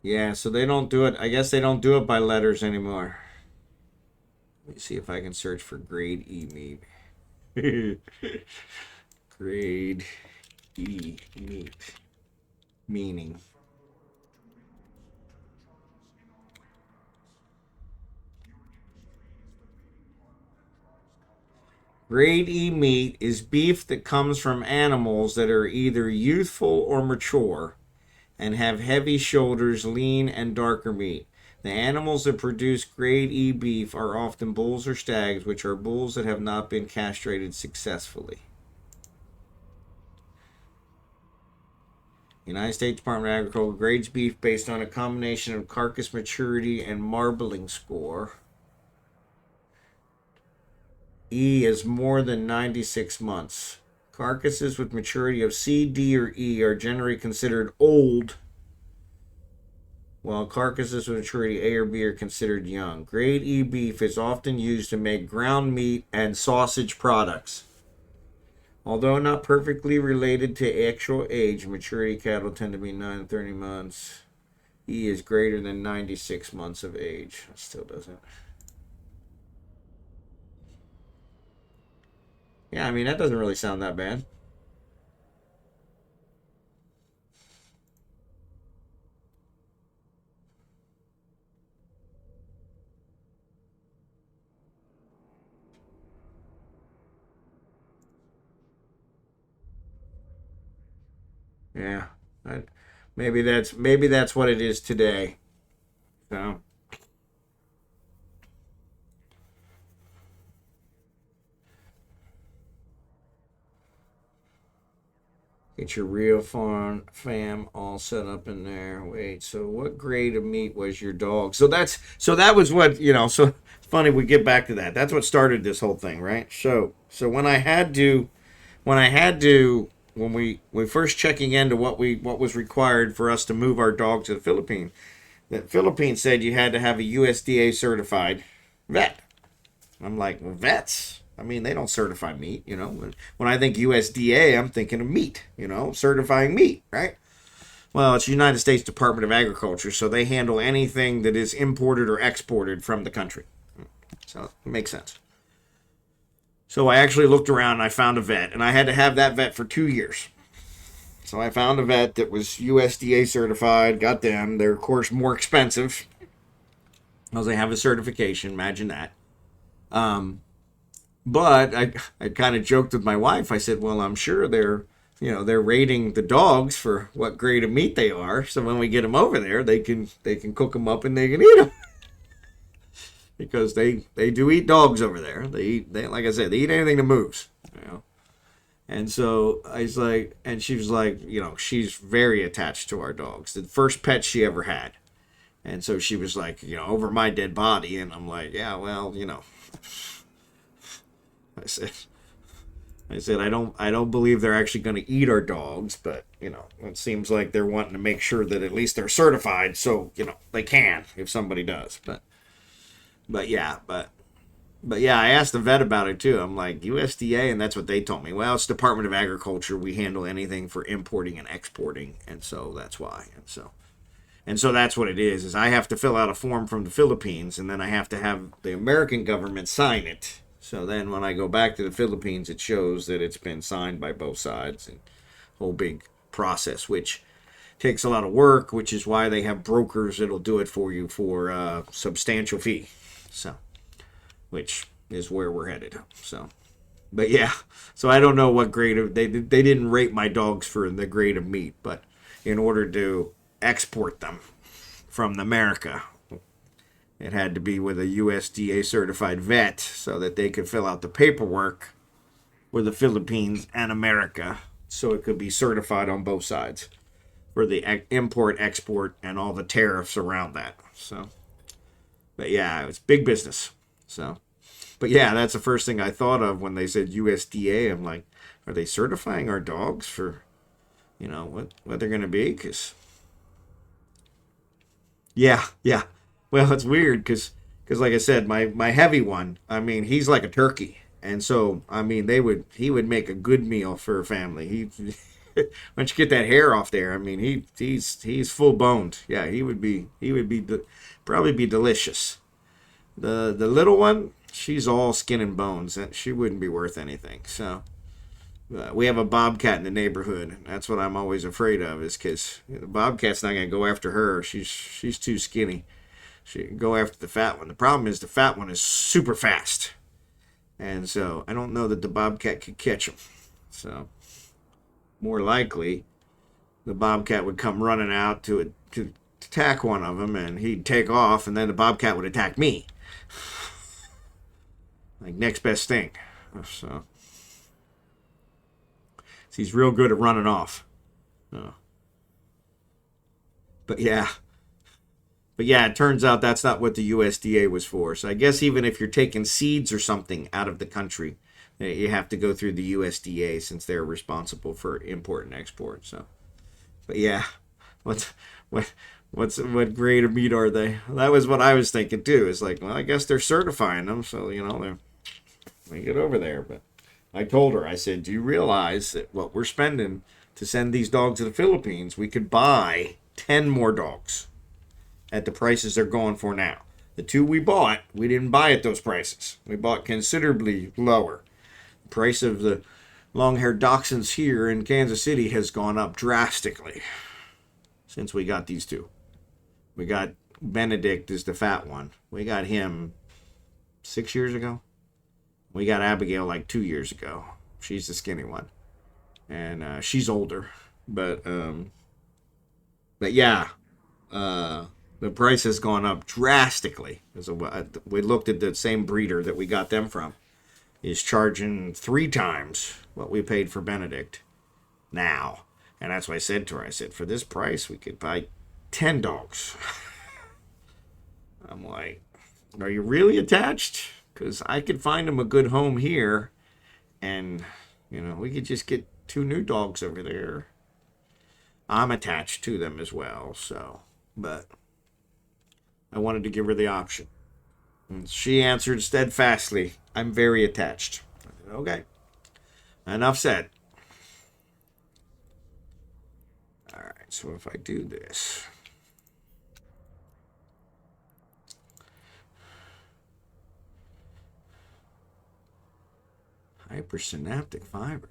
Yeah, so they don't do it. I guess they don't do it by letters anymore. Let me see if I can search for grade E meat. Grade E meat. Meaning. Grade E meat is beef that comes from animals that are either youthful or mature and have heavy shoulders, lean, and darker meat. The animals that produce grade E beef are often bulls or stags, which are bulls that have not been castrated successfully. United States Department of Agriculture grades beef based on a combination of carcass maturity and marbling score. E is more than 96 months. Carcasses with maturity of C, D, or E are generally considered old, while carcasses with maturity A or B are considered young. Grade E beef is often used to make ground meat and sausage products. Although not perfectly related to actual age, maturity cattle tend to be 9 to 30 months. E is greater than 96 months of age. It still doesn't. Yeah, I mean, that doesn't really sound that bad. Yeah, maybe that's what it is today. So Get your real farm fam all set up in there. Wait, so what grade of meat was your dog? So that was what, so it's funny we get back to that. That's what started this whole thing, right? So when we first checking into what was required for us to move our dog to the Philippines, the Philippines said you had to have a USDA certified vet. I'm like, well, vets? I mean, they don't certify meat, When I think USDA, I'm thinking of meat, certifying meat, right? Well, it's United States Department of Agriculture, so they handle anything that is imported or exported from the country. So it makes sense. So I actually looked around and I found a vet, and I had to have that vet for 2 years. So I found a vet that was USDA certified, got them. They're, of course, more expensive because they have a certification. Imagine that. But I kind of joked with my wife. I said, well, I'm sure they're rating the dogs for what grade of meat they are. So when we get them over there, they can cook them up and they can eat them. Because they do eat dogs over there. They like I said, they eat anything that moves. And so I was like, and she was like, she's very attached to our dogs. The first pet she ever had. And so she was like, over my dead body. And I'm like, yeah, well, I said I don't believe they're actually going to eat our dogs, but it seems like they're wanting to make sure that at least they're certified, so they can if somebody does. But yeah, I asked the vet about it too. I'm like, USDA, and that's what they told me. Well, it's Department of Agriculture. We handle anything for importing and exporting, and so that's why. And so that's what it is I have to fill out a form from the Philippines, and then I have to have the American government sign it. So then when I go back to the Philippines, it shows that it's been signed by both sides, and whole big process, which takes a lot of work, which is why they have brokers that'll do it for you for a substantial fee. So, which is where we're headed. So, but yeah, so I don't know what grade of, they didn't rate my dogs for the grade of meat, but in order to export them from America, it had to be with a USDA certified vet so that they could fill out the paperwork for the Philippines and America so it could be certified on both sides for the import, export, and all the tariffs around that. So, but yeah, it's big business. So, but yeah, that's the first thing I thought of when they said USDA. I'm like, are they certifying our dogs for, what they're going to be? Because, yeah. Well, it's weird because like I said, my heavy one, I mean, he's like a turkey. And so, I mean, he would make a good meal for a family. He once you get that hair off there, I mean, he's full boned. Yeah, he would be probably be delicious. The little one, she's all skin and bones. She wouldn't be worth anything. So we have a bobcat in the neighborhood. That's what I'm always afraid of, is because the bobcat's not gonna go after her. She's too skinny. She can go after the fat one. The problem is the fat one is super fast, and so I don't know that the bobcat could catch him. So more likely, the bobcat would come running out to attack one of them, and he'd take off, and then the bobcat would attack me. Like next best thing. So he's real good at running off. But yeah, it turns out that's not what the USDA was for. So I guess even if you're taking seeds or something out of the country, you have to go through the USDA since they're responsible for import and export. So, but yeah, what grade of meat are they? That was what I was thinking too. It's like, well, I guess they're certifying them, so they get over there. But I told her, I said, do you realize that what we're spending to send these dogs to the Philippines, we could buy 10 more dogs at the prices they're going for now. The 2 we bought, we didn't buy at those prices. We bought considerably lower. The price of the long-haired dachshunds here in Kansas City has gone up drastically since we got these 2. We got Benedict is the fat one. We got him 6 years ago. We got Abigail like 2 years ago. She's the skinny one. And she's older. But yeah, the price has gone up drastically. We looked at the same breeder that we got them from. He's charging 3 times what we paid for Benedict now. And that's what I said to her. I said, for this price, we could buy 10 dogs. I'm like, are you really attached? Because I could find them a good home here. And, you know, we could just get 2 new dogs over there. I'm attached to them as well, so. But I wanted to give her the option. And she answered steadfastly, I'm very attached. I said, okay. Enough said. Alright, so if I do this. Hypersynaptic fibers.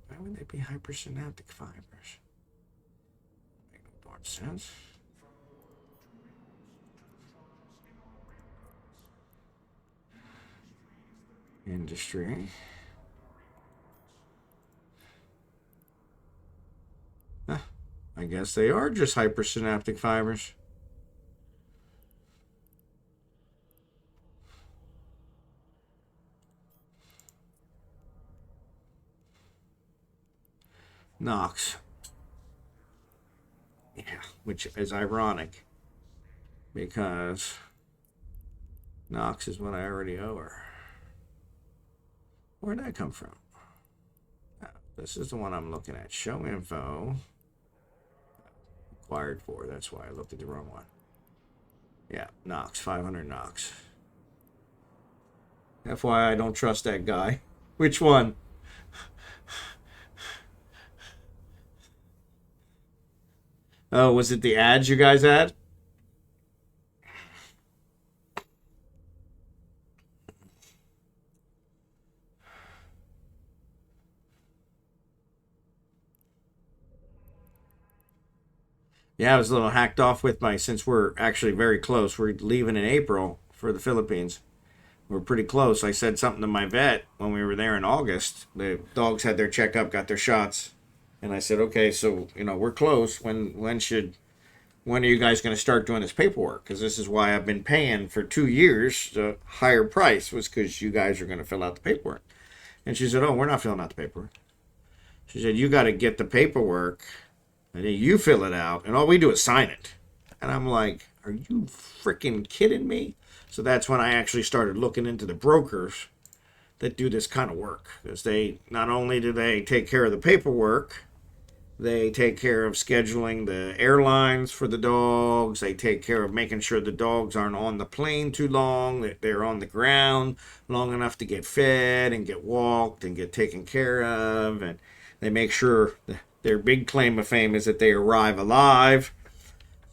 Why would they be hypersynaptic fibers? Make no darn sense. Industry. Huh, I guess they are just hypersynaptic fibers. Knox. Yeah, which is ironic because Knox is what I already owe her. Where'd that come from? Oh, this is the one I'm looking at. Show info. Acquired for. That's why I looked at the wrong one. Yeah, Knox. 500 Knox. FYI, I don't trust that guy. Which one? Oh, was it the ads you guys had? Yeah, I was a little hacked off with my, since we're actually very close. We're leaving in April for the Philippines. We're pretty close. I said something to my vet when we were there in August. The dogs had their checkup, got their shots. And I said, okay, so, you know, we're close. When are you guys going to start doing this paperwork? Because this is why I've been paying for 2 years the higher price, was because you guys are going to fill out the paperwork. And she said, oh, we're not filling out the paperwork. She said, you got to get the paperwork, and then you fill it out, and all we do is sign it. And I'm like, are you freaking kidding me? So that's when I actually started looking into the brokers that do this kind of work. Because they, not only do they take care of the paperwork, they take care of scheduling the airlines for the dogs. They take care of making sure the dogs aren't on the plane too long, that they're on the ground long enough to get fed and get walked and get taken care of. And they make sure their big claim of fame is that they arrive alive.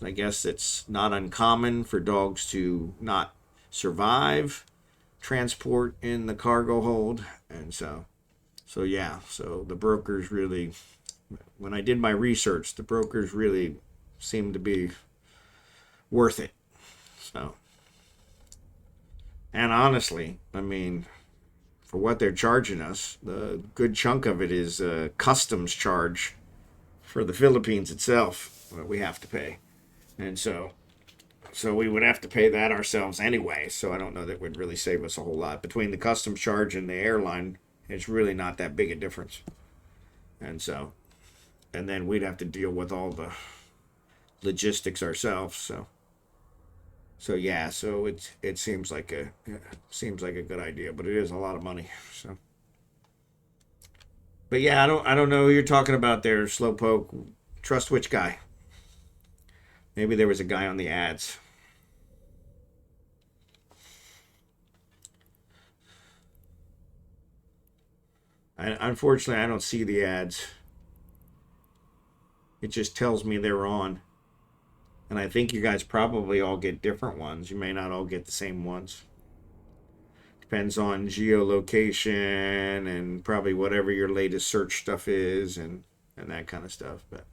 I guess it's not uncommon for dogs to not survive transport in the cargo hold. And so yeah, so the brokers really, when I did my research, the brokers really seemed to be worth it. So, and honestly, I mean, for what they're charging us, the good chunk of it is a customs charge for the Philippines itself that we have to pay. And so we would have to pay that ourselves anyway. So I don't know that would really save us a whole lot. Between the customs charge and the airline, it's really not that big a difference. And so, and then we'd have to deal with all the logistics ourselves. So yeah, so it seems like a good idea, but it is a lot of money. So, but yeah, I don't know who you're talking about there, Slowpoke. Trust which guy? Maybe there was a guy on the ads. Unfortunately, I don't see the ads. It just tells me they're on. And I think you guys probably all get different ones. You may not all get the same ones. Depends on geolocation and probably whatever your latest search stuff is and that kind of stuff. But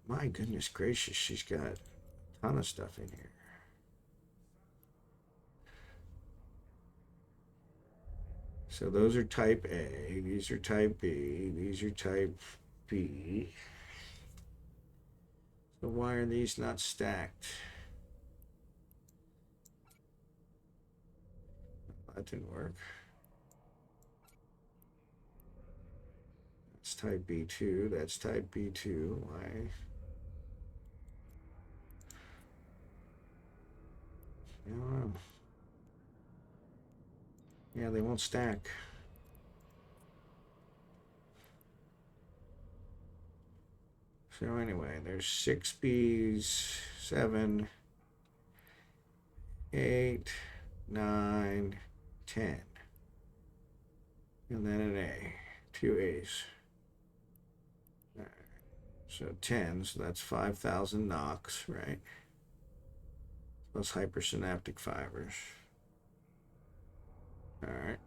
my goodness gracious, she's got a ton of stuff in here. So those are type A, these are type B, these are type B. So why are these not stacked? That didn't work. type B2. That's type B2. Why? I don't know. Yeah, they won't stack. So anyway, there's 6 B's, 7, 8, 9, 10. And then an A. 2 A's. All right. So 10, so that's 5,000 knocks, right? Plus hypersynaptic fibers. All right.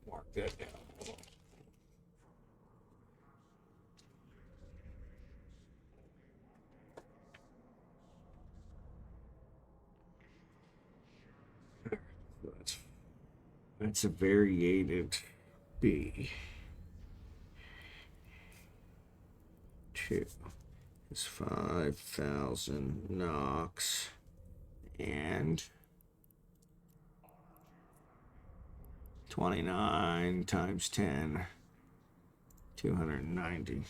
Mark that down. That's a variated B. 2 is 5,000 knocks and 29 times 10, 290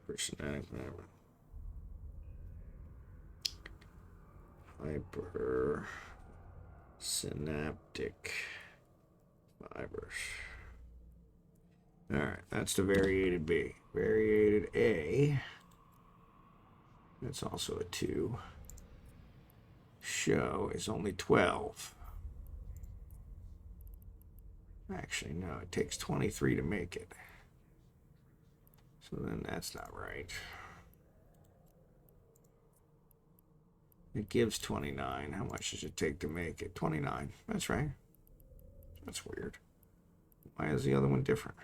hypersynaptic fiber. Hypersynaptic fibers. All right, that's the variated B. Variated A, that's also a 2. Show is only 12. Actually, no, it takes 23 to make it. So then that's not right. It gives 29. How much does it take to make it? 29. That's right. That's weird. Why is the other one different?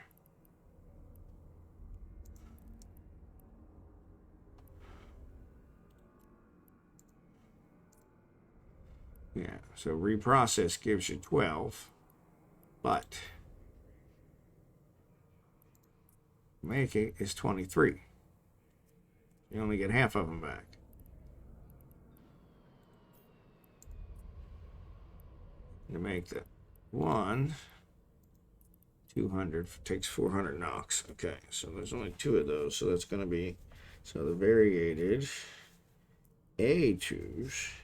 Yeah, so reprocess gives you 12, but make it is 23. You only get half of them back. To make the 1, 200 takes 400 knocks. Okay, so there's only 2 of those, so that's going to be, so the variated A2s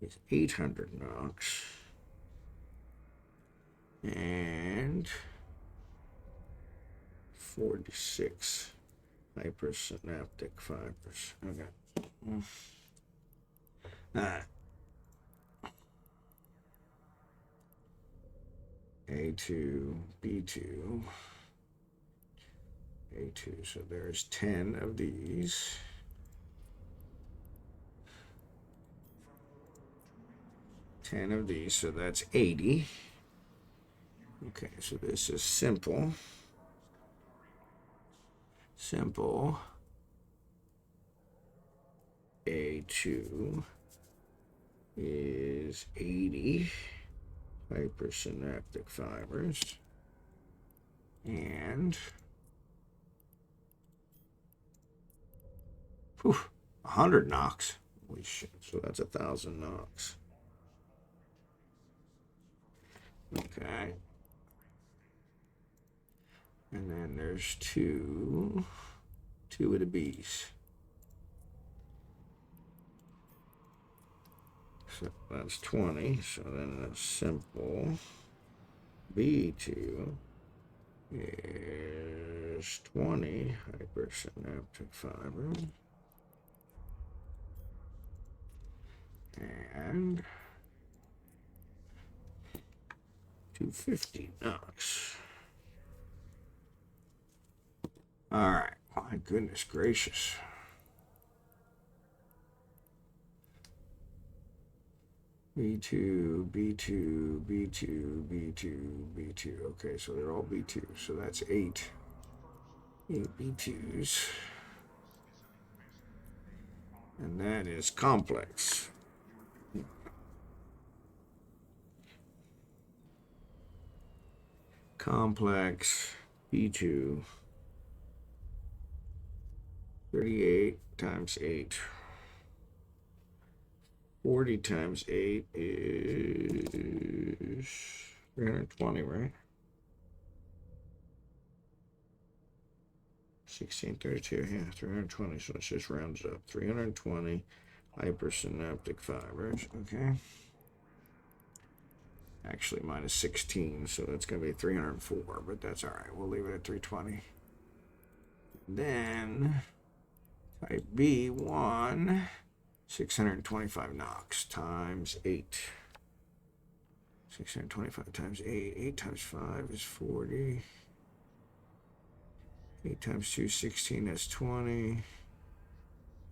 is 800 knocks and 46 hypersynaptic fibers. Okay. All right. A2, B2, A2. So there's 10 of these. So that's 80. Okay, so this is simple. Simple A2 is 80 hypersynaptic fibers and 100 knocks. Holy shit, so that's 1,000 knocks. Okay. And then there's two of the B's. So that's 20. So then the simple B2 is 20 hypersynaptic fiber and 250 knocks. All right. My goodness gracious. B2, B2, B2, B2, B2. Okay, so they're all B2. So that's 8. 8 B2s. And that is complex. Complex B2. 38 times 8. 40 times 8 is 320, right? 1632, yeah, 320. So it just rounds up. 320 hypersynaptic fibers. Okay. Actually, minus 16, so that's going to be 304, but that's all right. We'll leave it at 320. Then type B1, 625 Nox times 8. 625 times 8. 8 times 5 is 40. 8 times 2, 16. That's 20.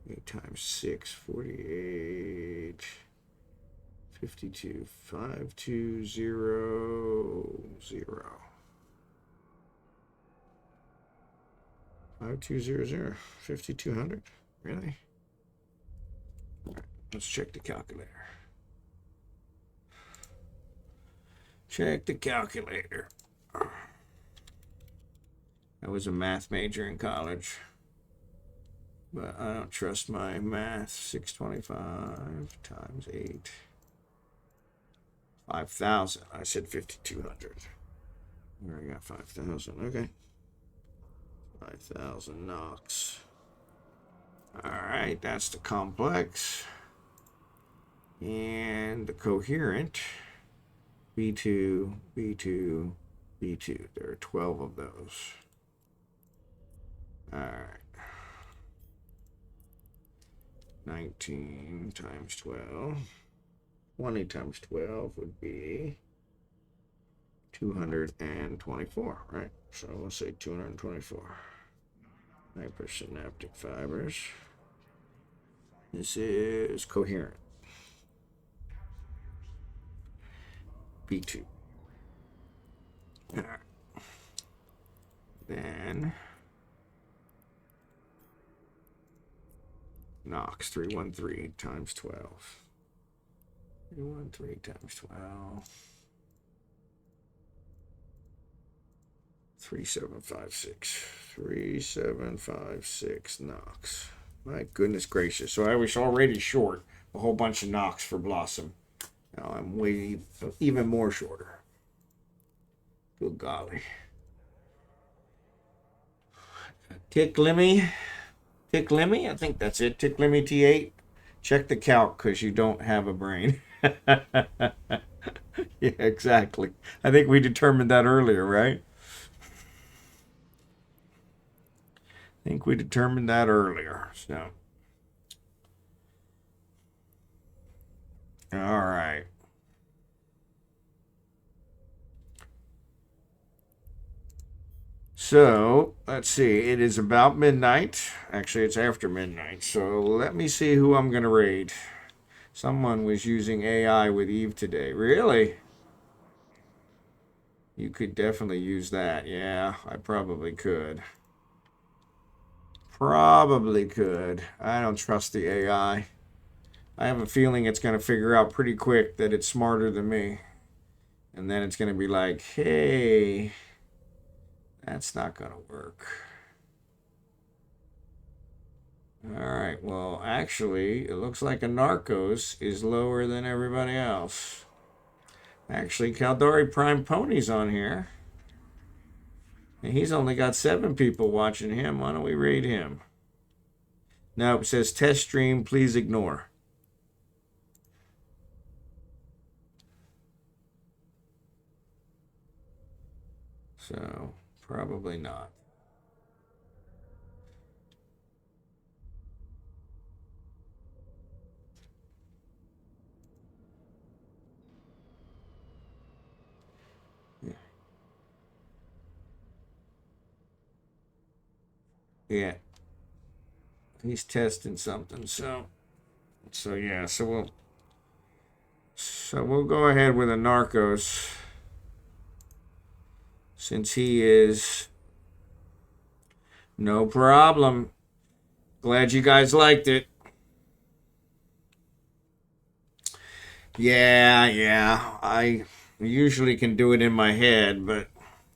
8 times 6, 48. 52, 5200. 5200. 5200. Really? All right, let's check the calculator. Check the calculator. I was a math major in college, but I don't trust my math. 625 times 8. 5,000. I said 5,200. Where I got 5,000. Okay. 5,000 Nox. All right, that's the complex. And the coherent. B2, B2, B2. There are 12 of those. All right. 19 times 12. 20 times 12 would be 224, right? So let's say 224 hypersynaptic fibers. This is coherent. B2. All right. Then Nox 313 times 12. 313 times 12. 3756. 3756 Nox. My goodness gracious. So I was already short a whole bunch of Nox for Blossom. Now I'm way even more shorter. Good golly. Ticklemmy. Ticklemmy? I think that's it. Ticklemmy T8. Check the calc because you don't have a brain. Yeah, exactly. I think we determined that earlier, right? I think we determined that earlier. So, all right. So, let's see. It is about midnight. Actually, it's after midnight. So, let me see who I'm going to raid. Someone was using AI with Eve today. Really? You could definitely use that. Yeah, I probably could. Probably could. I don't trust the AI. I have a feeling it's going to figure out pretty quick that it's smarter than me. And then it's going to be like, hey, that's not going to work. All right, well, actually, it looks like a Narcos is lower than everybody else. Actually, Caldari Prime Pony's on here. And he's only got 7 people watching him. Why don't we raid him? No, it says test stream, please ignore. So, probably not. Yeah. He's testing something, so yeah, so we'll go ahead with a Narcos since he is no problem. Glad you guys liked it. Yeah, I usually can do it in my head, but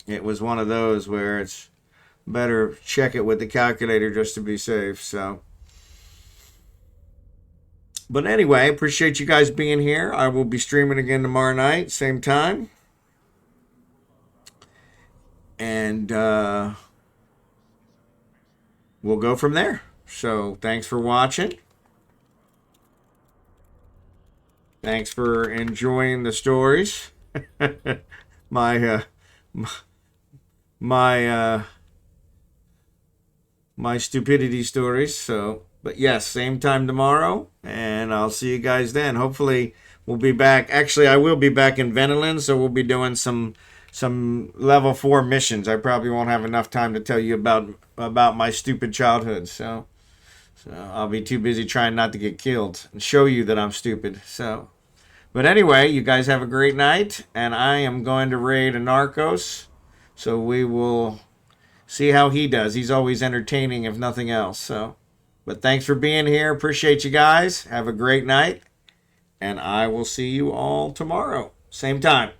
it was one of those where it's better check it with the calculator just to be safe. So But anyway, appreciate you guys being here. I will be streaming again tomorrow night, same time. And we'll go from there. So thanks for watching. Thanks for enjoying the stories. my stupidity stories. So, but yes, same time tomorrow, and I'll see you guys then. Hopefully, we'll be back. Actually, I will be back in Venoland, so we'll be doing some level 4 missions. I probably won't have enough time to tell you about my stupid childhood. So I'll be too busy trying not to get killed and show you that I'm stupid. So, but anyway, you guys have a great night, and I am going to raid a Narcos. So we will see how he does. He's always entertaining, if nothing else. So, but thanks for being here. Appreciate you guys. Have a great night, and I will see you all tomorrow, same time.